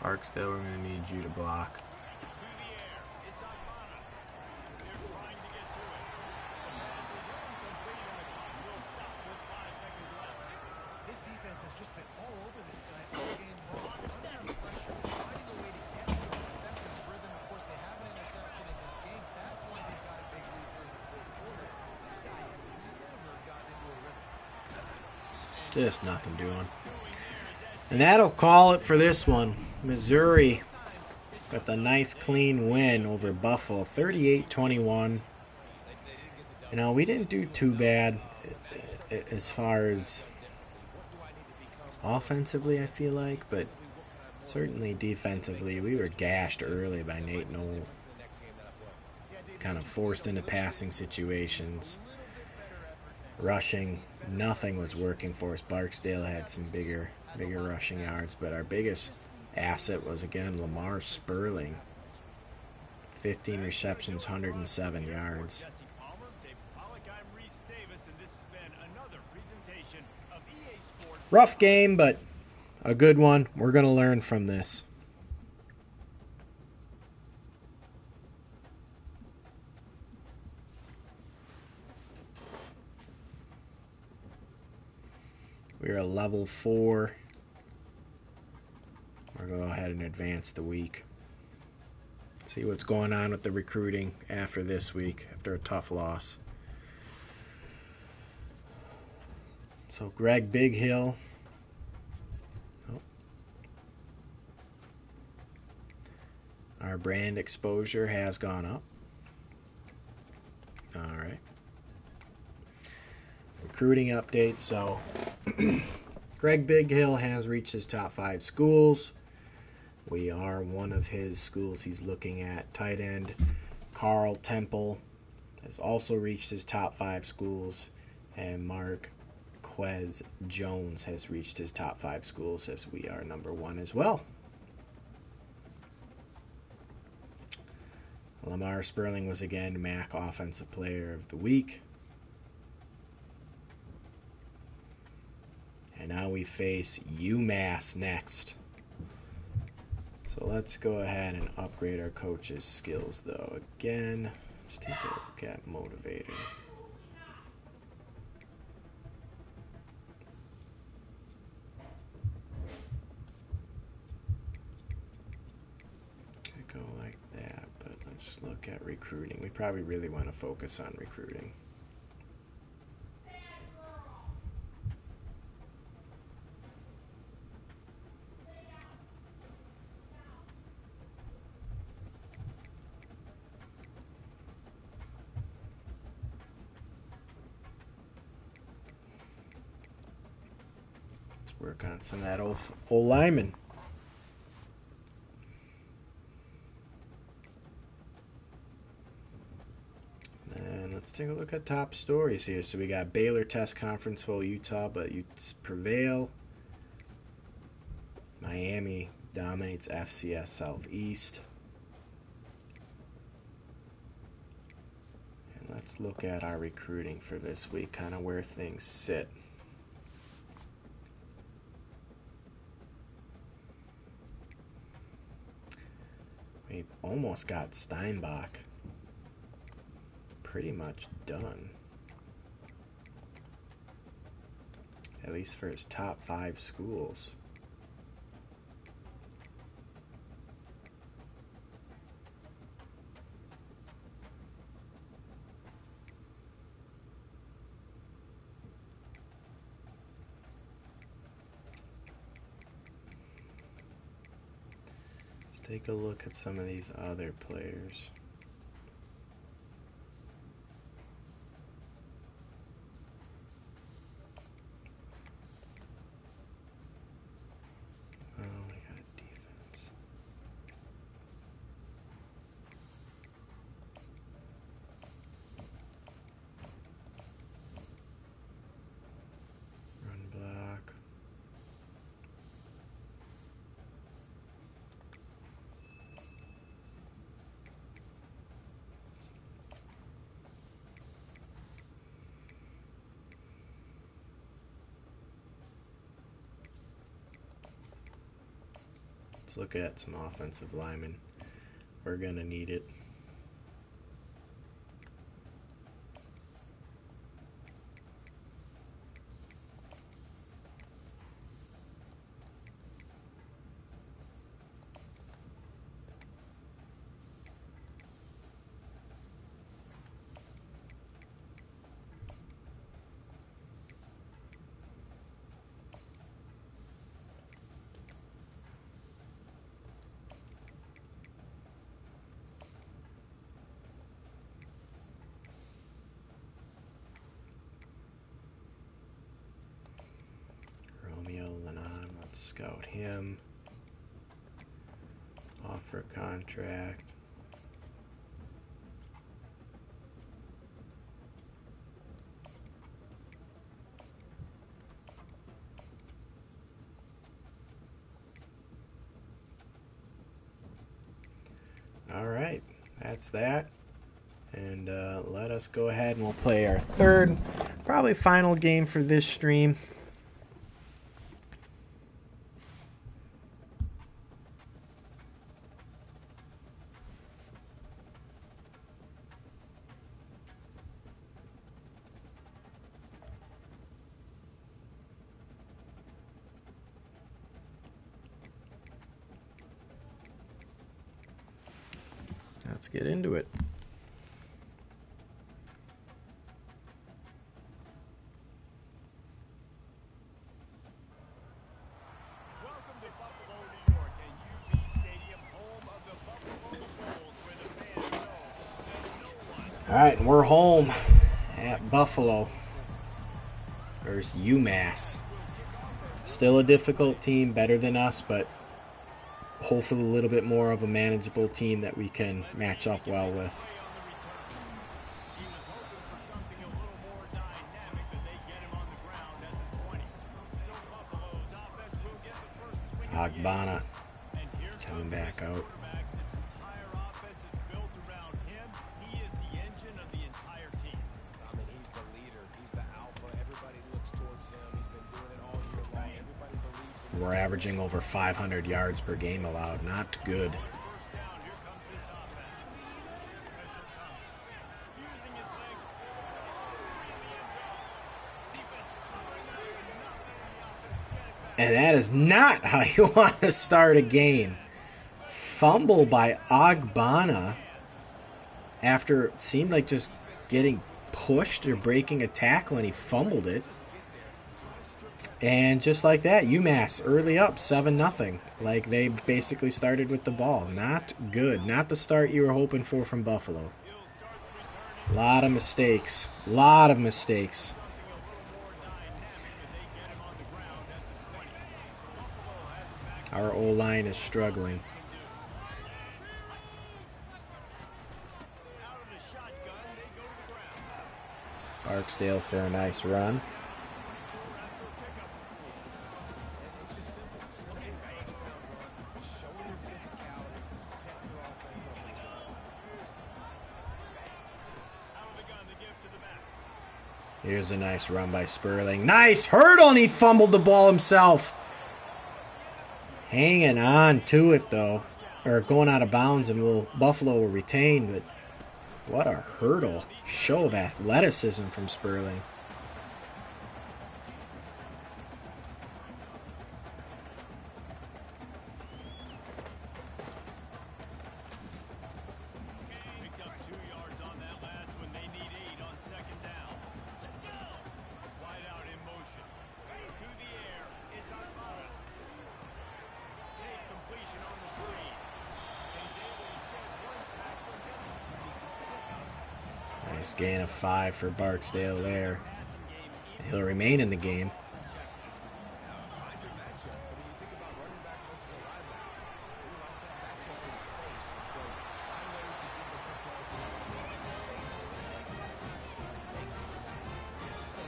Barksdale, we're going to need you to block. To the air. It's Igbana. They're trying to get to it. The pass is incomplete, and the clock will stop with 5 seconds left. This defense has just been all over this guy all game long. Under pressure, finding a way to get into an offensive rhythm. Of course, they have an interception in this game. That's why they've got a big lead here in the 4th quarter. This guy has never gotten into a rhythm. Just nothing doing. And that'll call it for this one. Missouri with a nice clean win over Buffalo, 38-21. You know, we didn't do too bad. as far as offensively, I feel like, but certainly defensively, we were gashed early by Nate Knoll. Kind of forced into passing situations. Rushing, nothing was working for us. Barksdale had some bigger rushing yards, but our biggest asset was, again, Lamar Sperling. 15 receptions, 107 yards. Rough game, but a good one. We're going to learn from this. We're a level 4. We're going to go ahead and advance the week. See what's going on with the recruiting after this week, after a tough loss. So Greg Bighill. Oh. Our brand exposure has gone up. All right. Recruiting update. So Greg Bighill has reached his top 5 schools. We are one of his schools he's looking at. Tight end Carl Temple has also reached his top 5 schools. And Mark Quez Jones has reached his top 5 schools, as we are number 1 as well. Lamar Sperling was again MAC Offensive Player of the Week. And now we face UMass next. So let's go ahead and upgrade our coach's skills, though. Again, let's take a look at Motivator. Could go like that, but let's look at recruiting. We probably really want to focus on recruiting. Work on some of that old lineman. And let's take a look at top stories here. So we got Baylor test conference full Utah, but Utes prevail. Miami dominates FCS Southeast. And let's look at our recruiting for this week, kind of where things sit. We've almost got Steinbach pretty much done. At least for his top 5 schools. Take a look at some of these other players. Oh, we got defense. Run block. Let's look at some offensive linemen. We're going to need it. Milan. Let's scout him. Offer contract. All right, that's that. And let us go ahead and we'll play our third, probably final game for this stream. Let's get into it. Welcome to Buffalo, New York, and UB Stadium, home of the Buffalo Bulls, where the fans know that no one. All right, and we're home at Buffalo versus UMass. Still a difficult team, better than us, but hopefully a little bit more of a manageable team that we can match up well with. He was hoping for something a little more dynamic, but they get him on the ground at the 20. So Buffalo's offense will get the first swing of the game. Agbana And here coming comes back this out. quarterback. This entire offense is built around him. He is the engine of the entire team. I mean, he's the leader. He's the alpha. Everybody looks towards him. He's been doing it all year long. Everybody believes in him. We're averaging over 500 yards per game allowed. Not good. First down, here comes this offense. Pressure coming. Using his legs. Three in the end zone. Defense covering up and not letting the offense get it back. And that is not how you want to start a game. Fumble by Agbana after it seemed like just getting pushed or breaking a tackle, and he fumbled it. And just like that, UMass early up 7-0. Like they basically started with the ball. Not good. Not the start you were hoping for from Buffalo. A lot of mistakes. A lot of mistakes. Our O-line is struggling. Out of the shotgun, they go to the ground. Barksdale for a nice run. It's just simple. Simple first down run. Show your physicality. Set your offense up against him. Out of the gun, they give to the back. Here's a nice run by Sperling. Nice hurdle, and he fumbled the ball himself. Hanging on to it, though. Or going out of bounds, and Buffalo will retain, but what a hurdle. Show of athleticism from Sperling. Picked up 2 yards on that last one. They need 8 on second down. Wide out in motion. To the air. It's Armada. Safe completion on the screen. And he's able to shed one tackle and get Nice gain of 5 for Barksdale there. passing game. He'll remain in the game. Find your matchups. I mean, you think about running back versus a linebacker. We like that matchup in space, and so find ways to get the football to the space where they like tackles, make these tackles. It's so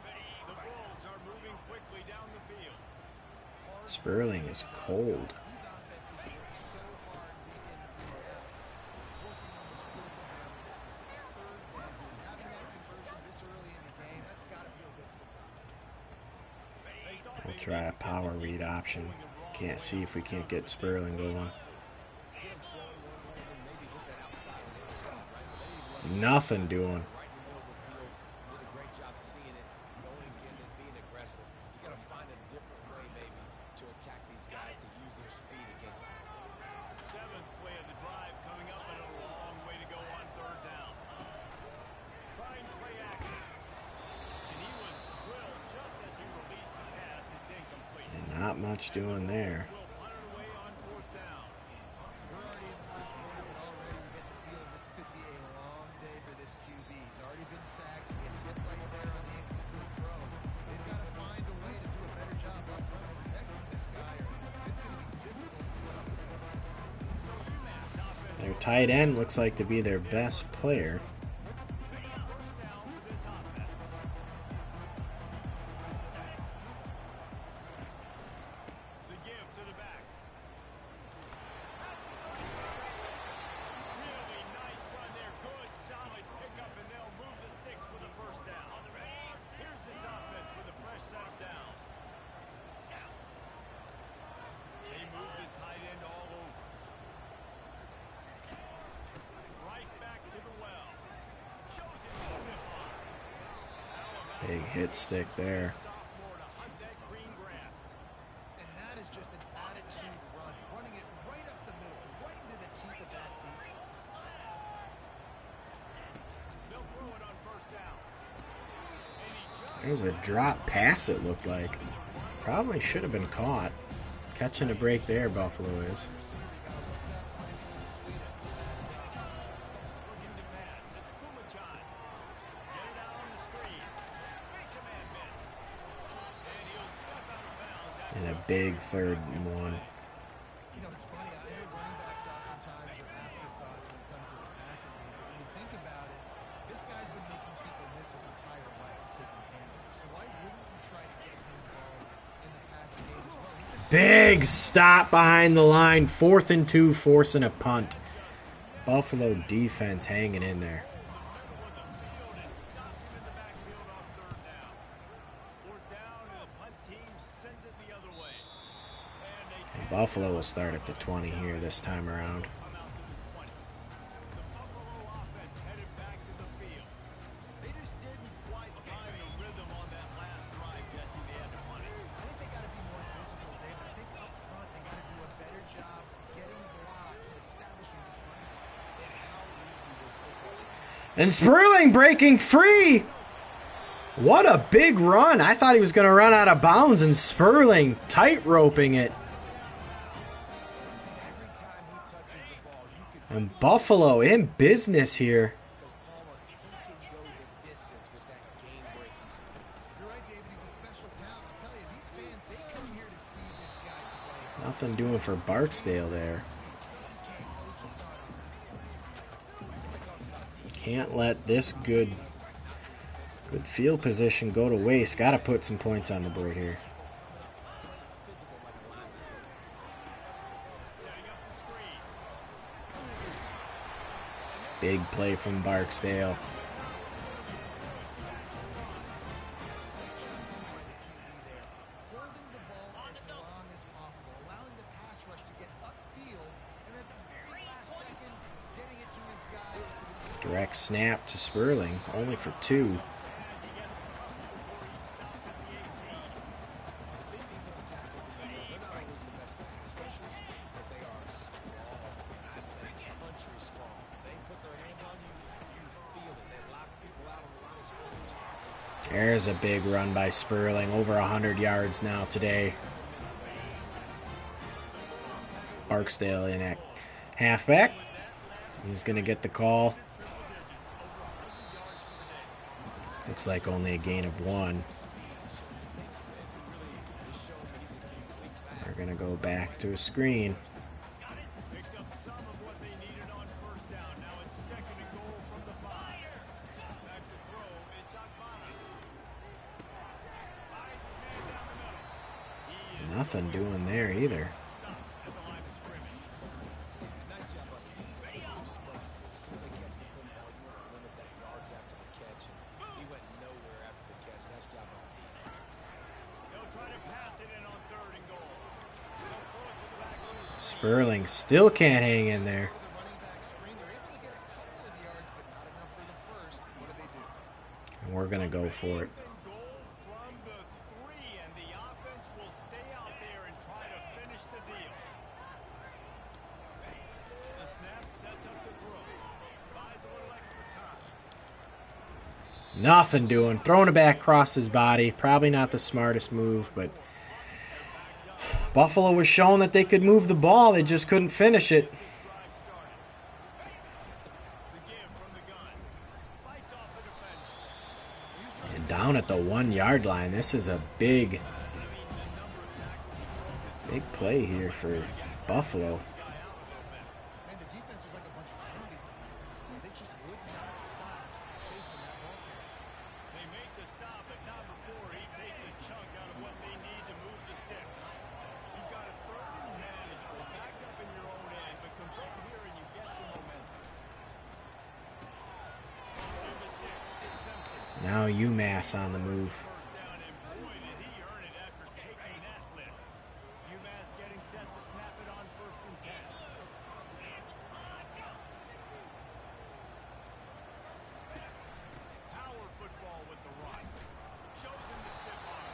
bad. The Bulls are moving quickly down the field. Sperling is cold. These offenses work so hard week in and week out, working on those critical down distances, third downs, having that conversion this early in the game. That's got to feel good for this offense. We'll try a power read option. Can't see if we can't get Sperling going. Nothing doing. Right in the middle of the field, did a great job seeing it, going and getting it, being aggressive. You got to find a different way, maybe, to attack these guys to use their speed against them. The seventh play of the drive coming up, and a long way to go on third down. Trying play action. And he was drilled just as he released the pass. It's incomplete. And not much doing there. Will punt it away on fourth down. We're already in the first quarter, and already you get the feeling this could be a long day for this QB. He's already been sacked. He gets hit right there on the incomplete throw. They've got to find a way to tight end looks like to be their best player. Big hit stick there. And that is just an attitude run, running it right up the middle, right into the teeth of that defense. They'll throw it on first down. There's a drop pass, it looked like. Probably should have been caught. Catching a break there, Buffalo is. And a big 3rd and 1. You know, it's funny. I hear running backs oftentimes are afterthoughts when it comes to the passing game. But when you think about it, this guy's been making people miss his entire life taking handoffs. So why wouldn't you try to get him involved in the passing game as well? Big stop behind the line. 4th and 2, forcing a punt. Buffalo defense hanging in there. Buffalo will start at the 20 here this time around. And Sperling breaking free. What a big run. I thought he was going to run out of bounds, and Sperling tight-roping it. And Buffalo in business here. Nothing doing for Barksdale there. Can't let this good field position go to waste. Got to put some points on the board here. Big play from Barksdale. Direct snap to Sperling, only for 2. There's a big run by Sperling, over 100 yards now today. Barksdale in at halfback. He's going to get the call. Looks like only a gain of 1. We're going to go back to a screen. Nothing doing there either. Sperling still can't hang in there. And we're going to go for it. Nothing doing. Throwing it back across his body. Probably not the smartest move, but Buffalo was showing that they could move the ball. They just couldn't finish it. And down at the 1-yard line. This is a big play here for Buffalo. now UMass on the move. First down, and boy, did he earn it after taking that lift. UMass getting set to snap it on 1st and 10. Power football with the run. Shows him the stiff arm.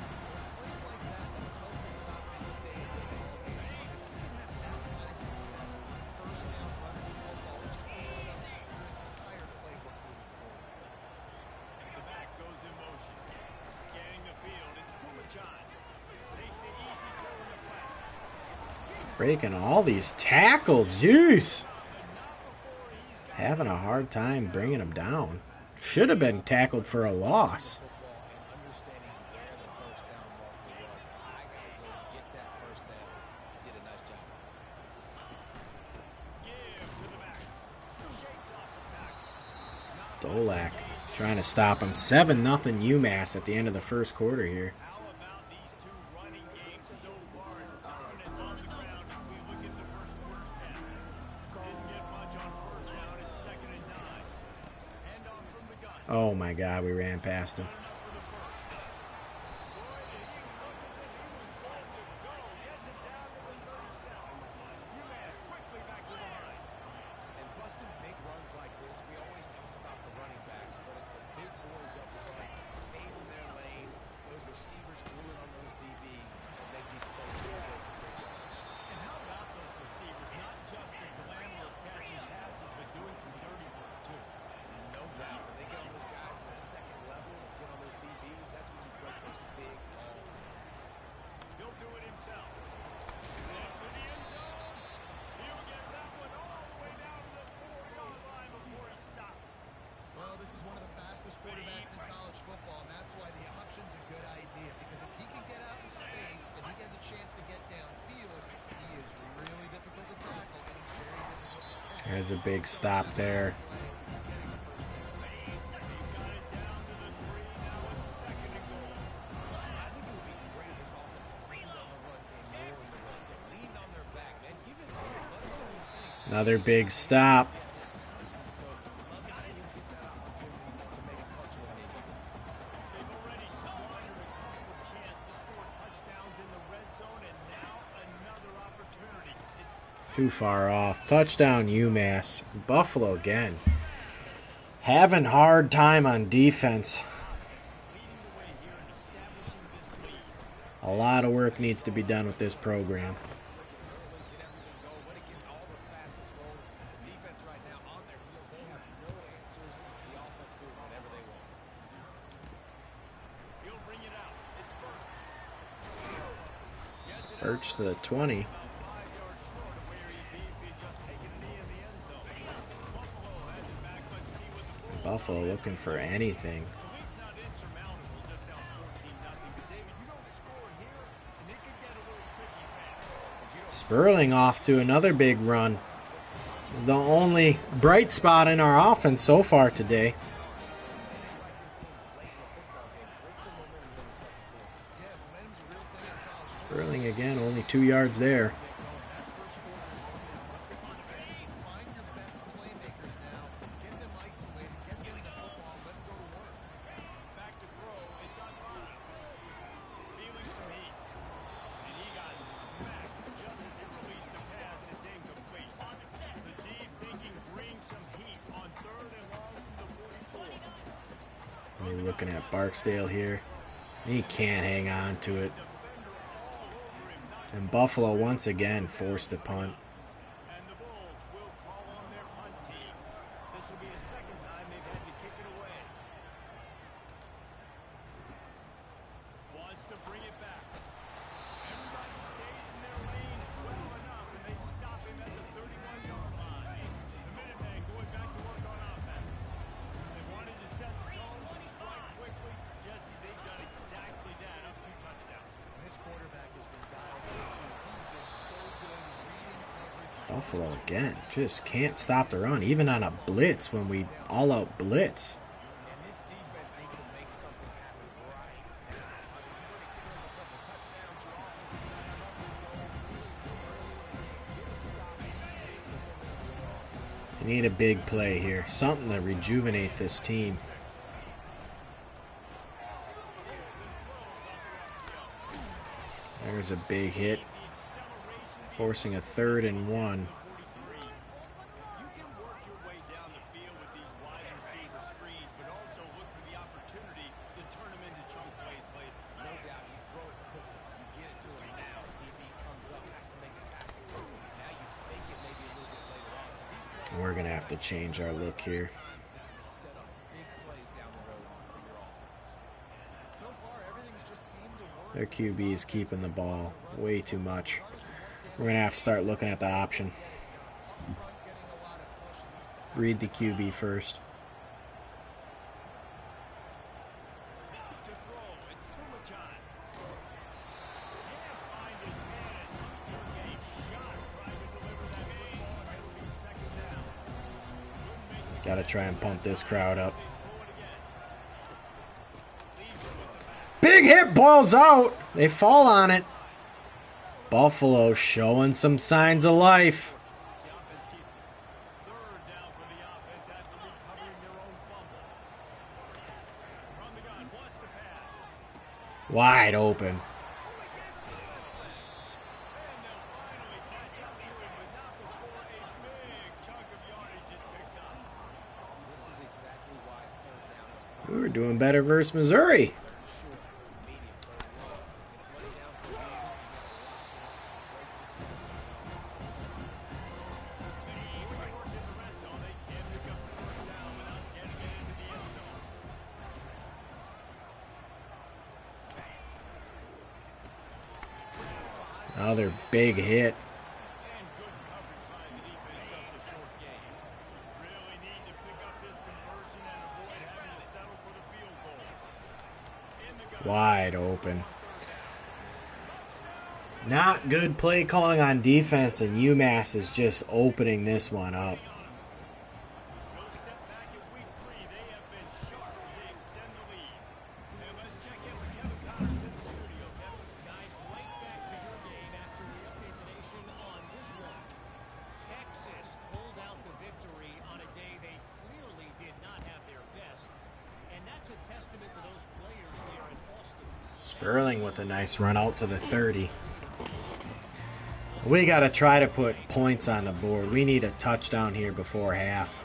It's plays like that that help this offense stay in the ball game. If you can have that kind of success on 1st down running the football, it just opens up the entire playbook moving forward. The back goes in motion. Scanning the field. It's Kumachan. Takes the easy throw in the flat. Breaking all these tackles. Jeez. But not before he's got Having a hard time bringing him down. Should have been tackled for a loss. Football and understanding where the 1st down marker was. I got to go get that 1st down. Did a nice job. give to the back. Shakes off the tackle. Dolak trying to stop him. 7-0 UMass at the end of the first quarter here. How about these two running games so far? Dominance on the ground as we look at the first quarter stats. Didn't get much on 1st down. It's 2nd and 9. Handoff from the gun. Oh my God, we ran past him. Enough for the first. Boy, did he look as if he was going to go. Gets it down to the 37. UMass quickly back to the line. And busting big runs like this, we always talk about the running backs, but it's the big boys up front, paving their lanes, those receivers gluing on those DBs, and make these plays go for big yards. And how about those receivers? Not just the glamour of catching passes, but doing some dirty work too. No doubt, when they get on those guys at the 2nd level and get on those DBs, that's when you break those big, long plays. He'll do it himself. Left to the end zone. He'll get that one all the way down to the 4-yard line before he stopped. Well, this is one of the fastest quarterbacks in college football, and that's why the option's a good idea. Because if he can get out in space and he has a chance to get downfield, he is really difficult to tackle, and he's very difficult to catch. There's a big stop there. Got it down to the 3. Now it's 2nd and goal. I think it would be great if this offense leaned on the run game more in the red zone. Leaned on their back, man. Give it to him. Let him do his thing. Another big stop. They've already squandered a critical chance to score touchdowns in the red zone, and now another opportunity. It's Too far off. Touchdown UMass. Buffalo again. Having hard time on defense. leading the way here and establishing this lead. A lot of work needs to be done with this program. Get everything going. Want to get all the facets rolling. The defense right now on their heels. They have no answers. The offense doing whatever they want. He'll bring it out. It's Birch. Gets it Birch to the 20. about 5 yards short of where he'd be if he'd just taken a knee in the end zone. Buffalo has it back. Let's see what the Bulls Buffalo looking for anything. The lead's not insurmountable, just down 14-0. But David, you don't score here, and it could get a little tricky fast. Sperling off to another big run. Is the only bright spot in our offense so far today. Yeah, momentum's a real thing in college football. Sperling again, only 2 yards there. That first quarter is one thing. Look at the defense. Find your best playmakers now. Get them isolated. Get them the football. Let them go to work. Back to throw. It's on bottom. Feeling some heat. And he got smacked just as he released the pass. It's incomplete. The D thinking bring some heat on 3rd and long from the 44. We're looking at Barksdale here. He can't hang on to it. And Buffalo once again forced a punt. And the Bulls will call on their punt team. This will be the 2nd time they've had to kick it away. Wants to bring it back. Everybody stays in their lanes well enough, and they stop him at the 31-yard line. The Minutemen going back to work on offense. They wanted to set the tone, strike quickly. Jesse, they've done exactly that, up 2 touchdowns. And this quarterback has been dialed in too. He's been so good reading coverage. Buffalo again. Just can't stop the run, even on a blitz when we all out blitz. And this defense needs to make something happen right now. I mean, you've already given them a couple touchdowns. Your offense is not up and going. You're still early in the game. Get a stop. Make some momentum with your offense. We need a big play here. Something to rejuvenate this team. There's a big hit, forcing a 3rd and 1. You can work your way down the field with these wide receiver screens, but also look for the opportunity to turn them into chunk plays later. No doubt, you throw it quickly. You get it to him now. DB comes up, has to make a tackle. Now you fake it maybe a little bit later on. So these plays We're going to have to change our look here. set up big plays down the road for your offense. So far, everything's just seemed to work. Their QB is keeping the ball way too much. We're going to have to start looking at the option. Read the QB first. To throw, it's Kumachan. Can't find his man as he took a shot trying to deliver that football, and it'll be 2nd down. Couldn't make Got to try and pump this crowd up. it throw it again. Leaves it with the back. Big hit, ball's out. They fall on it. Buffalo showing some signs of life. The offense keeps it. 3rd down for the offense after recovering their own fumble. From the gun, wants to pass. Wide open. And they'll finally catch up to him, but not before a big chunk of yardage is picked up. This is exactly why 3rd down is We were doing better versus Missouri. short, medium, 3rd long. It's money down for a reason. You got to lock in. Great success by the offense. They work in the red zone. They can't pick up the 1st down without getting it into the end zone. Another big hit. And good coverage by the defense, just a short game. Really need to pick up this conversion and avoid having to settle for the field goal. In the gun. Wide open. Not good play calling on defense, and UMass is just opening this one up. No step back at week 3. They have been sharp as they extend the lead. And let's check in with Kevin Connors in the studio. Kevin? Guys, right back to your game after we update the nation on this one. Texas pulled out the victory on a day they clearly did not have their best. And that's a testament to those players there in Austin. Sperling with a nice run out to the 30. We got to try to put points on the board. We need a touchdown here before half.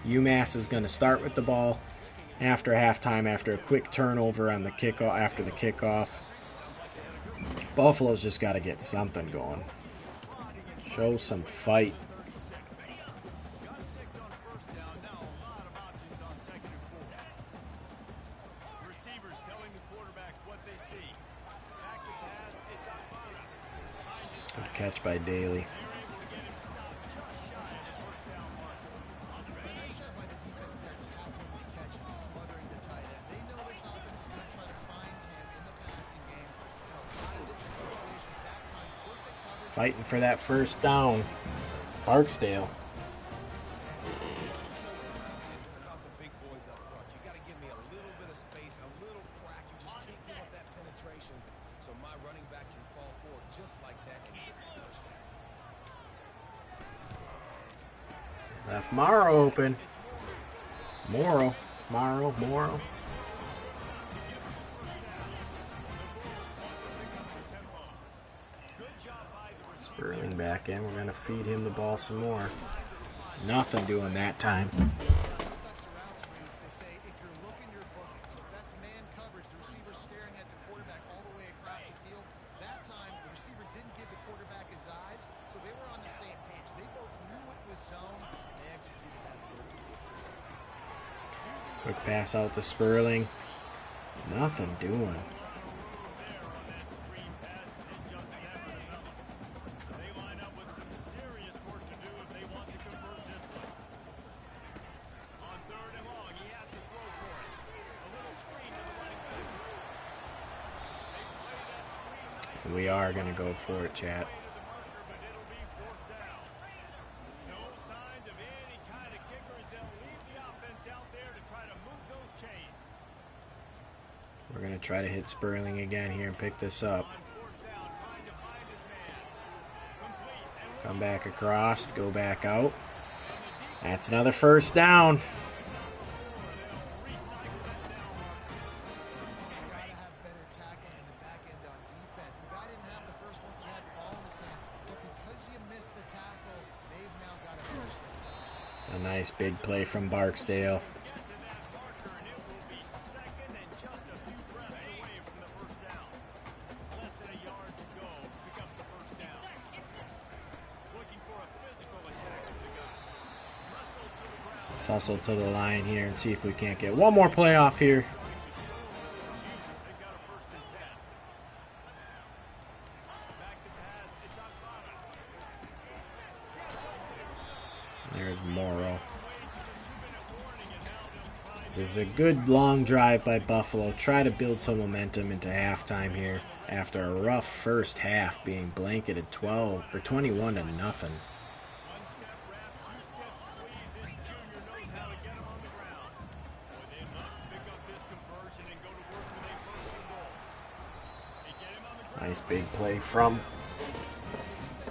UMass is going to start with the ball after halftime after a quick turnover on the kickoff after the kickoff. Buffalo's just got to get something going. Show some fight. Got 6 on 1st down. Now a lot of options on 2nd and 4. Receivers telling the quarterback what they see. Back to pass. It's Akbana. Finds his Good catch by Daly. You're able to get him stopped just shy of the 1st down marker. On the Nice range. job by the defense there, tackling the catch and smothering the tight end. They know this offense is going to try to find him in the passing game. You know, a lot of different situations. That time, perfect coverage. Fighting for that 1st down. Barksdale. It's about the big boys up front. You got to give me a little bit of space, a little crack. You just can't give up that penetration. So my running back can fall forward just like that and get the 1st down. Left Morrow open. Morrow. Good job by the receiver. Sperling back in. We're going to feed him the ball some more. Nothing doing that time. Those types of routes, Reese, they say if you're looking, you're booking. So if that's man coverage, the receiver's staring at the quarterback all the way across the field. That time, the receiver didn't give the quarterback his eyes, so they were on the same page. They both knew it was zone, and they executed that perfectly. Quick pass out to Sperling. Nothing doing. There on that screen pass as it just never developed. They line up with some serious work to do if they want to convert this one. On 3rd and long, he has to throw for it. A little screen to the running back. They play that screen nice. We are going to go for it, chat. Way to the marker, but it'll be 4th down. No signs of any kind of kickers. They'll leave the offense out there to try to move those chains. We're going to try to hit Sperling again here and pick this up. On 4th down, trying to find his man. Complete. And Come back across, go back out. That's another 1st down. Gotta have better tackling in the back end on defense. Nice big play from Barksdale. Let's hustle to the line here and see if we can't get one more playoff here. There's Morrow. This is a good long drive by Buffalo. Try to build some momentum into halftime here after a rough first half being blanketed 12 or 21 to nothing. Nice big play from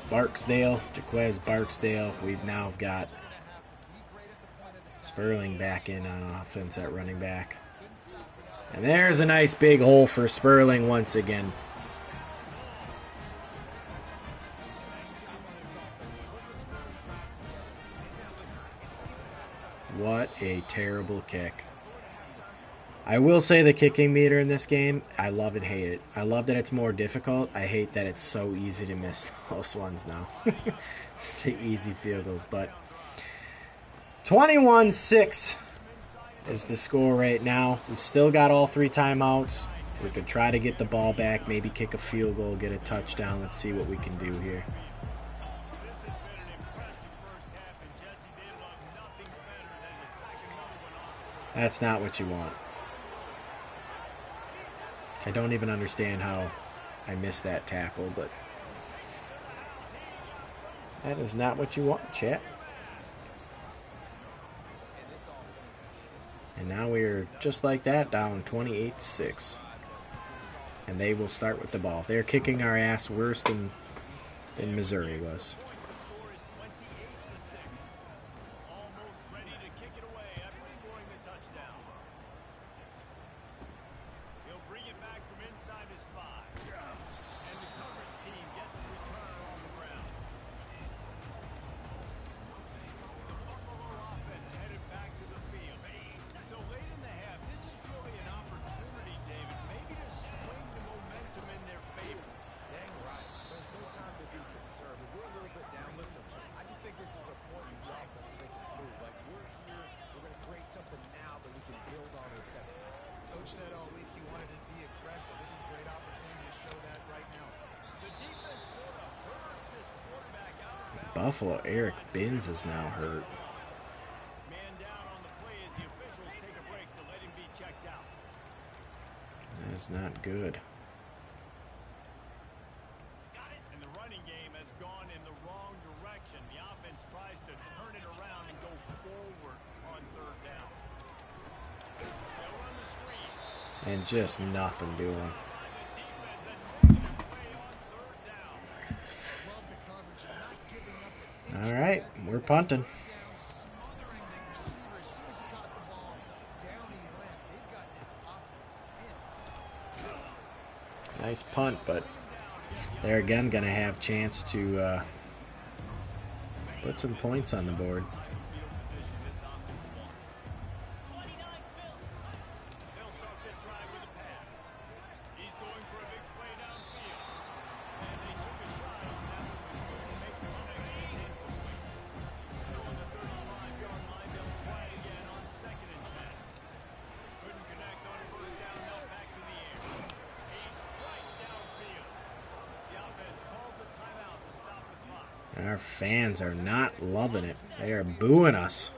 Barksdale, Jaquez Barksdale. We've now got Sperling back in on offense at running back. And there's a nice big hole for Sperling once again. What a terrible kick. I will say the kicking meter in this game, I love and hate it. I love that it's more difficult. I hate that it's so easy to miss those ones now. It's the easy field goals. But 21-6 is the score right now. We still got all 3 timeouts. We could try to get the ball back, maybe kick a field goal, get a touchdown. Let's see what we can do here. That's not what you want. I don't even understand how I missed that tackle, but that is not what you want, chat. And now we're just like that, down 28-6. And they will start with the ball. They're kicking our ass worse than Missouri was. Buffalo, Eric Binns is now hurt. That is not good. And the running game has gone in the wrong direction. The offense tries to turn it around and go forward on 3rd down. They'll run the screen. And just nothing doing. All right, we're punting. Nice punt, but they're again going to have a chance to put some points on the board. Our fans are not loving it. They are booing us.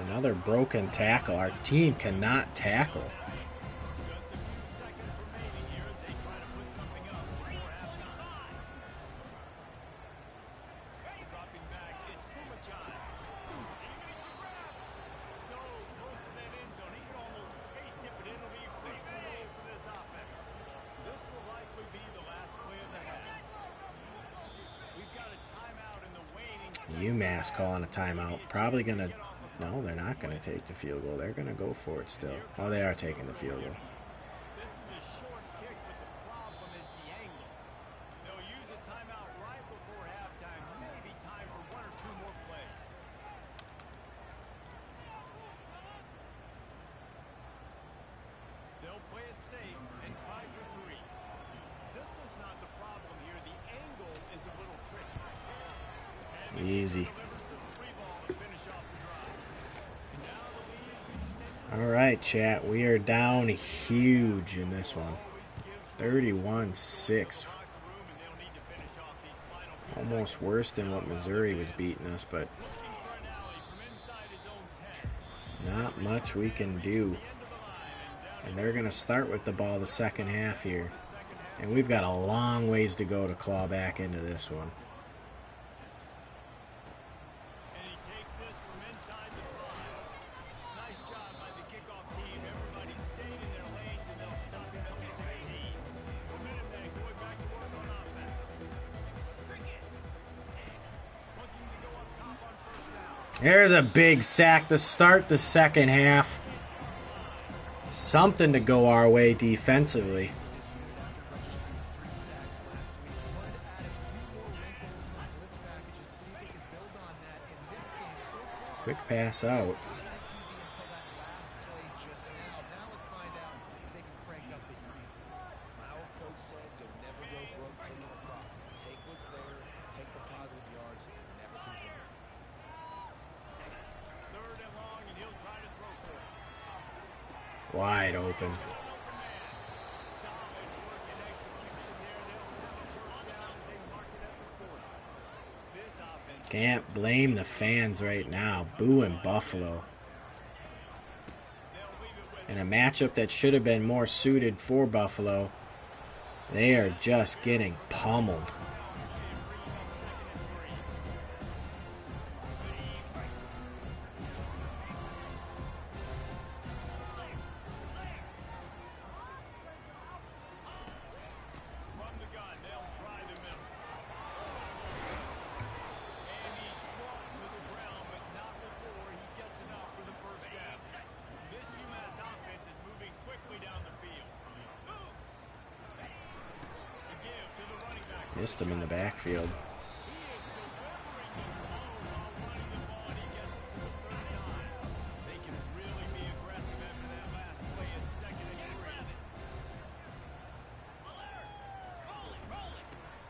Another broken tackle. Our team cannot tackle. UMass calling a timeout. Probably going to No, they're not going to take the field goal. They're going to go for it still. Oh, they are taking the field goal. This is a short kick, but the problem is the angle. They'll use a timeout right before halftime. Maybe time for 1 or 2 more plays. They'll play it safe and try for 3. Distance not the problem here. The angle is a little tricky. And Easy. delivers the 3 ball to finish off the drive. And now the lead is extended. All right, chat. We are down huge in this one. 31-6. Almost worse than what Missouri was beating us, but not much we can do. And they're going to start with the ball the second half here. And we've got a long ways to go to claw back into this one. And he takes this from inside the 5. Nice job by the kickoff team. Everybody stayed in their lanes and they'll stop him at the 16. Momentum then going back to work on offense. Looking to go up top on first down. There's a big sack to start the second half. Something to go our way defensively. Quick pass out. My old coach said you'll never go broke taking a profit. Take what's there, take the positive yards, and never complain. 3rd and long, and he'll try to throw for it. Wide open. Solid work and execution there. They'll have a first down as they mark it at the 40. This offense. Can't blame the fans right now. Booing Buffalo. In a matchup that should have been more suited for Buffalo, they are just getting pummeled. From the gun, they'll try the middle. And he's brought to the ground, but not before he gets enough for the first down. This UMass offense is moving quickly down the field. The give to the running back. Missed him in the backfield. He is delivering the blow while running the ball, and he gets it to the 39. They can really be aggressive after that last play in 2nd and 3.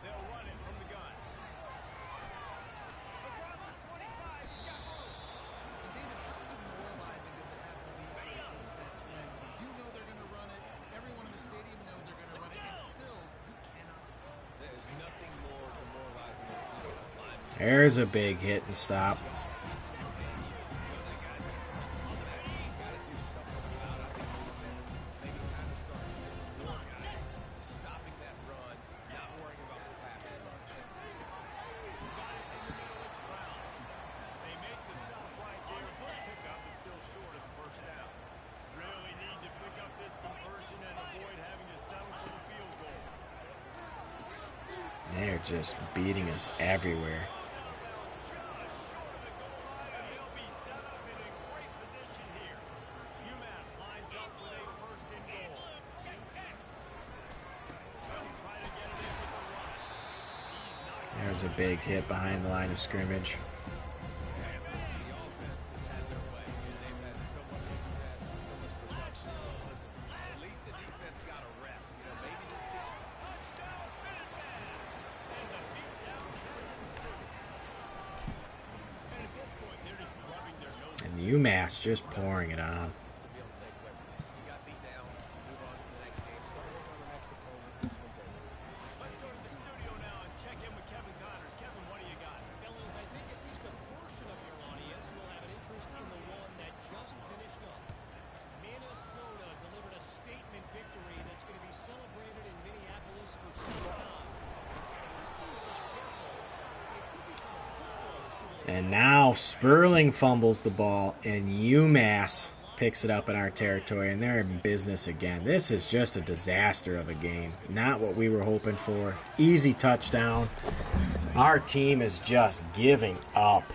They'll run it from the gun. Across the 25, he's got room. And David, how demoralizing does it have to be for a defense when you know they're going to run it, everyone in the stadium knows they're going to run it, and still you cannot stop? There's nothing more demoralizing as a defensive lineman. There's a big hit and stop. Stopping that run, not worrying about the pass as much. They make the stop right there. Good pickup, but still short of the first down. Really need to pick up this conversion and avoid having to settle for the field goal. They're just beating us everywhere. And they'll be set up in a great position here. UMass lines up with a first and goal. They'll try to get it in with the run. He's not There's a big hit behind the line of scrimmage. The offense has had their way, and they've had so much success and so much production. Listen, at least the defense got a rep. You know, maybe this gets you. touchdown, Minutemen! And the beatdown has ensued. And at this point, they're just rubbing their noses. And UMass just pouring it on. To be able to take away from this. You got beat down, move on to the next game, start working on the next opponent. This one's over. Let's go to the studio now and check in with Kevin Connors. Kevin, what do you got? Fellas, I think at least a portion of your audience will have an interest in the one that just finished up. Minnesota delivered a statement victory that's going to be celebrated in Minneapolis for some time. This team's not careful. It could become a football school. And now Sperling fumbles the ball and UMass picks it up in our territory, and they're in business again. This is just a disaster of a game. Not what we were hoping for. Easy touchdown. Our team is just giving up.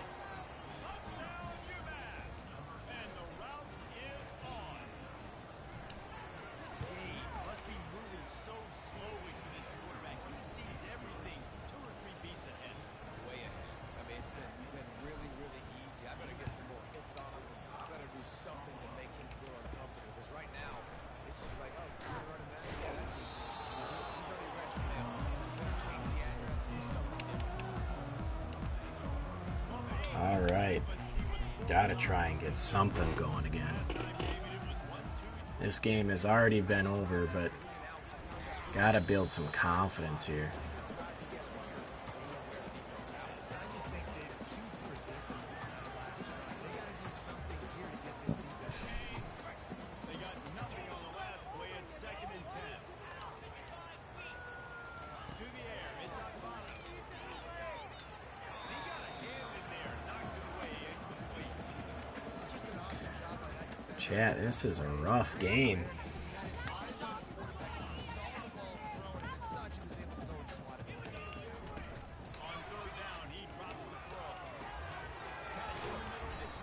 Gotta try and get something going again. This game has already been over, but gotta build some confidence here. I just think they're too predictable last drive. They got to do something here to get this defense. They got nothing on the last play. It's 2nd and 10. To the air. It's on bottom. He got a hand in there. Knocks it away. Incomplete. Just an awesome job by that defense. Chat, this is a rough game. On 3rd down, he drops the throw. Catch in the middle. It's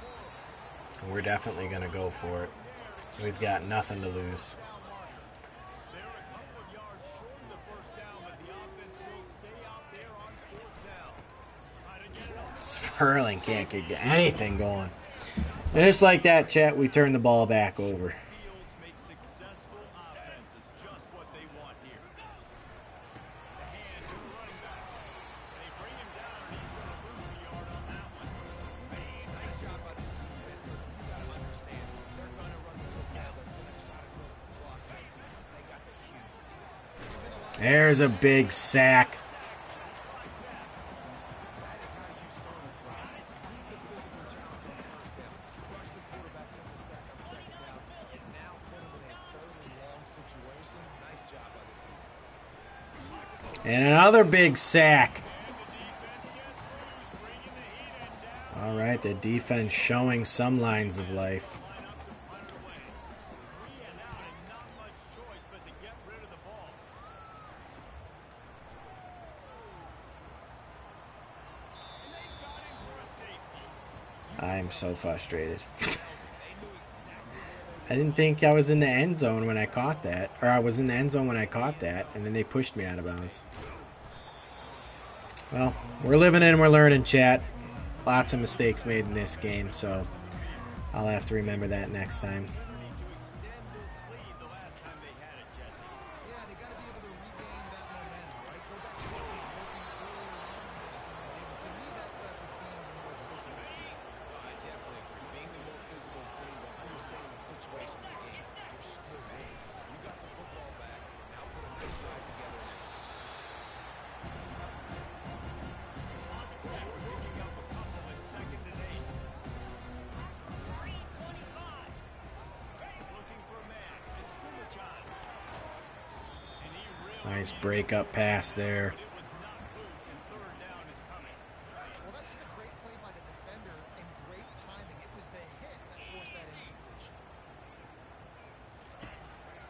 Morrow. We're definitely gonna go for it. We've got nothing to lose. They're a couple of yards short of the 1st down, but the offense will stay out there on 4th down. Try to get it on. Sperling can't get anything going. And just like that, chat, we turn the ball back over. Fields make successful offenses just what they want here. The hand to the running back. They bring him down, and he's going to lose a yard on that one. Man, nice job by this defense. Listen, you got to understand, they're going to run the football. They're going to try to build the block. They got the huge lead. There's a big sack. That is how you start a drive. Leave the physical challenge on 1st down. Rush the quarterback into the sack on 2nd down, and now put him in a 3rd and long situation. Nice job by this defense. And another big sack. All right, the defense showing some lines of life. Line up to punt it away. 3 and out, and not much choice but to get rid of the ball. And they got him for a safety. I'm so frustrated. I didn't think I was in the end zone when I caught that. Or I was in the end zone when I caught that, and then they pushed me out of bounds. Well, we're living and we're learning, chat. Lots of mistakes made in this game, so I'll have to remember that next time. To extend this lead the last time they had it, Jesse. Yeah, they got to be able to regain that momentum, right? Go back to what was working early on in this one, David. To me, that starts with being the more physical team. I definitely agree. Being the more physical team, but understanding the situation of the game. You're still in. You got the football back. Now put a nice drive together and execute. We're picking up a couple at 2nd and 8. Looking for a man. It's Gumachan. And he really Nice break-up pass there. it was not loose, and 3rd down is coming. Well, that's just a great play by the defender and great timing. It was the hit that forced that incompletion.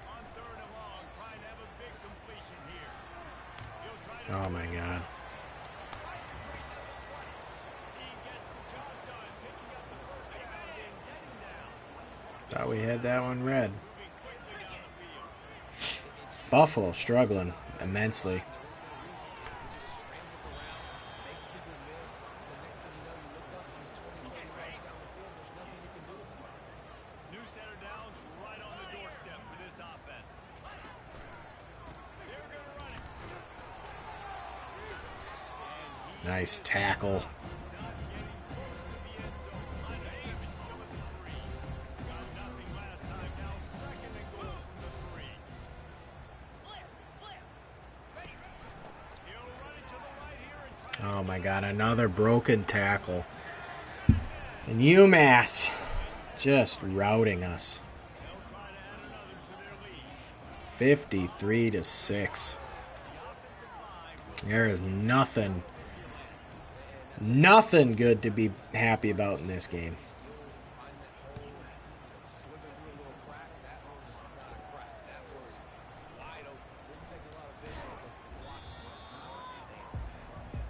On 3rd and long, trying to have a big completion here. He'll try to Oh my god. He gets the job done, picking up the 1st down and getting down. Thought we had that one red. Moving quickly down the field. Buffalo struggling immensely. Just scrambles around, makes people miss, and the next thing you know, you look up and he's 20, 30 yards down the field. There's nothing you can do about it. New center downs right on the doorstep for this offense. They're going to run it. Nice tackle. Not getting close to the end zone. Line of scrimmage still at the 3. Got nothing last time. Now 2nd and goal from the 3. He'll run it to the right here and try Oh my god, another broken tackle. And UMass just routing us. They'll try to add another to their lead. 53-6. The offensive line will There is nothing good to be happy about in this game. Find that hole, slither through a little crack. That was not a crack. That was wide open. Didn't take a lot of vision because the block was outstanding.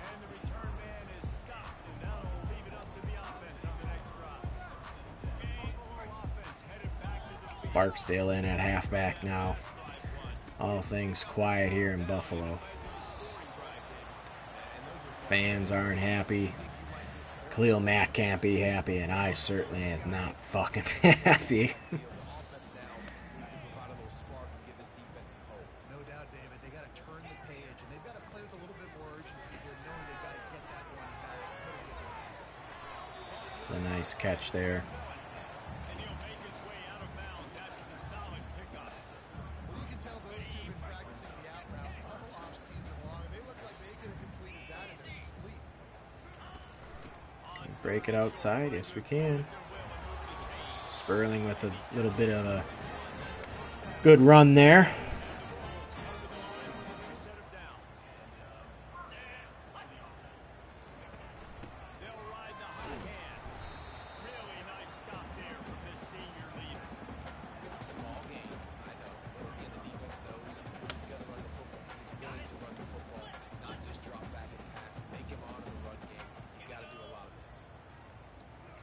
And the return man is stopped, and now will leave it up to the offense on the next drive. Buffalo offense headed back to the field. Barksdale in at halfback now. All things quiet here in Buffalo. Fans aren't happy. Khalil Mack can't be happy, and I certainly am not fucking happy. The offense now needs to provide a little spark and give this defense some hope. No doubt, David. They got to turn the page, and they've got to play with a little bit more urgency here, knowing they've got to get that one back. Put it together. It's a nice catch there. And he'll make his way out of bounds after the solid pickup. Well, you can tell those two have been practicing the out route all off season long. They look like they could have completed that in their sleep. Break it outside. Yes, we can. Sperling with a little bit of a good run there.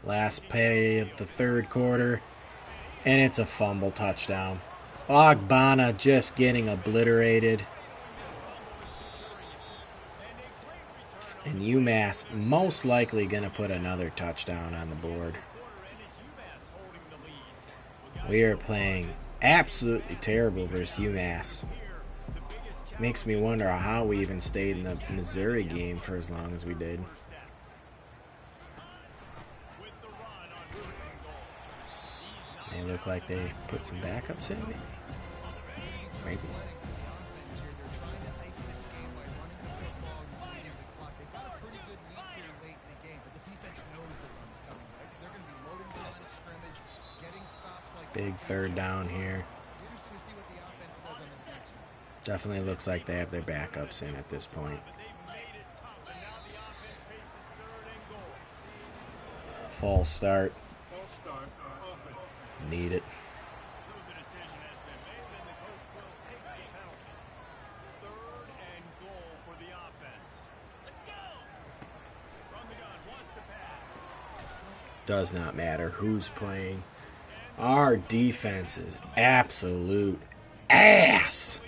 Last play of the third quarter, and it's a fumble touchdown. Ogbonna just getting obliterated. And UMass most likely going to put another touchdown on the board. We are playing absolutely terrible versus UMass. Makes me wonder how we even stayed in the Missouri game for as long as we did. They look like they put some backups in, maybe. Maybe. Big third down here. Definitely looks like they have their backups in at this point. False start. Need it. Does not matter who's playing. Our defense is absolute ass.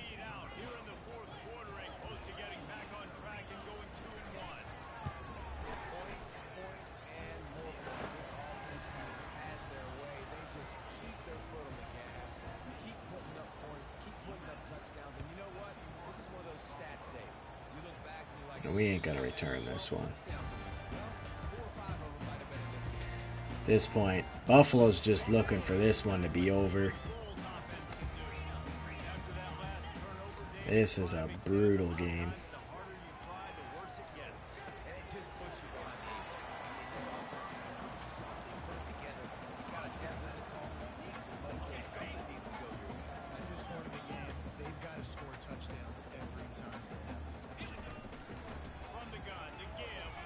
We ain't gonna return this one. At this point, Buffalo's just looking for this one to be over. This is a brutal game.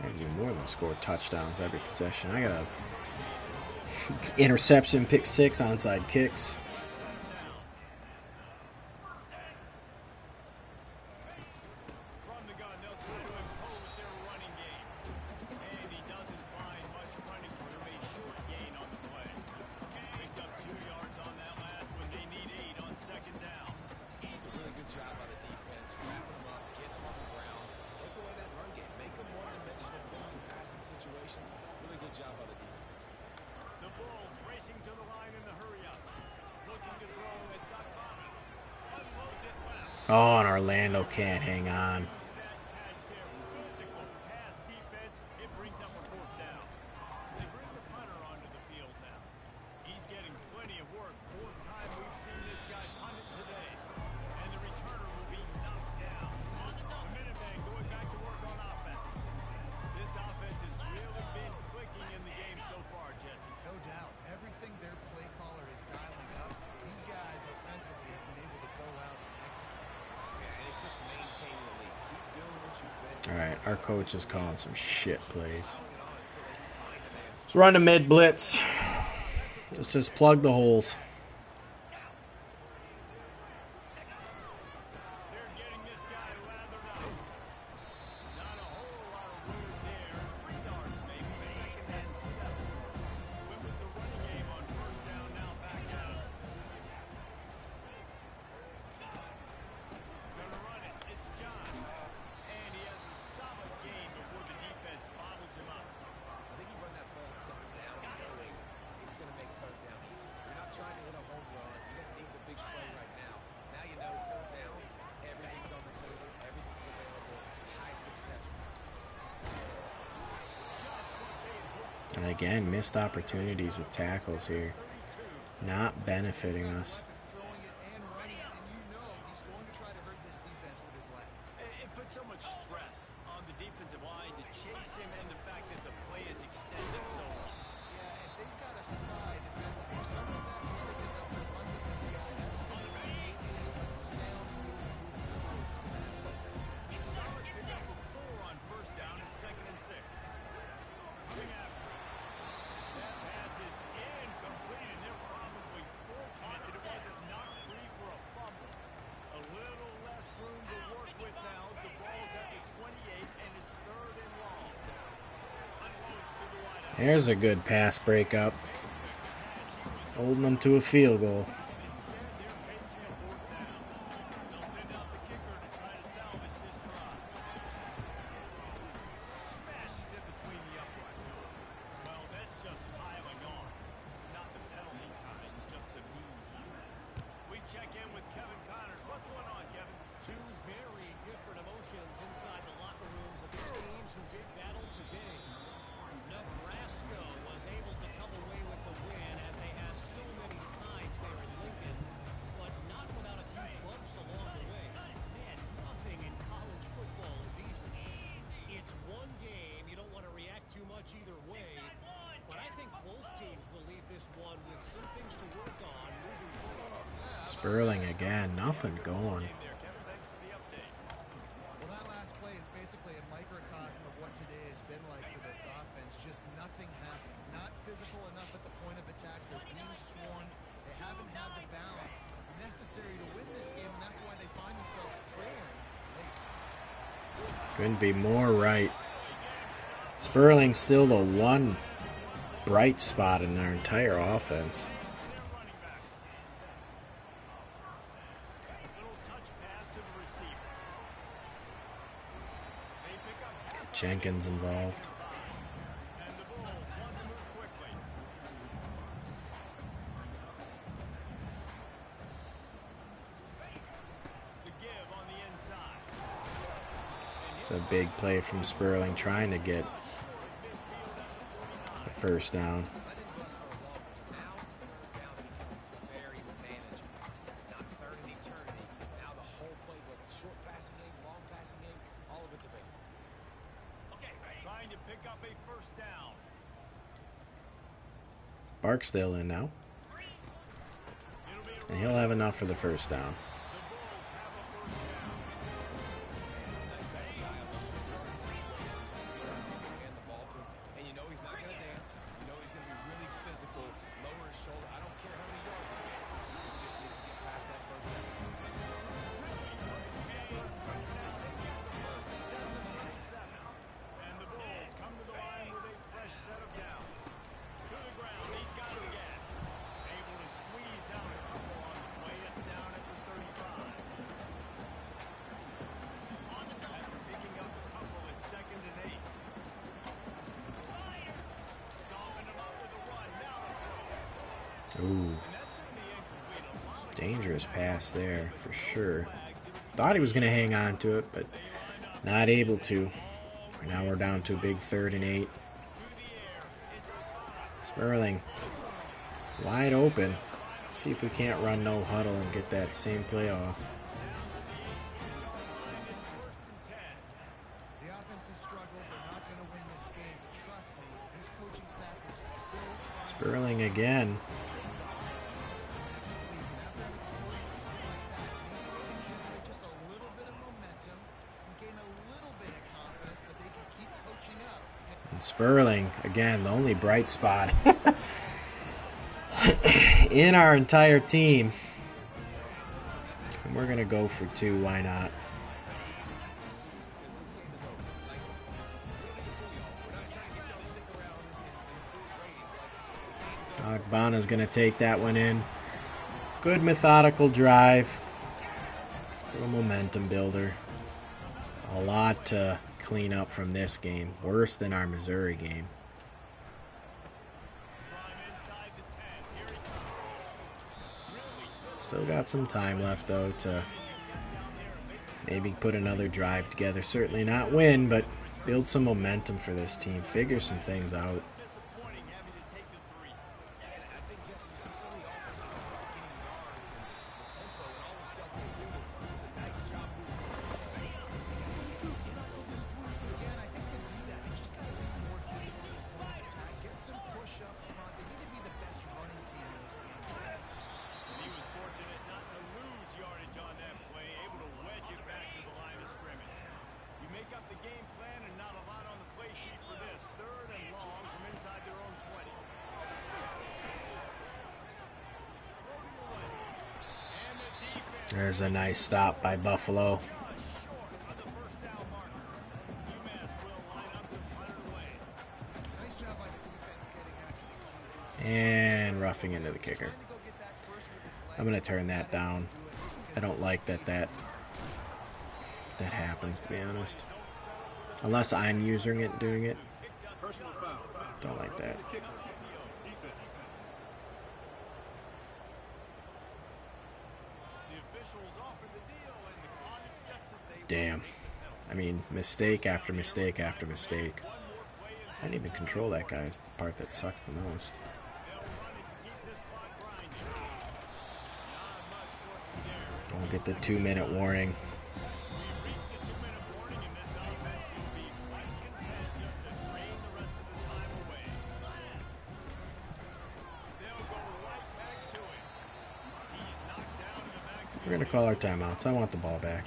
I do more than score touchdowns every possession. I got a interception, pick six, onside kicks. Oh, and Orlando can't hang on. Alright, our coach is calling some shit plays. Let's run a mid blitz. Let's just plug the holes. Trying to And again, missed opportunities with tackles here. Not benefiting us. Throwing it and running it, and you know he's going to try to hurt this defense with his legs. It puts so much stress on the defensive line to chase him, and the fact that the play is extended so long. Yeah, if they've got a spy defensively, if someone's athletic enough to run with this guy, that's going to be maybe a sound move forward. Solid pickup of 4 on first down and 2nd and 6. Coming after it. That pass is incomplete, and they're probably fortunate that it wasn't knocked free for a fumble. A little less room to work with now as the ball's at the 28, and it's 3rd and long. Unloads to the wideout. There's a good pass breakup. Holding them to a field goal. Two very different emotions inside the locker rooms of these teams who did battle today. Nebraska was able to come away with the win as they have so many times there in Lincoln, but not without a few bumps along the way. Man, nothing in college football is easy. It's one game. You don't want to react too much either way, but I think both teams will leave this one with some things to work on moving forward. Sperling again, nothing going. Well, that last play is basically a microcosm of what today has been like for this offense. Just nothing happened. Not physical enough at the point of attack. They're being swarmed. They haven't had the balance necessary to win this game, and that's why they find themselves trailing late. Couldn't be more right. Sperling's still the one bright spot in their entire offense. Jenkins involved. And the Bulls want to move quickly. The give on the inside. It's a big play from Sperling trying to get the first down. Very manageable. It's not 3rd and eternity. Now the whole playbook, short passing game, long passing game, all of it's available. Trying to pick up a first down. Barksdale in now. And he'll have enough for the first down. The Bulls have a first down. It's a nice guy on the short situations. Hand the ball to him, and you know he's not going to dance. You know he's going to be really physical, lower his shoulder. I don't care how many yards he gets. He just needs to get past that first down. And the Bulls come to the line with a fresh set of downs. To the ground, he's got it again. Able to squeeze out a couple on the play. It's down at the 35. After picking up a couple, it's 2nd and 8. Soften him up with a run. Now the throw. Ooh, And that's going to be incomplete. A lot of dangerous pass there for sure. Thought he was going to hang on to it, but not able to. Now we're down to a big 3rd and 8. Sperling wide open. See if we can't run no huddle and get that same play off. The offense has struggled. They're not going to win this game. Trust me, this coaching staff is still trying to Sperling again. next week. And after an explosive run like that, maybe they can generate just a little bit of momentum and gain a little bit of confidence that they can keep coaching up. And Sperling, again, the only bright spot in our entire team. And we're going to go for 2. Why not? Because this game is over. Like, we get the fool y'all. We're not trying to get y'all to stick around and improve ratings. Like, the game's over. Agbana's going to take that one in. Good methodical drive. Little momentum builder. A lot to clean up from this game. Worse than our Missouri game. inside the 10. Here he comes. Still got some time left, though, to maybe put another drive together. Certainly not win, but build some momentum for this team. Figure some things out. Disappointing There's a nice stop by Buffalo. Just short of the first down marker. UMass will line up to punt it away. Nice job by the defense getting after the QB. And roughing into the kicker. Trying to go get that first with his legs. I'm going to turn that down. I don't like that happens, to be honest. Unless I'm using it, doing it. Don't like that. The officials offer the deal and the coach accepts it. Damn. I mean, mistake after mistake after mistake. I didn't even control that, guys. The part that sucks the most. Don't get the 2-minute warning. We're going to call our timeouts. I want the ball back.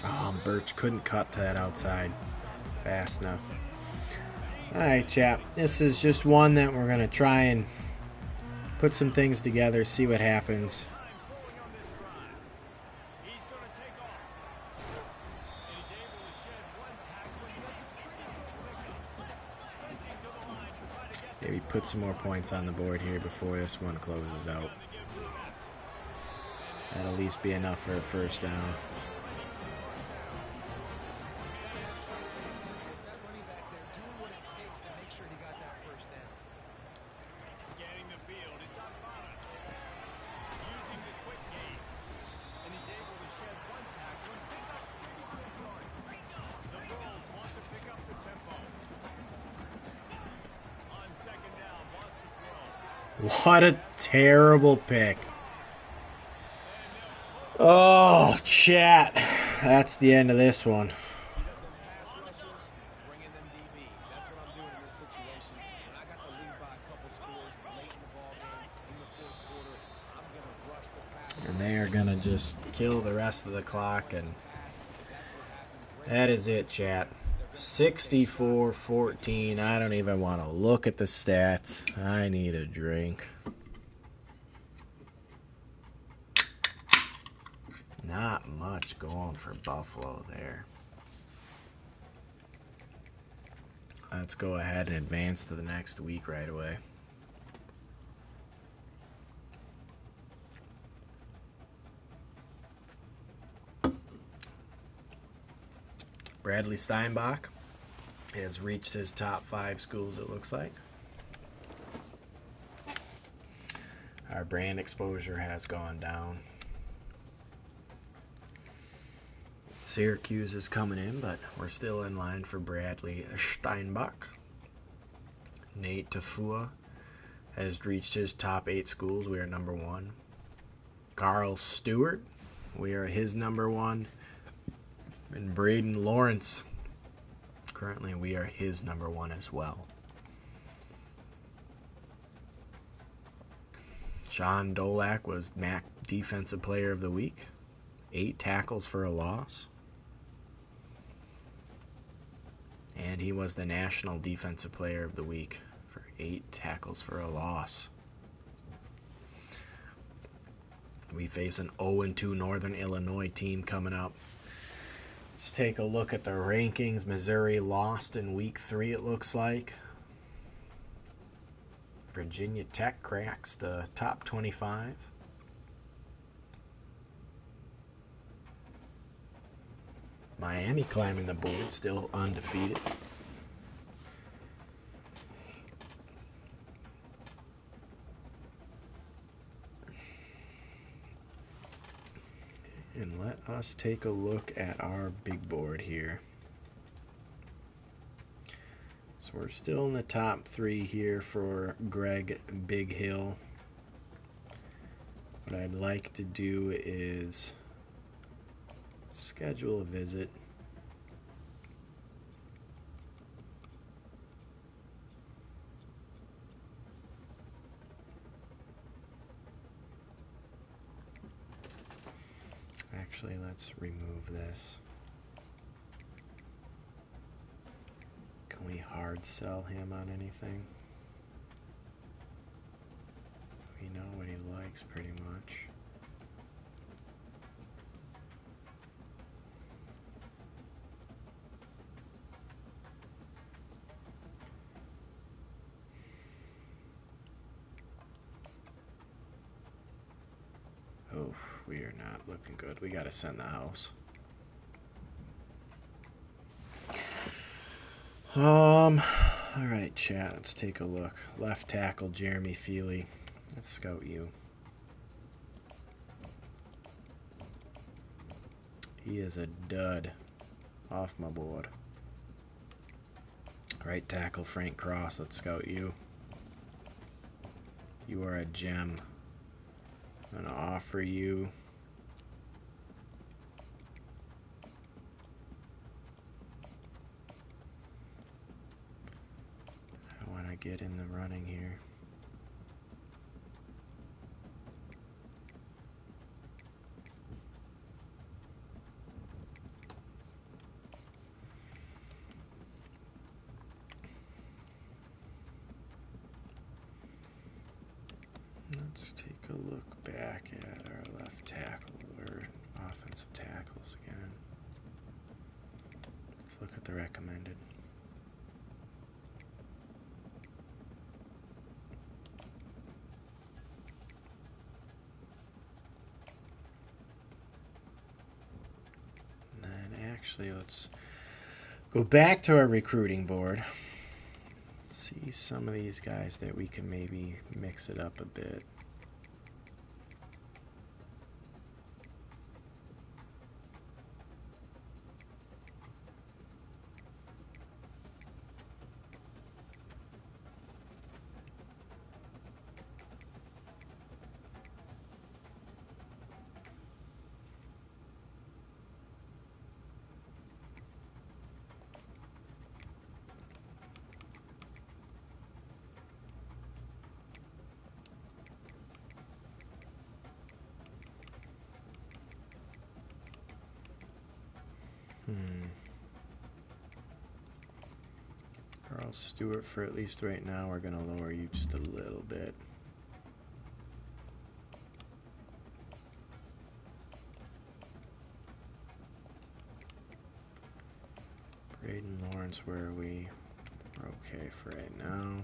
Oh, Birch couldn't cut to that outside fast enough. Alright, chap. This is just one that we're going to try and put some things together, see what happens. Maybe put some more points on the board here before this one closes out. That'll at least be enough for a first down. What a terrible pick. Oh, chat. That's the end of this one. And they are going to just kill the rest of the clock. And that is it, chat. 64-14. I don't even want to look at the stats. I need a drink. Not much going for Buffalo there. Let's go ahead and advance to the next week right away. Bradley Steinbach has reached his top 5 schools, it looks like. Our brand exposure has gone down. Syracuse is coming in, but we're still in line for Bradley Steinbach. Nate Tafua has reached his top 8 schools. We are number 1. Carl Stewart, we are his number 1. And Braden Lawrence, currently we are his number 1 as well. Sean Dolak was MAC Defensive Player of the Week. 8 tackles for a loss. And he was the National Defensive Player of the Week for 8 tackles for a loss. We face an 0-2 Northern Illinois team coming up. Let's take a look at the rankings. Missouri lost in week 3, it looks like. Virginia Tech cracks the top 25. Miami climbing the board, still undefeated. And let us take a look at our big board here. So we're still in the top 3 here for Greg Big Hill. What I'd like to do is Schedule a visit. Actually, let's remove this. Can we hard sell him on anything? We know what he likes pretty much. Oh, we are not looking good. We gotta send the house. Alright, chat, let's take a look. Left tackle, Jeremy Feely. Let's scout you. He is a dud. Off my board. Right tackle, Frank Cross. Let's scout you. You are a gem. I'm going to offer you. I want to get in the running here. Let's take a look back at our left tackle or offensive tackles again. Let's look at the recommended. And then actually let's go back to our recruiting board. See some of these guys that we can maybe mix it up a bit. Carl Stewart, for at least right now, we're going to lower you just a little bit. Braden Lawrence, where are we? We're okay for right now.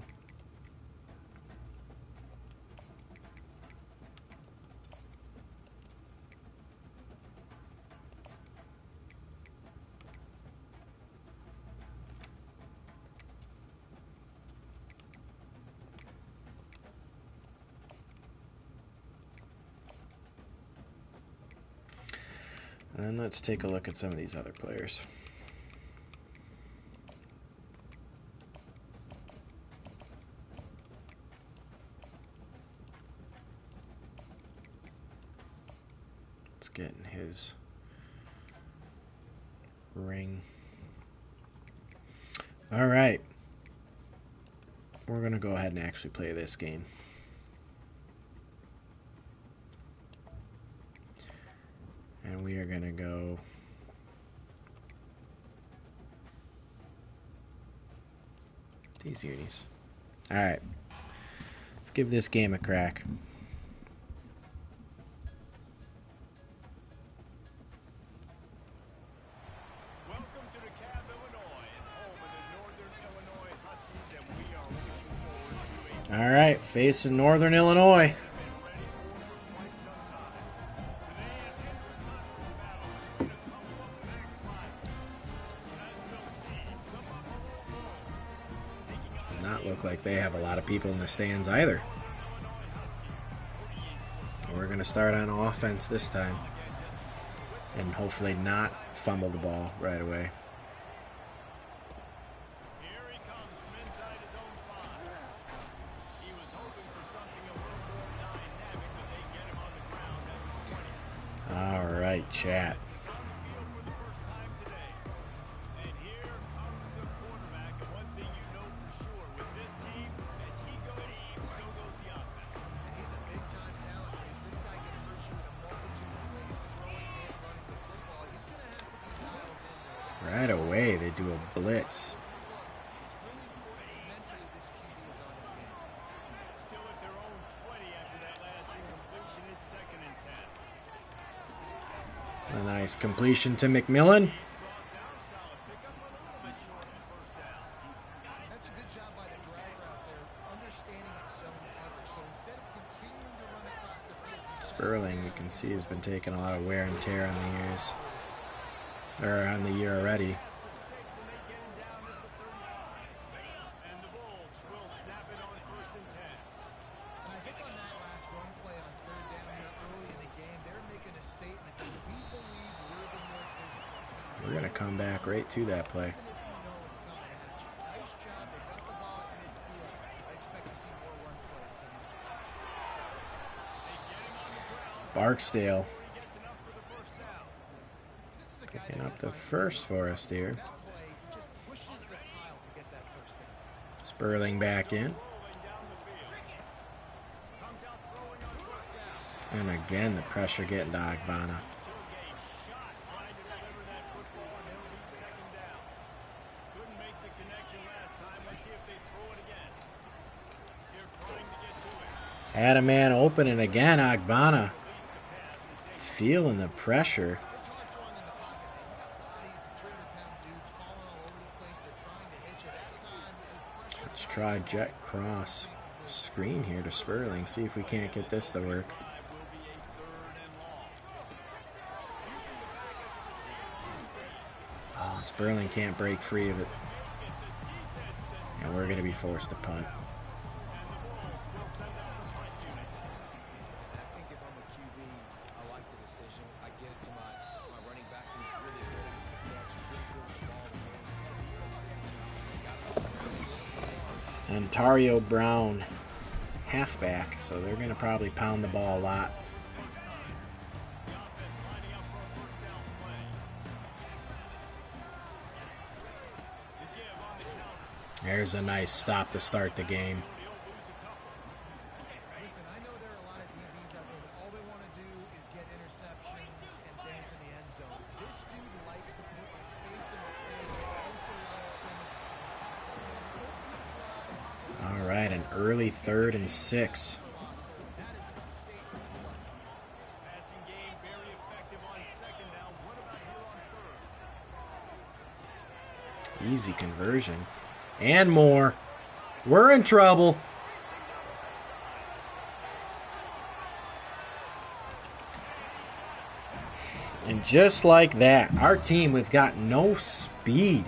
And then let's take a look at some of these other players. Let's get in his ring. All right. We're going to go ahead and actually play this game. And we are going to go these unis. All right. Let's give this game a crack. Welcome to DeKalb, Illinois, and home of the Northern Illinois Huskies, and we are looking forward to a All right, facing Northern Illinois. Not look like they have a lot of people in the stands either. We're going to start on offense this time and hopefully not fumble the ball right away. Here he comes from inside his own 5. He was hoping for something a little more dynamic, but they get him on the ground at the 20. All right, chat. Right away, they do a blitz. It's really important mentally this QB is on his game. Still at their own 20 after that last incompletion. It's 2nd and 10. A nice completion to McMillan. Brought down, solid pickup, but a little bit short on 1st down. That's a good job by the drag route there, understanding its zone coverage. So instead of continuing to run across the field, Sperling, you can see, has been taking a lot of wear and tear on the years. Or on the year already. Past the sticks, and they get him down at the 35. And the Bulls will snap it on 1st and 10. and I think on that last run play on 3rd down here early in the game, they're making a statement that we believe we're the more physical team. We're going to come back right to that play. Even if you know it's coming at you. Nice job. They got the ball at midfield. I expect to see more run plays than that. They get him on the ground. Barksdale Before he gets enough for the 1st down. This is a guy picking that up can the find first for us here. that play. He just pushes the pile to get that 1st down. Sperling back in. Rolling down the field. Comes out throwing on 1st down. And again, the pressure getting to Agbana. Kilgay shot trying to deliver that football, and it'll be 2nd down. Couldn't make the connection last time. Let's see if they throw it again. They're trying to get to it. Had a man open, and again, Agbana Release the pass and take feeling the pressure. It's hard throwing in the pocket. They got bodies, 300-pound dudes falling all over the place. They're trying to hit you. That time, the pressure. Let's try jet cross screen here to Sperling. See if we can't get this to work. drive will be a 3rd and long. Using the back as a receiver on the screen. Oh, and Sperling can't break free of it. Get the defense then, And we're going to be forced to punt. and the Bulls will send out the punt unit. I think if I'm a QB, I like the decision. I get it to my running back who's really good after the catch, really good with the ball in his hand. The defense did the job. They got it on the ground. And Tario Brown, halfback, so they're going to probably pound the ball a lot. First time. The offense lining up for a 1st down play. The give on the counter. There's a nice stop to start the game. He'll lose a couple. Listen, I know there are a lot of DBs out there that all they want to do is get interceptions and dance in the end zone. This dude likes to put his face in the thing, closer line of scrimmage, tackle him, open drive. All right, an early 3rd and 6. That is a statement play. Passing game very effective on 2nd down. What about here on 3rd? Easy conversion. And more. We're in trouble. And just like that, our team, we've got no speed.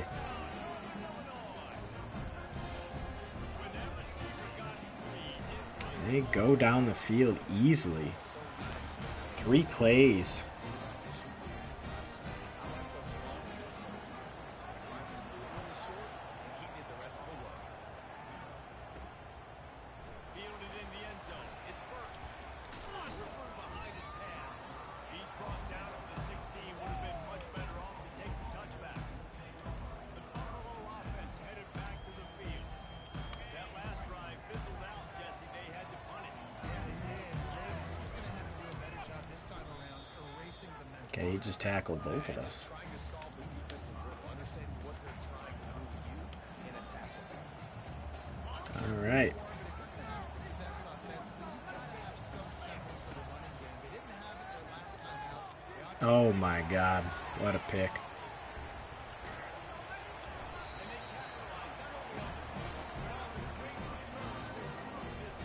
They go down the field easily. 3 plays. Fielded in the end zone. It's Burton. From behind his pad. He's brought down to the 16. Would have been much better off to take the touchback. The Buffalo offense headed back to the field. That last drive fizzled out, Jesse. They had to punt it. Yeah, they did. They're just going to have to do a better job this time around erasing the mental. Okay, he just tackled both of us. Trying to solve the defensive work, understanding what they're trying to do to you and attack them. All right. Have success offensively. You've got to have some semblance of a running game. They didn't have it their last time out. They ought to Oh my God, what a pick. And they capitalized not only on the punt, but on the great return for this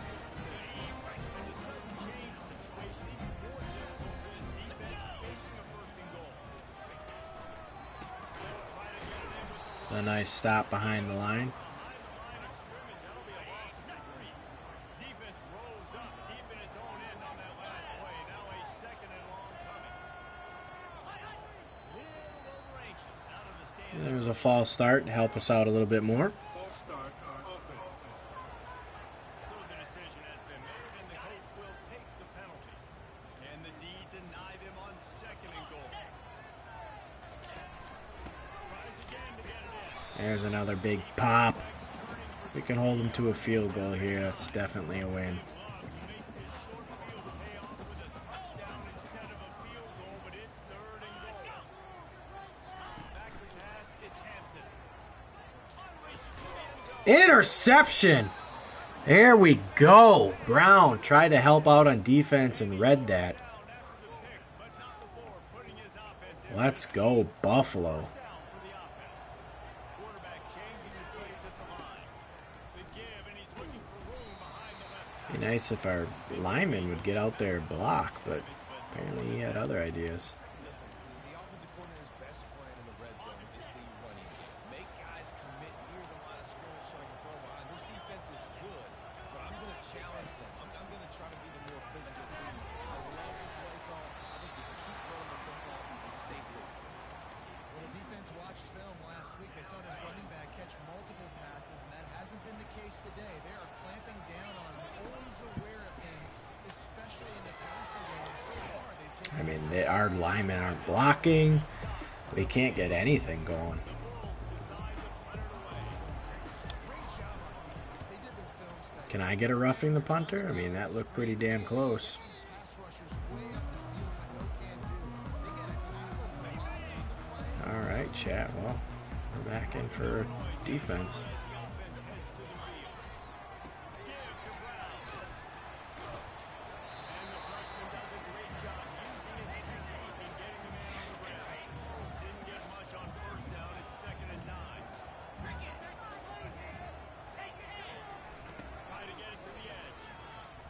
team. And the sudden change situation even more difficult for this defense facing a 1st and goal. They'll try to get it in with the It's a nice stop behind the line. behind the line of scrimmage. That'll be a loss of 3. Defense rose up deep in its own end on that last play. Now a 2nd and long coming. Little anxious out of the stand. There was a false start to help us out a little bit more. So the decision has been made, and the coach will take the penalty. Can the D deny them on 2nd and goal? Tries again to get it in. There's another big pop. We can hold them to a field goal here. That's definitely a win. Love to make this short field pay off with a touchdown instead of a field goal, but it's 3rd and goal. Back to pass Interception. There we go. Brown tried to help out on defense and read that. Let's go, Buffalo. Be nice if our lineman would get out there and block, but apparently he had other ideas. Listen, the offensive coordinator's best friend in the red zone is the running game. Make guys commit near the line of scrimmage so they can throw behind. This defense is good, but I'm going to challenge them. I'm going to try to be the more physical team. I love the play call. I think you keep running the football and stay physical. Well, the defense watched film last week. They saw this running back catch multiple passes, and that hasn't been the case today. They are clamping down on him, always aware of him, especially in the passing game. So far, they've taken... I mean, our linemen aren't blocking. We can't get anything going. Can I get a roughing the punter? I mean, that looked pretty damn close. All right, chat. Well, we're back in for defense.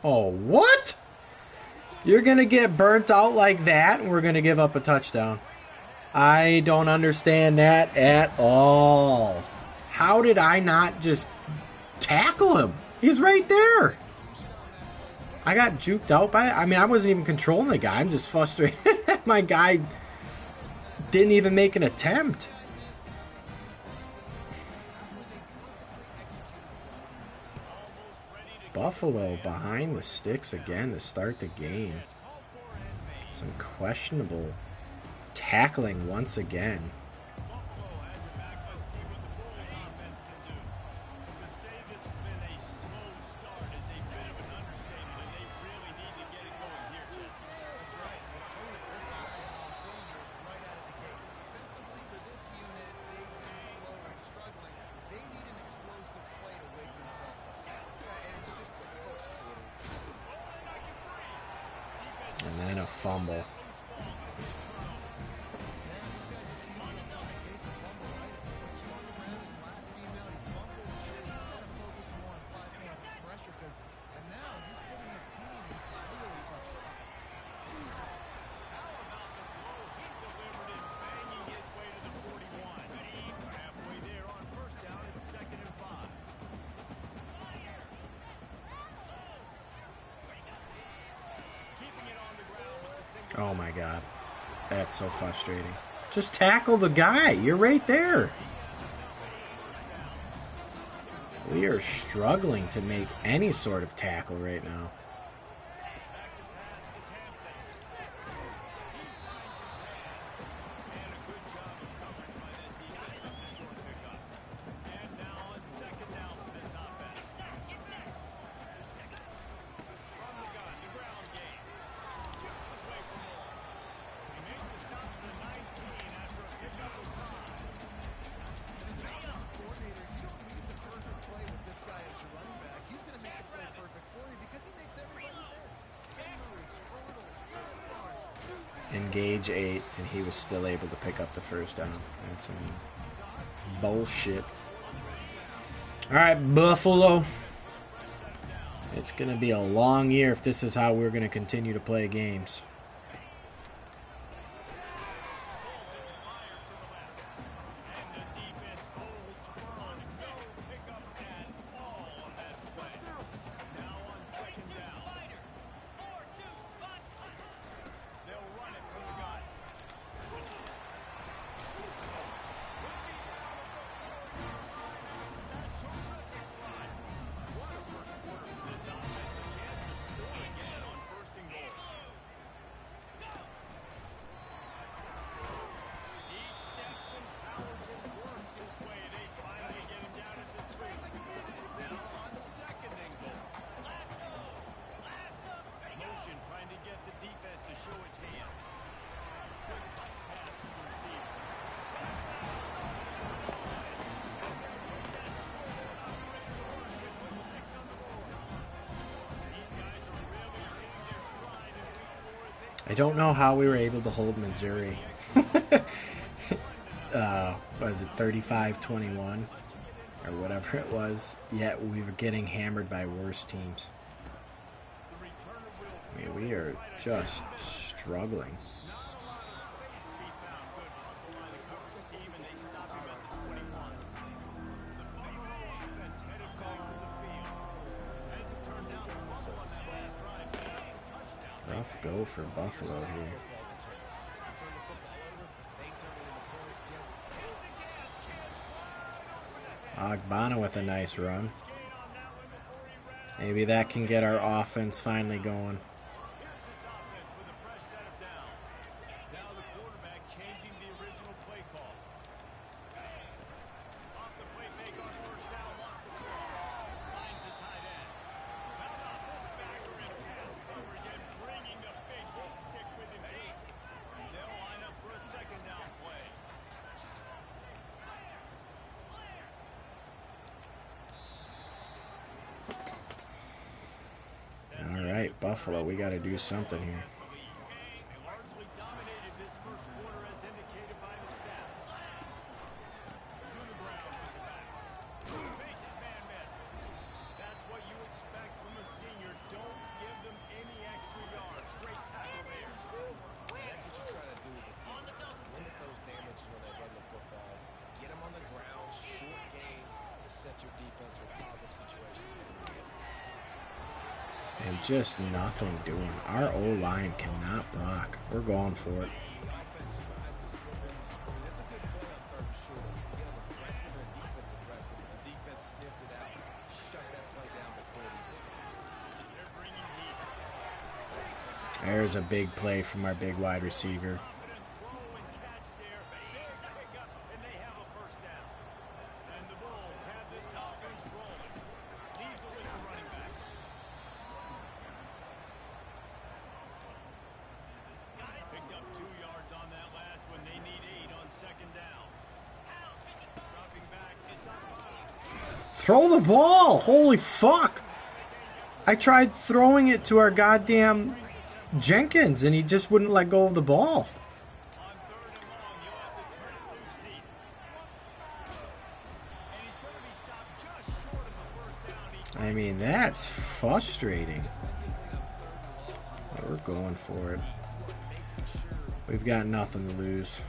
Oh, what? You're going to get burnt out like that, and we're going to give up a touchdown. I don't understand that at all. How did I not just tackle him? He's right there. I got juked out by it. I mean, I wasn't even controlling the guy. I'm just frustrated that my guy didn't even make an attempt. Buffalo behind the sticks again to start the game. Some questionable tackling once again. And then a fumble. Oh my God. That's so frustrating. Just tackle the guy. You're right there. We are struggling to make any sort of tackle right now. Engage 8, and he was still able to pick up the first down. That's some bullshit. Alright, Buffalo. It's going to be a long year if this is how we're going to continue to play games. I don't know how we were able to hold Missouri. What is it, 35-21? Or whatever it was. Yet we were getting hammered by worse teams. I mean, we are just struggling. Rough go for Buffalo here. Ogbonna with a nice run. Maybe that can get our offense finally going. Buffalo, we got to do something here. And just nothing doing. Our O-line cannot block. We're going for it. There's a big play from our big wide receiver. Throw the ball! Holy fuck! I tried throwing it to our goddamn Jenkins and he just wouldn't let go of the ball. I mean, that's frustrating. But we're going for it. We've got nothing to lose.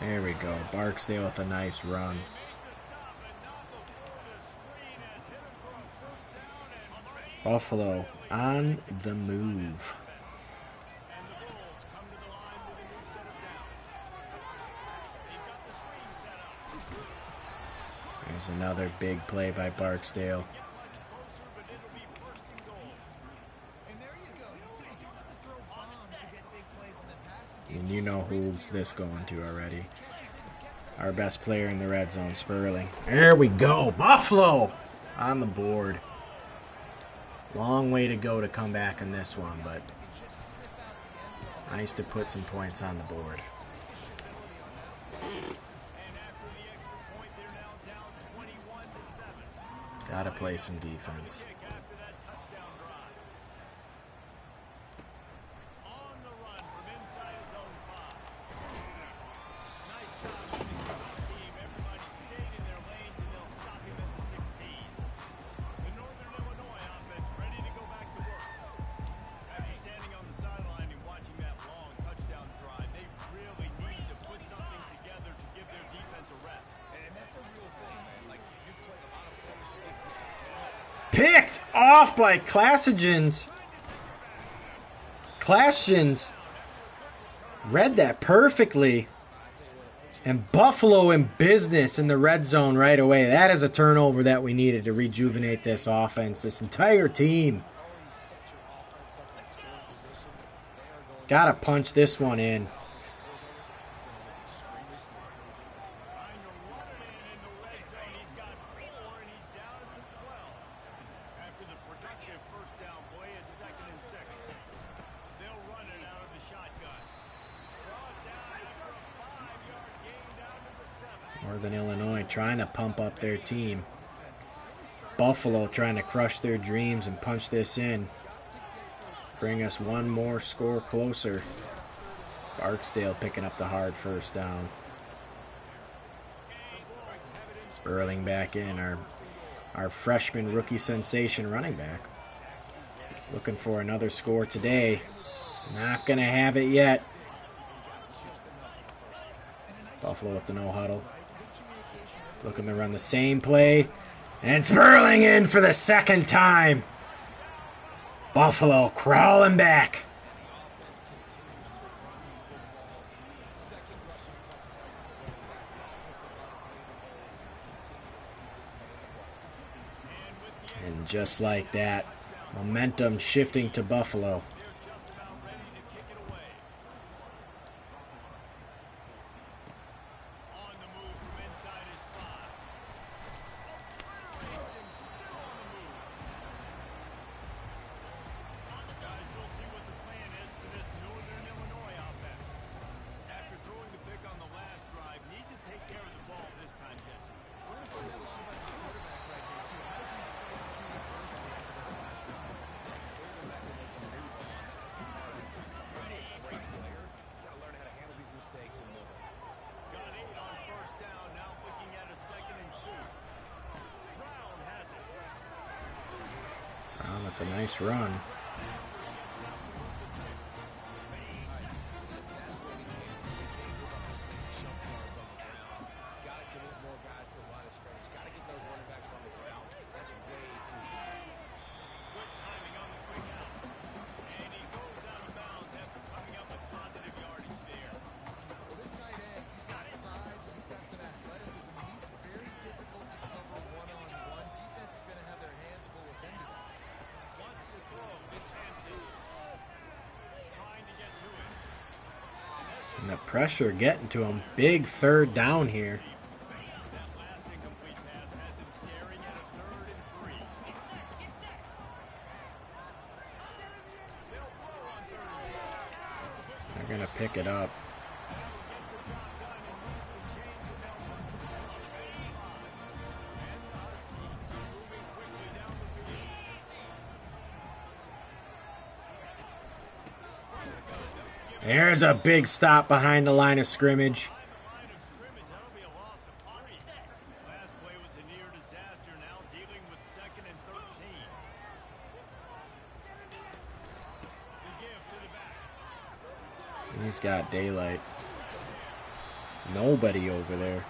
There we go. Barksdale with a nice run. Buffalo on the move. There's another big play by Barksdale. And you know who's this going to already. Our best player in the red zone, Sperling. There we go. Buffalo on the board. Long way to go to come back in this one, but nice to put some points on the board. Gotta play some defense. Picked off by Classigens. Classigens read that perfectly. And Buffalo in business in the red zone right away. That is a turnover that we needed to rejuvenate this offense, this entire team. Gotta punch this one in. Northern Illinois trying to pump up their team. Buffalo trying to crush their dreams and punch this in. Bring us one more score closer. Barksdale picking up the hard first down. Sperling back in, our freshman rookie sensation running back. Looking for another score today. Not going to have it yet. Buffalo with the no huddle. Looking to run the same play. And Sperling in for the second time. Buffalo crawling back. And just like that, momentum shifting to Buffalo. Brown with a nice run. And the pressure getting to him. Big third down here. They're going to pick it up. There's a big stop behind the line of scrimmage. He's got daylight. Nobody over there.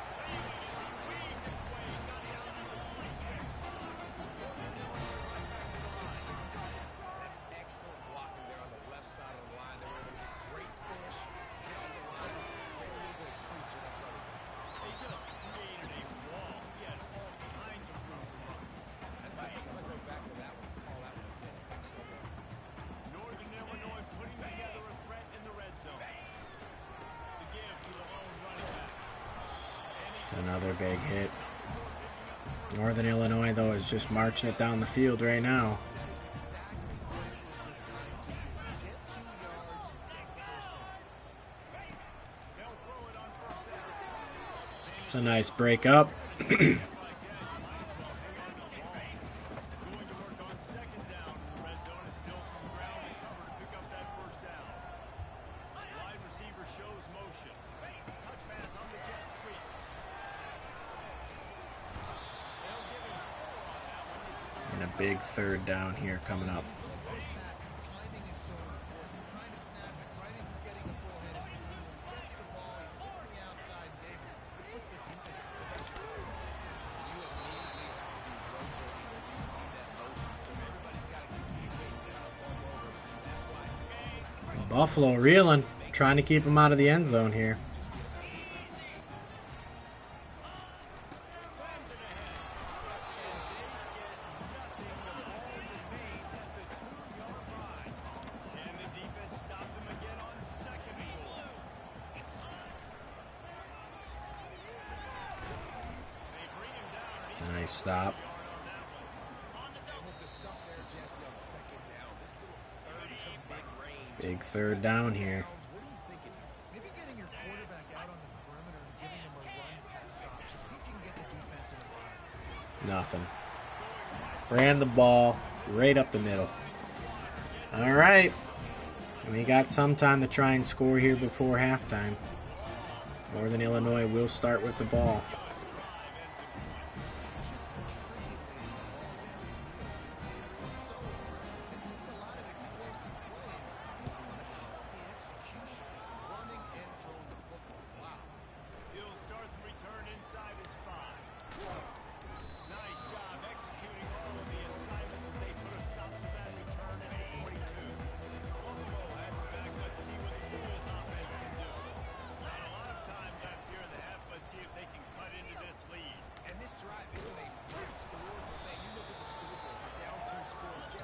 Another big hit. Northern Illinois, though, is just marching it down the field right now. It's a nice break up. And a big third down here coming up. Buffalo reeling, trying to keep him out of the end zone here. It's a nice stop. Big third down here. Maybe getting your quarterback out on the perimeter and giving him a run pass option Nothing. Ran the ball right up the middle. All right. We got some time to try and score here before halftime. Northern Illinois will start with the ball.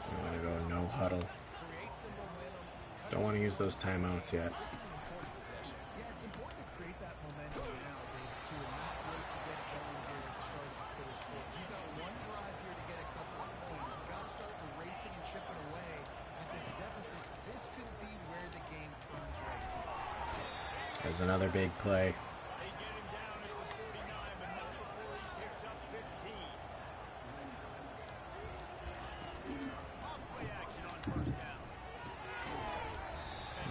I'm going to go no huddle. Don't want to use those timeouts yet. Yeah, it's important to create that momentum now, David, too, and not wait to get it going here at the start of the third quarter. You've got one drive here to get a couple of points. You've got to start erasing and chipping away at this deficit. This could be where the game turns right here. There's another big play. They get him down at the 49, but not before he picks up 15. Off-play action on first down.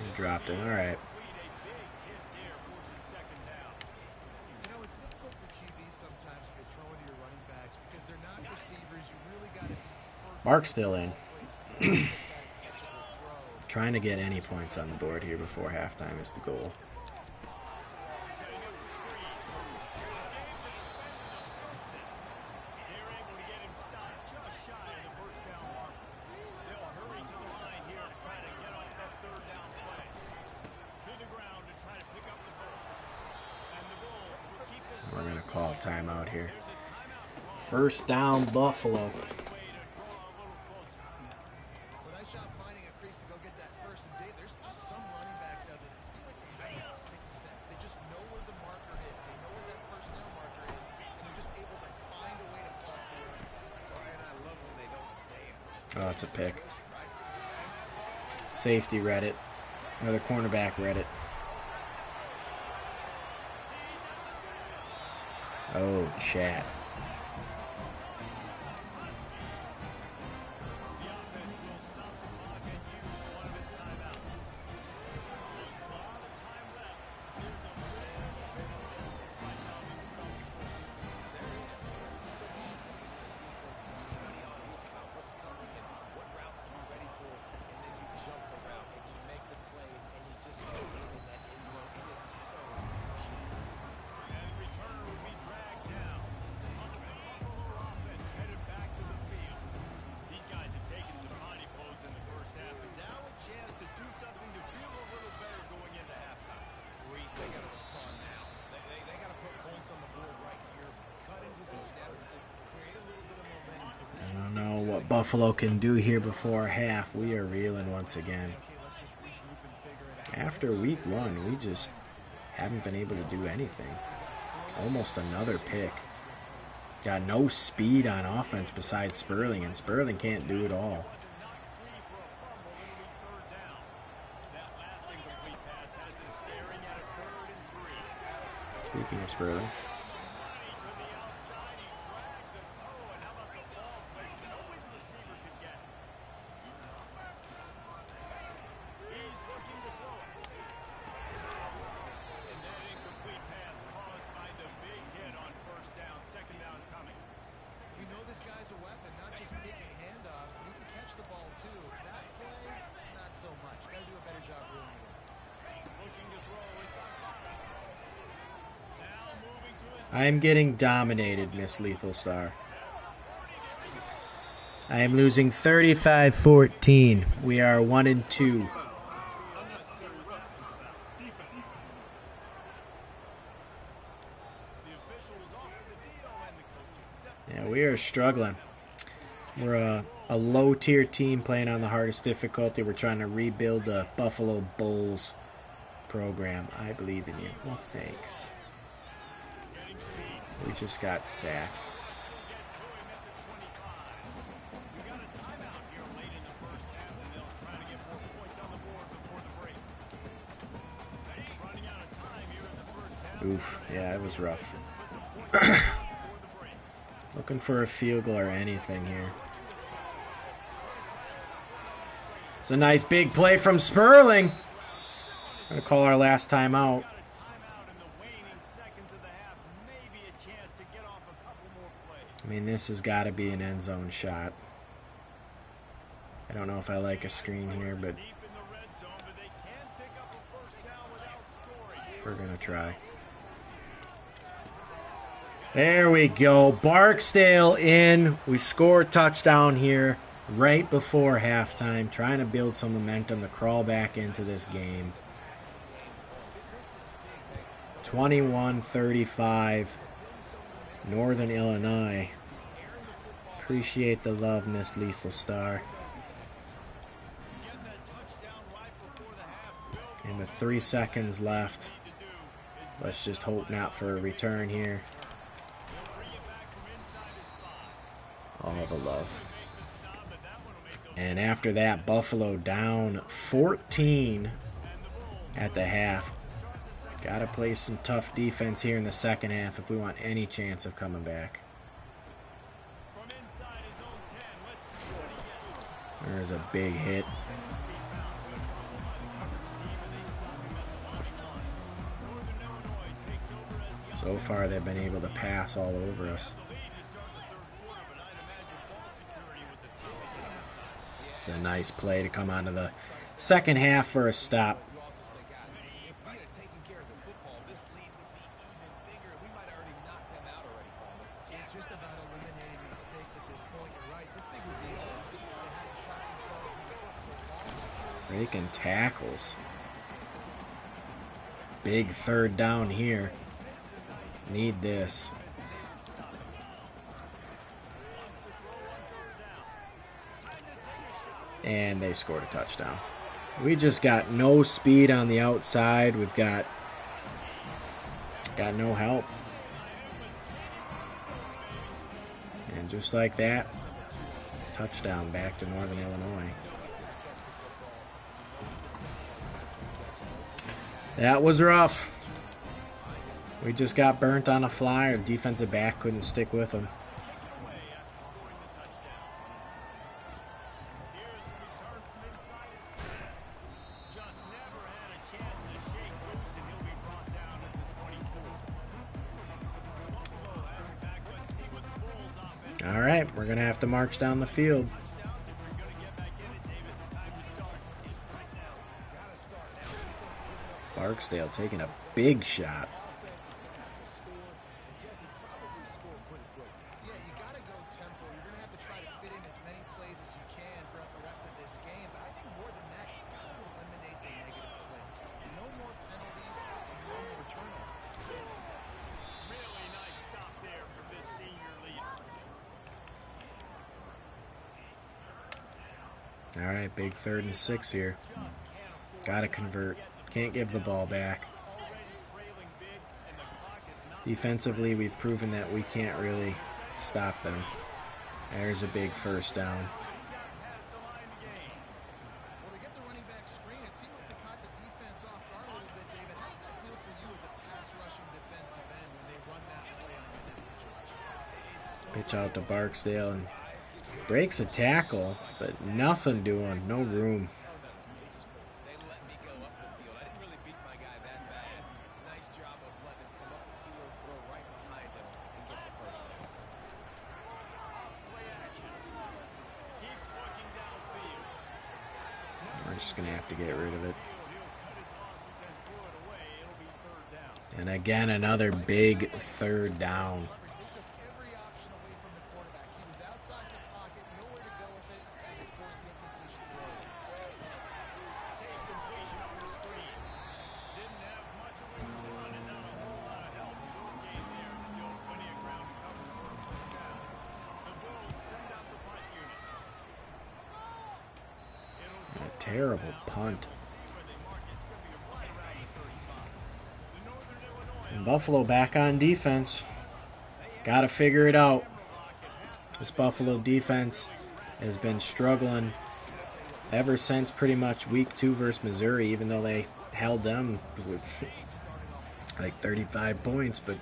He dropped it. All right. You know, it's difficult for QBs sometimes when you're throwing to your running backs because they're not receivers. You really got to be perfect. Mark's still in. That catchable throw. Trying to get any points on the board here before halftime is the goal. We're going to call a timeout here. First down, Buffalo. But I shot finding a crease to go get that first. And Dave, there's just some running backs out there that feel like they have that sixth sense. They just know where the marker is. They know where that first down marker is, and they're just able to find a way to fall forward. And I love when they don't dance. Oh, it's a pick. Safety read it. Or the cornerback read it. Oh, chat. I don't know what Buffalo can do here before half. We are reeling once again. After week one, we just haven't been able to do anything. Almost another pick. Got no speed on offense besides Sperling, and Sperling can't do it all. Speaking of Sperling. I'm getting dominated, Miss Lethal Star. I am losing 35-14. We are 1-2. Yeah, we are struggling. We're a low-tier team playing on the hardest difficulty. We're trying to rebuild the Buffalo Bulls program. I believe in you. Well, thanks. We just got sacked. Oof, yeah, it was rough. Looking for a field goal or anything here. It's a nice big play from Sperling. Gonna call our last timeout. I mean, this has got to be an end zone shot. I don't know if I like a screen here, but we're going to try. There we go. Barksdale in. We score a touchdown here right before halftime, trying to build some momentum to crawl back into this game. 21-35, Northern Illinois. Appreciate the love, Miss Lethal Star. And with 3 seconds left, let's just hope not for a return here. All the love. And after that, Buffalo down 14 at the half. Got to play some tough defense here in the second half if we want any chance of coming back. There's a big hit. So far, they've been able to pass all over us. It's a nice play to come out of the second half for a stop. Breaking tackles. Big third down here. Need this. And they scored a touchdown. We just got no speed on the outside. We've got no help. And just like that, touchdown back to Northern Illinois. That was rough. We just got burnt on a fly. Our defensive back couldn't stick with them. All right, we're going to have to march down the field. Barksdale taking a big shot. All right, big 3rd and 6 here. Got to convert. Can't give the ball back. Defensively, we've proven that we can't really stop them. There's a big first down. Well, they get the running back screen. It seemed like they caught the defense off guard a little bit, David. How does that feel for you as a pass rushing defensive end when they run that play on you in that situation? Pitch out to Barksdale and breaks a tackle, but nothing doing. No room. We're just going to have to get rid of it. And again, another big 3rd down. Terrible punt. And Buffalo back on defense. Got to figure it out. This Buffalo defense has been struggling ever since pretty much week 2 versus Missouri, even though they held them with like 35 points. But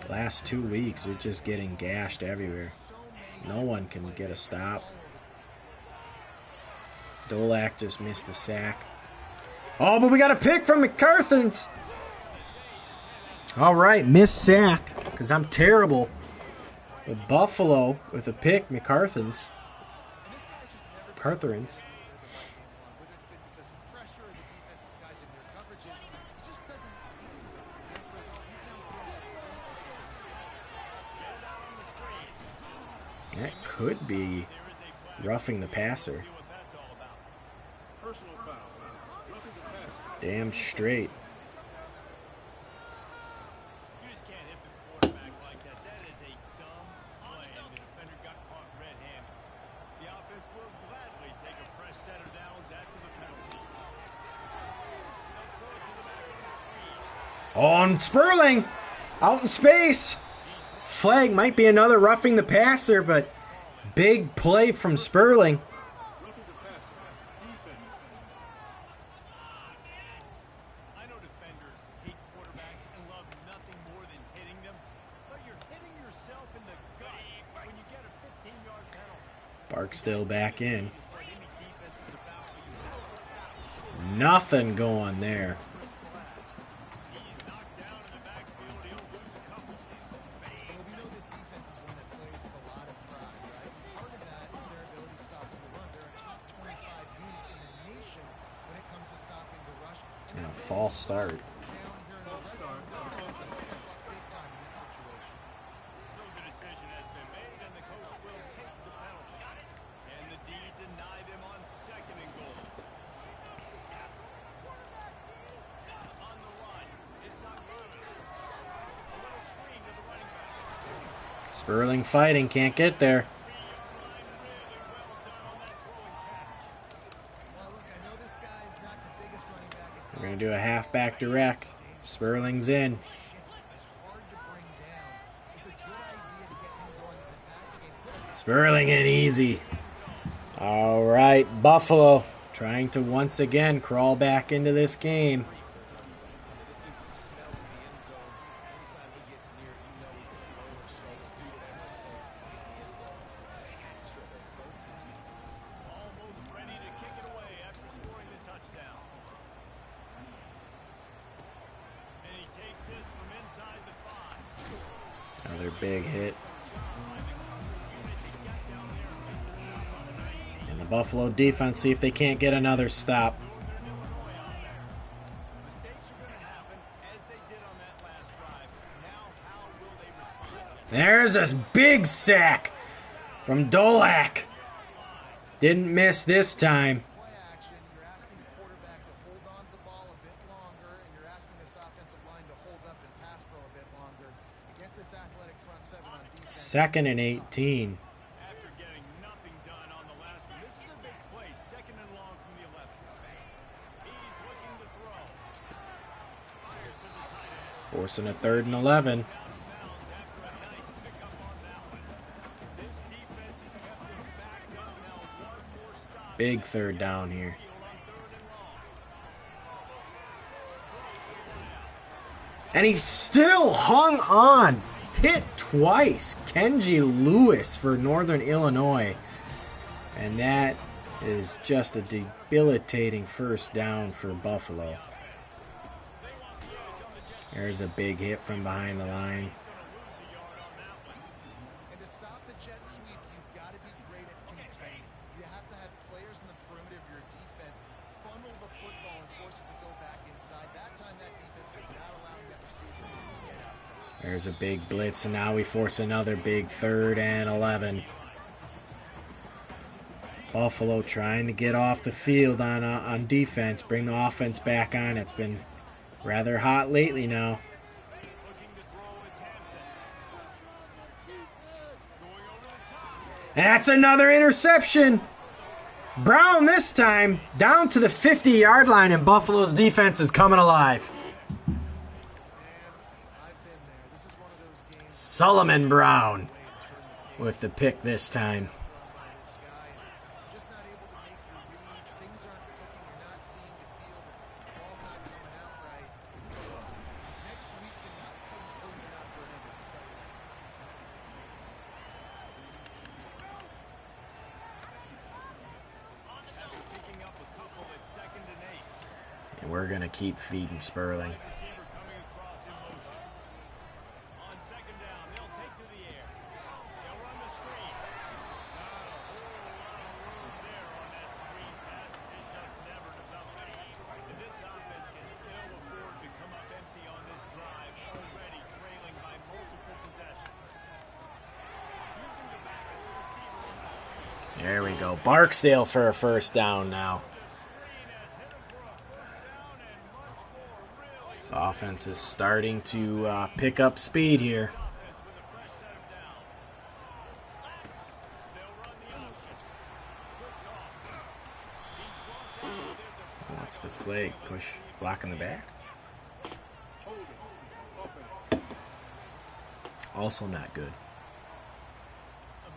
Last 2 weeks, they're just getting gashed everywhere. No one can get a stop. Dolak just missed a sack. Oh, but we got a pick from McCarthans. All right, missed sack, because I'm terrible. But Buffalo with a pick, McCarthans. Cartherins. Whether it's been because of pressure or the defense's guys in their coverages, he just doesn't seem to. As a result, he's now thrown that That could be roughing the passer. Personal foul. Roughing the passer. Damn straight. You just can't hit the quarterback like that. That is a dumb play, and the defender got caught red-handed. The offense will gladly take a fresh set of downs after the penalty. They'll throw it to the back of the screen. On Sperling, out in space. Flag might be another roughing the passer, but big play from Sperling. Roughing the passer. Defense. I know defenders hate quarterbacks and love nothing more than hitting them, but you're hitting yourself in the gut when you get a 15-yard penalty. Barksdale back in. It's what any defense is about, but you have to stop. Nothing going there. He's knocked down in the backfield. He'll lose a couple. Well, we know this defense is one that plays with a lot of pride, right? Part of that is their ability to stop the run. They're a top 25 unit in the nation when it comes to stopping the rush. And a false start. Down here in the red zone, they'll have to step up big time in this situation. So the decision has been made, and the coach will take the penalty. And the D deny them on 2nd and goal. On the run, it's Aguirre. A little screen to the running back. Sperling fighting, can't get there. 3-yard line, really well done on that throwing catch. Well, look, I know this guy is not the biggest running back in We're going to do a halfback direct. Sperling's in. It's hard to bring down. It's a good idea to get him going in the passing game. Sperling in easy. All right, Buffalo trying to once again crawl back into this game. This dude's smelling the end zone. Anytime he gets near it, you know he's going to lower his shoulder, do whatever it takes to get in the end zone. Sure, they're both touchdowns. Almost ready to kick it away after scoring the touchdown. And he takes this from inside the 5. Another big hit. And the Buffalo defense, see if they can't get another stop. Mistakes are going to happen as they did on that last drive. Now, how will they respond? There's this big sack from Dolak. Didn't miss this time. Play action, you're asking the quarterback to hold on to the ball a bit longer, and you're asking this offensive line to hold up and pass pro a bit longer against this athletic front seven on defense. 2nd and 18. After getting nothing done on the last one, this is a big play. 2nd and long from the 11. He's looking to throw. Fires to the tight end. Forcing a 3rd and 11. Out of bounds after a nice pickup on that one. This defense has kept them backed up now. One more stop. Big 3rd down here. Field on 3rd and long. And he still hung on. Hit twice. Kenji Lewis for Northern Illinois. And that is just a debilitating 1st down for Buffalo. There's a big hit from behind the line. And to stop the jet sweep, you've got to be great at containing. You have to have players in the perimeter of your defense funnel the football and force it to go back inside. That time, that defense was not allowing that receiver to get outside. There's a big blitz, and now we force another big 3rd and 11. Buffalo trying to get off the field on defense, bring the offense back on. It's been rather hot lately now. Looking to throw at Hampton. Going over the top. And that's another interception. Brown this time down to the 50-yard line, and Buffalo's defense is coming alive. And I've been there. This is one of those games. Solomon Brown with the pick this time. By this guy, and you're just not able to make your reads. Things aren't clicking. You're not seeing the field. The ball's not coming out right. Next week cannot come soon enough for anybody, to tell picking up a couple at 2nd and 8. And we're going to keep feeding Sperling. Receiver coming across in motion. On 2nd down, they'll take to the air. They'll run the screen. Not a whole lot of room there on that screen pass. It just never developed. And this offense can ill afford to come up empty on this drive, already trailing by multiple possessions. Using the back as a receiver on the screen. There we go. Barksdale for a first down now. This offense is starting to pick up speed here. What's the flag? Push, block in the back. Also not good.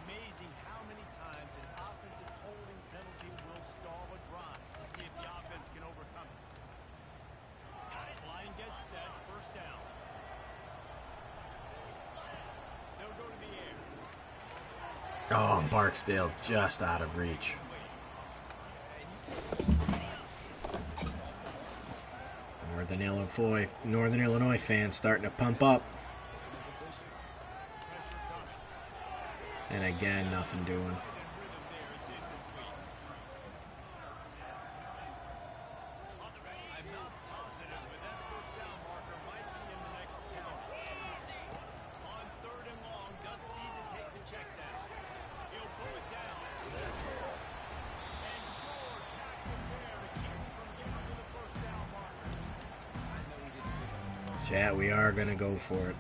Amazing how many times an offensive holding penalty will stall a drive. We'll see if the offense can overcome it. Line gets set, first down. They'll go to the air. Oh, Barksdale just out of reach. Northern Illinois fans starting to pump up. And again, nothing doing. And rhythm there, it's incomplete. I'm not positive, but that first down marker might be in the next count. On 3rd and long, doesn't need to take the check down. He'll pull it down. And Shore tackled there to keep him from getting to the first down marker. Chat, we are going to go for it.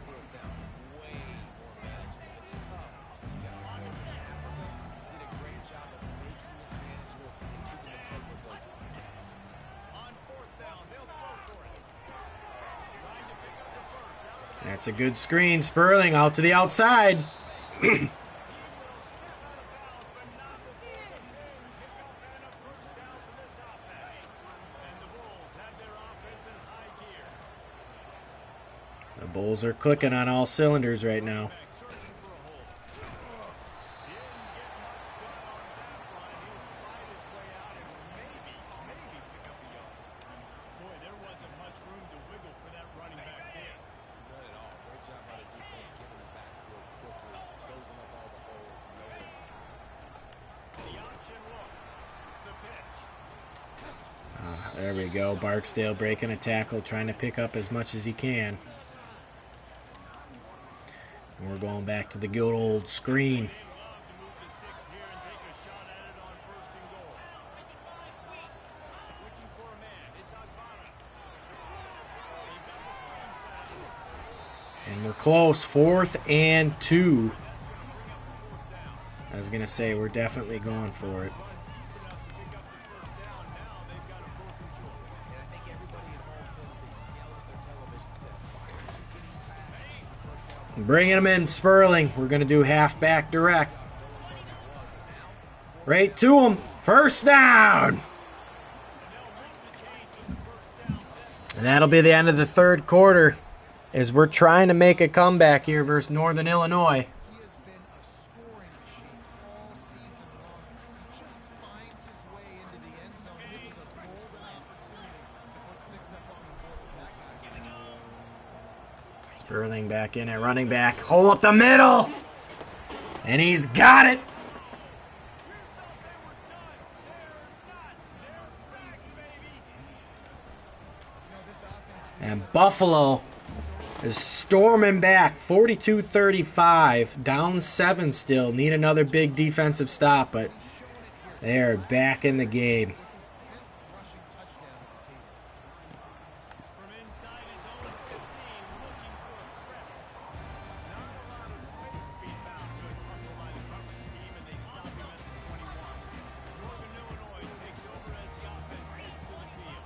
On 4th down, they'll throw for it. Trying to pick up the first. Out of the That's a good screen. Sperling out to the outside. he will step out of bounds, but not before the pick up and a first down for this offense. And the Bulls have their offense in high gear. The Bulls are clicking on all cylinders right now. Back searching for a hole. Didn't get much done on that run. He'll fight his way out and maybe pick up a yard. Boy, there wasn't much room to wiggle for that running back there. None at all. Great job by the defense getting in the backfield quickly, closing up all the holes. The option look. The pitch. There we go. Barksdale breaking a tackle, trying to pick up as much as he can. And we're going back to the good old screen. They love to move the sticks here and take a shot at it on 1st and goal. Looking for a man. It's Agbana. They've got the screen set. And we're close. 4th and 2. I was going to say, we're definitely going for it. Enough to pick up the first down. Now they've got a 4th and short. And I think everybody at home tends to yell at their television set. Why aren't you getting past the first down? Bringing him in, Sperling. We're going to do halfback direct. Right to him. First down. And that'll be the end of the 3rd quarter as we're trying to make a comeback here versus Northern Illinois. He has been a scoring machine all season long. He just finds his way into the end zone. This is a golden opportunity to put 6 up on the board with that guy. Sperling back in at running back. Hole up the middle. And he's got it. And Buffalo is storming back 42-35. Down 7 still. Need another big defensive stop, but they are back in the game. This is 10th rushing touchdown of the season. From inside his own 15, looking for a press. Not a lot of space to be found. Good hustle by the coverage team, and they stop him at the 21. Northern Illinois takes over as the offense heads to the field.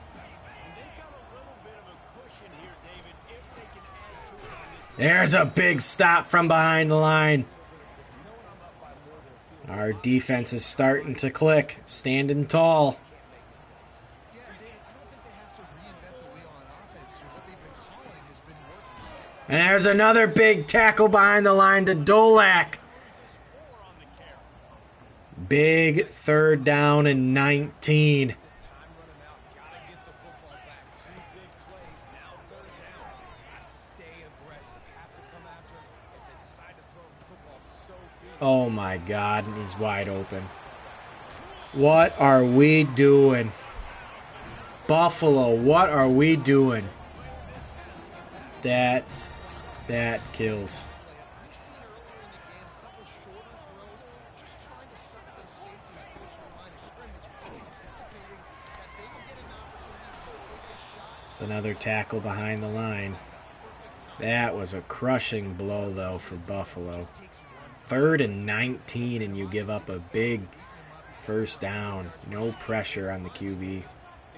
And they've got a little bit of a cushion here, David, if they can add to it on this. There's a big stop from behind the line. Our defense is starting to click. Standing tall. Yeah, Dave, I don't think they have to reinvent the wheel on offense here. What they've been calling has been working. Just get And there's another big tackle behind the line to Dolak. Big 3rd down and 19. Time running out. Gotta get the football back. 2 good plays. Now 3rd down. Stay aggressive. Have to come after him. If they decide to throw the football so big. Oh my God, he's wide open. What are we doing? Buffalo, what are we doing? That kills. We've seen earlier in the game a couple shorter throws, just trying to suck those safeties closer to the line of scrimmage, anticipating that they will get an opportunity to take a shot. It's another tackle behind the line. That was a crushing blow, though, for Buffalo. 3rd and 19, and you give up a big 1st down. No pressure on the QB. They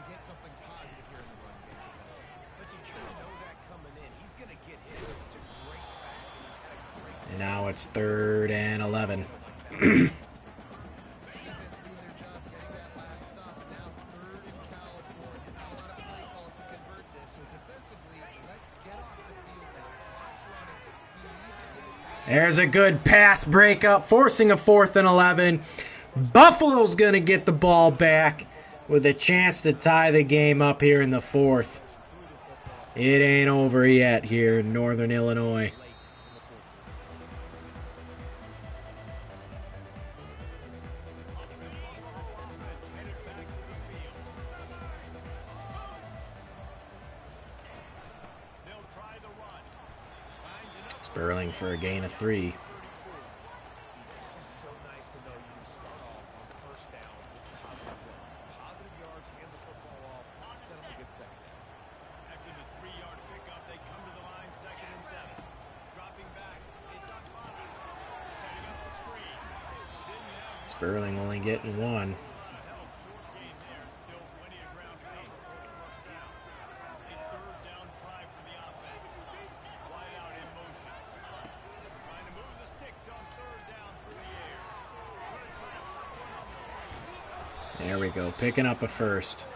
get something positive here in the run game defensively. But you kind of know that coming in. He's going to get hit. Such a great back, and he's had a great And now it's 3rd and 11. Defense doing their job getting that last stop. Now 3rd and California. Not a lot of play calls to convert this. So defensively, let's get off the field now. Clock's running. You need to get it back. There's a good pass breakup, forcing a 4th and 11. Buffalo's going to get the ball back with a chance to tie the game up here in the 4th. It ain't over yet here in Northern Illinois. They'll try the run. Finds an Sperling for a gain of 3. This is so nice to know you can start off on 1st down with positive plays. Positive yards, hand the football off, set up a good 2nd down. After the 3-yard pickup, they come to the line 2nd and 7. Dropping back, it's on Bobby. Setting up the screen. Didn't have Sperling only getting 1. a hell of a short game there, and still plenty of ground to cover for the 1st down. A 3rd down try for the offense. Wide out in motion. Trying to move the sticks on 3rd down through the air. Gonna try to pop one on the screen. There we go, picking up a 1st.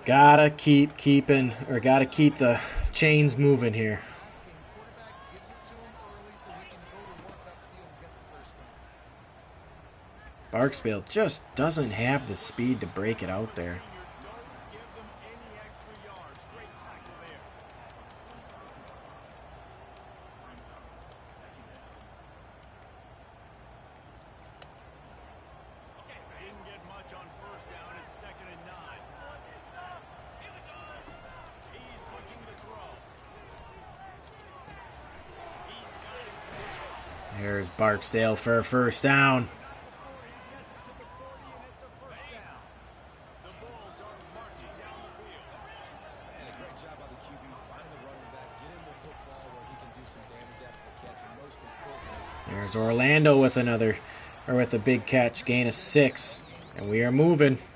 Gotta keep the chains moving here. Quarterback gives it to him early so he can go to work upfield and get the 1st down. Barksdale just doesn't have the speed to break it out there. Don't give them any extra yards. Great tackle there. Didn't get much on 1st down. It's 2nd and 9. He's looking to throw. He's got his man. Here's Barksdale for a 1st down. Gets it to the 40, and it's a 1st down. The Bulls are marching down the field. And a great job by the QB finding the running back, get him the football where he can do some damage after the catch, and most importantly, There's Orlando with a big catch, gain of 6. And we are moving. Feel the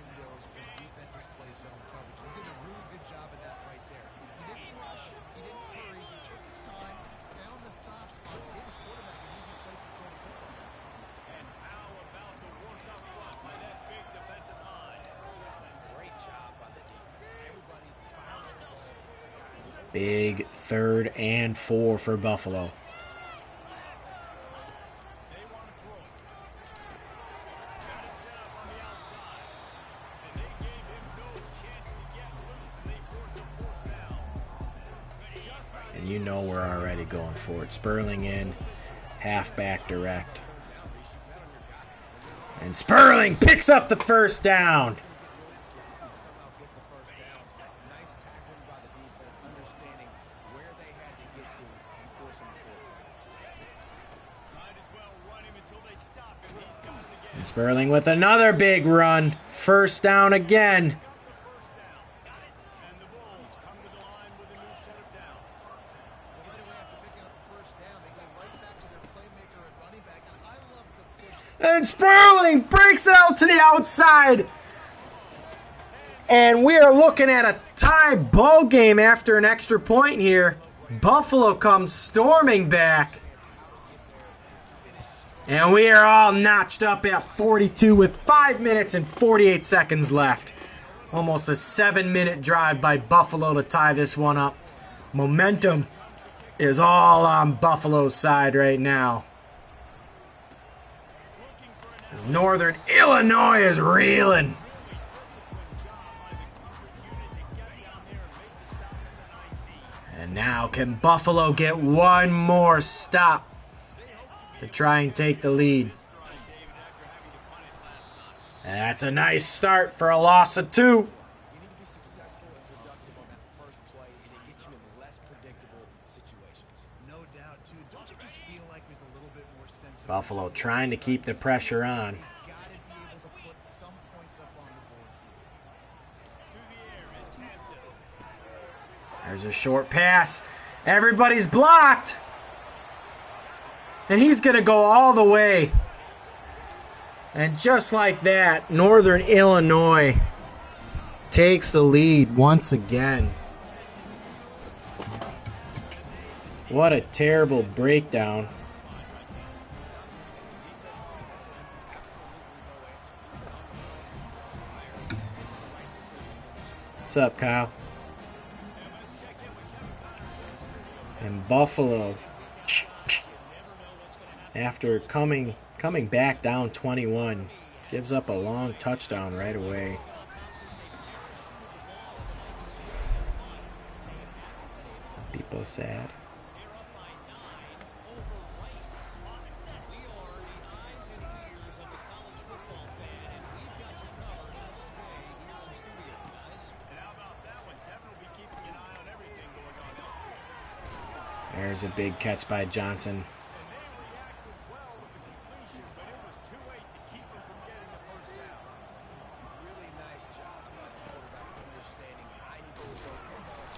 windows when defenses play zone coverage. He did a really good job of that right there. He didn't rush, he didn't hurry, he took his time, found the soft spot, gave his quarterback an easy place to throw the football. And how about the work up front by that big defensive line? great job by the defense. Everybody found the ball. Big 3rd and 4 for Buffalo. They want to throw it. Got it set up on the outside. And they gave him no chance to get loose, and they forced a 4th down. Just about And you know we're already going for it. Sperling in, halfback direct. And Sperling picks up the 1st down. Somehow get the 1st down. Nice tackling by the defense, understanding where they had to get to and forcing the 4th down. might as well run him until they stop him. He's got to get And Sperling with another big run. 1st down again. the 1st down. And the Bulls come to the line with a new set of downs. Well, right away after picking up the 1st down, they go right back to their playmaker at running back. And I love the push. And Sperling breaks out to the outside. And we are looking at a tie ball game after an extra point here. Buffalo comes storming back. And we are all notched up at 42 with 5 minutes and 48 seconds left. Almost a 7-minute drive by Buffalo to tie this one up. Momentum is all on Buffalo's side right now. As Northern Illinois is reeling. And now can Buffalo get one more stop to try and take the lead? And that's a nice start for a loss of 2. You need to be successful and productive on that first play, and it gets you in less predictable situations. No doubt, too. Don't you just feel like there's a little bit more sense of Buffalo trying to keep the pressure on. Got to be able to put some points up on the board here. There's a short pass. Everybody's blocked. And he's going to go all the way. And just like that, Northern Illinois takes the lead once again. What a terrible breakdown. What's up, Kyle? And Buffalo, after coming back down 21, gives up a long touchdown right away. People sad. There's a big catch by Johnson.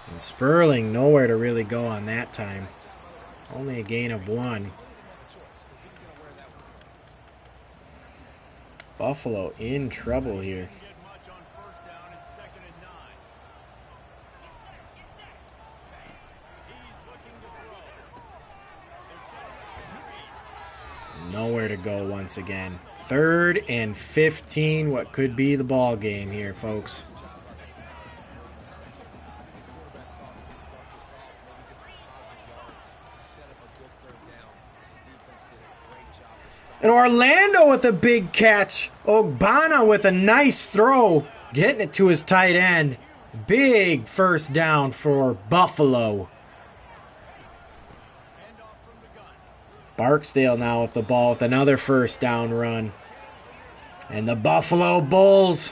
And Sperling nowhere to really go on that time. Only a gain of 1. Buffalo in trouble here. Nowhere to go once again. 3rd and 15. What could be the ball game here, folks? And Orlando with a big catch. Ogbonna with a nice throw. Getting it to his tight end. Big first down for Buffalo. Barksdale now with the ball with another first down run. And the Buffalo Bulls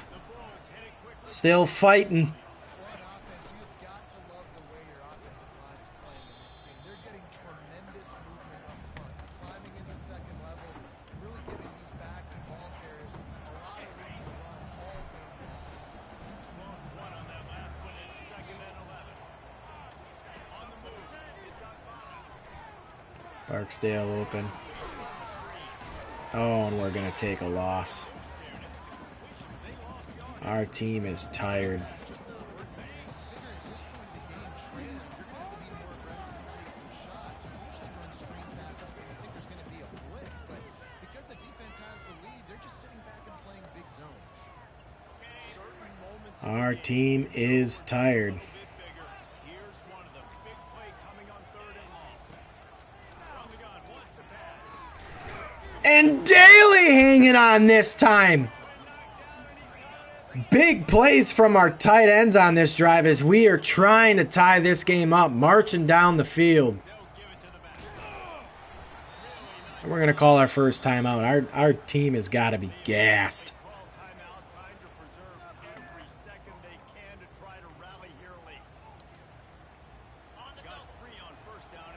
still fighting. What offense? You've got to love the way your offensive line is playing in this game. They're getting tremendous movement up front, climbing in the second level, really giving these backs and ball carriers a lot of room to run all game long. Lost one on that last one. It's 2nd and 11. On the move. It's on Barksdale open. Oh, and we're going to take a loss. Our team is tired. Our team is tired. And Daly hanging on this time. Big plays from our tight ends on this drive as we are trying to tie this game up, marching down the field. We're going to call our first timeout. Our team has got to be gassed.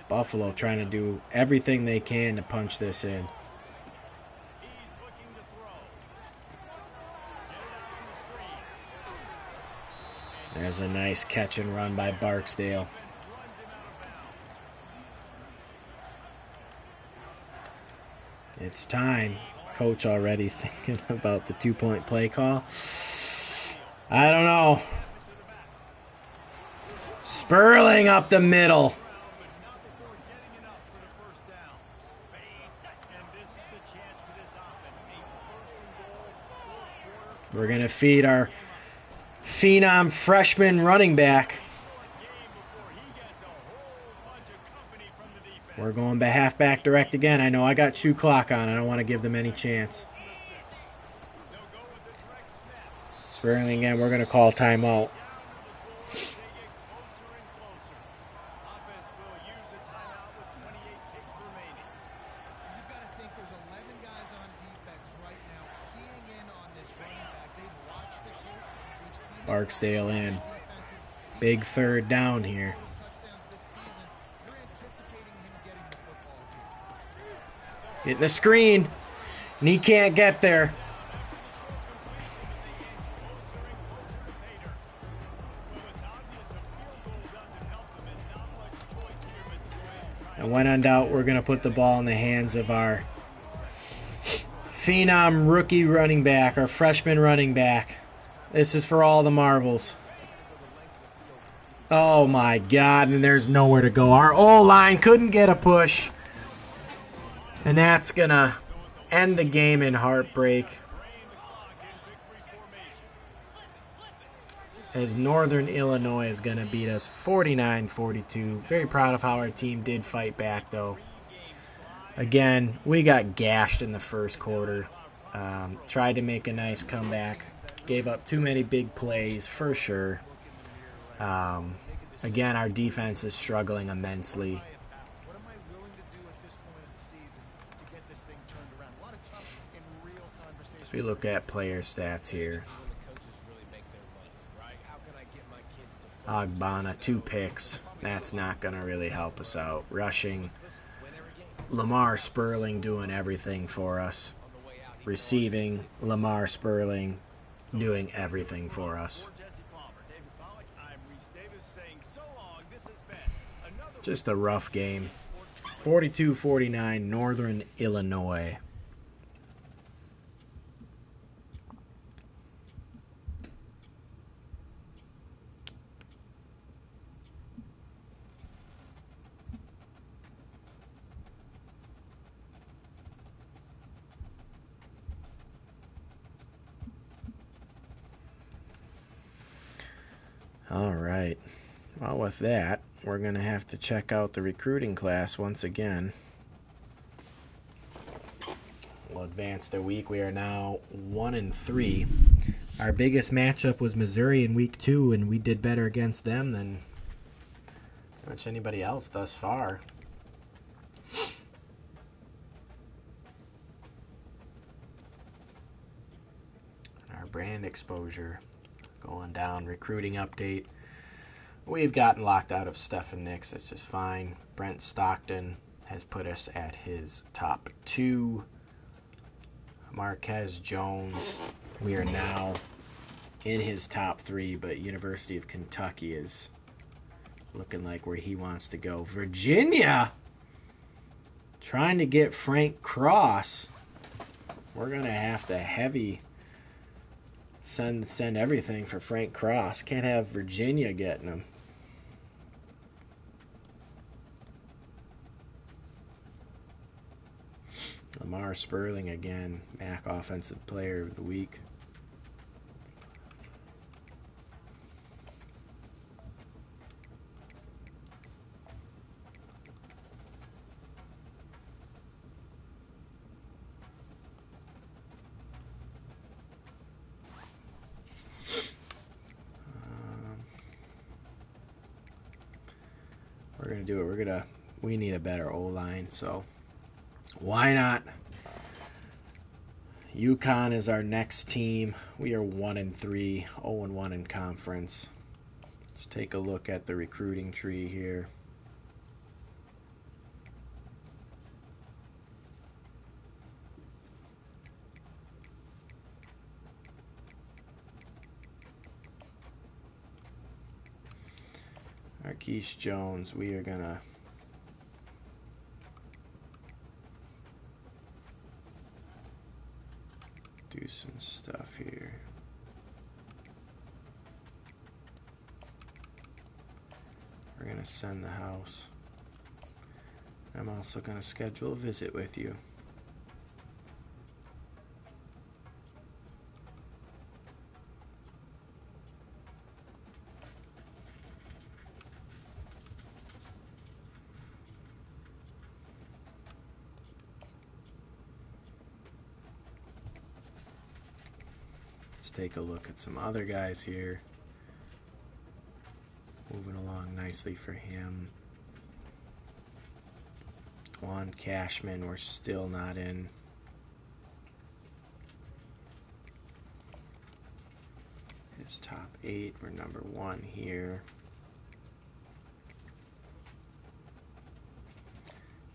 Buffalo trying to do everything they can to punch this in. There's a nice catch and run by Barksdale. It's time. Coach already thinking about the 2-point play call. I don't know. Sperling up the middle. We're going to feed our phenom freshman running back. We're going halfback direct again. I know I got 2 clock on. I don't want to give them any chance. Spurling again. We're going to call timeout. Offense will use a timeout with 28 ticks remaining. You've got to think there's 11 guys on defense right now keying in on this running back. They've watched the tape. They've seen this Barksdale in. defenses. Big third down here. Touchdowns this season. You're anticipating him getting the football here. Hitting the screen. And he can't get there. And when in doubt, we're going to put the ball in the hands of our phenom rookie running back, our freshman running back. This is for all the marbles. Oh my God, and there's nowhere to go. Our O-line couldn't get a push. And that's going to end the game in heartbreak. As Northern Illinois is going to beat us 49-42. Very proud of how our team did fight back, though. Again, we got gashed in the first quarter. Tried to make a nice comeback. Gave up too many big plays, for sure. Again, our defense is struggling immensely. What am I willing to do at this point of the season to get this thing turned around? A lot of tough and real conversations. If we look at player stats here. Ogbonna, 2 picks. That's not going to really help us out. Rushing. Lamar Spurling doing everything for us. Receiving. Lamar Spurling doing everything for us. Just a rough game. 42-49, Northern Illinois. All right. Well, with that, we're going to have to check out the recruiting class once again. We'll advance the week. We are now 1-3. Our biggest matchup was Missouri in week 2, and we did better against them than pretty much anybody else thus far. Our brand exposure going down. Recruiting update. We've gotten locked out of Stephen Nix. That's just fine. Brent Stockton has put us at his top 2. Marquez Jones, we are now in his top 3, but University of Kentucky is looking like where he wants to go. Virginia trying to get Frank Cross. We're going to have to heavy send everything for Frank Cross. Can't have Virginia getting him. Lamar Spurling again, MAC Offensive Player of the Week. We're going to do it. We need a better O-line, so why not? UConn is our next team. We are 1-3, 0-1 in conference. Let's take a look at the recruiting tree here. Marquise Jones, we are going to do some stuff here. We're going to send the house. I'm also going to schedule a visit with you. Let's take a look at some other guys here. Moving along nicely for him. Juan Cashman, we're still not in. His top 8, we're number 1 here.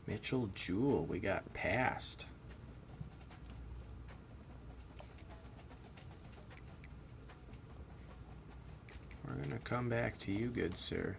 Mitchell Jewell, we got passed. We're going to come back to you, good sir.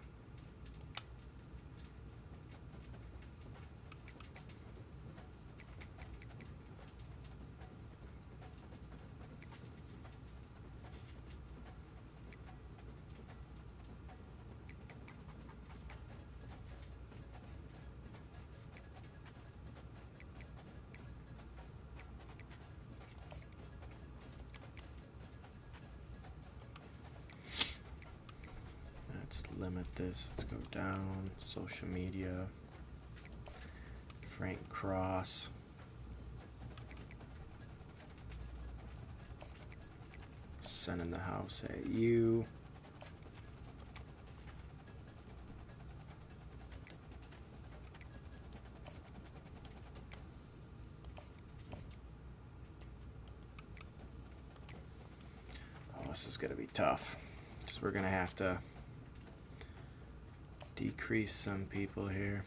Let's limit this. Let's go down. Social media. Frank Cross. Sending the house at you. Oh, this is going to be tough. So we're going to have to decrease some people here.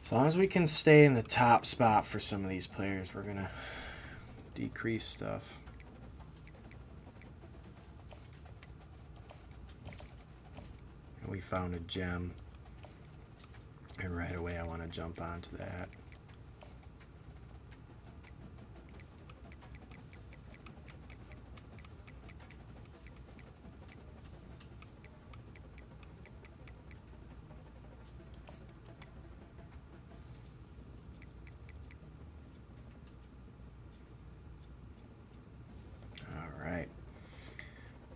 As long as we can stay in the top spot for some of these players, we're going to decrease stuff. And we found a gem. And right away I want to jump onto that.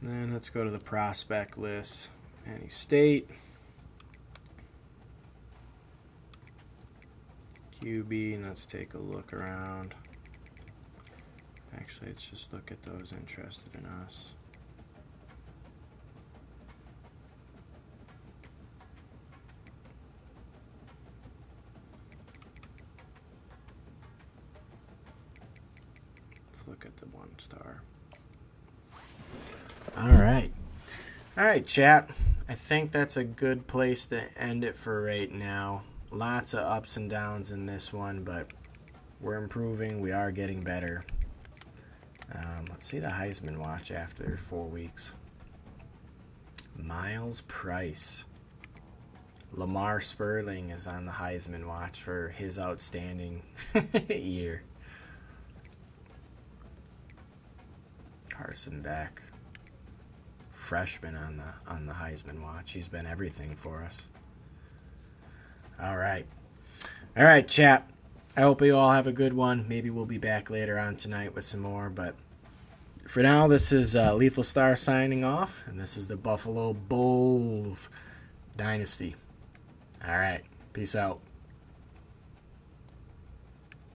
Then let's go to the prospect list. Any state. QB, and let's take a look around. Actually, let's just look at those interested in us. Let's look at the 1-star. All right, chat. I think that's a good place to end it for right now. Lots of ups and downs in this one, but we're improving. We are getting better. Let's see the Heisman watch after 4 weeks. Miles Price. Lamar Sperling is on the Heisman watch for his outstanding year. Carson Beck. Freshman on the Heisman watch. He's been everything for us. All right, chat. I hope you all have a good one. Maybe we'll be back later on tonight with some more, but for now, this is Lethal Star signing off, and this is the Buffalo Bulls Dynasty. All right, peace out.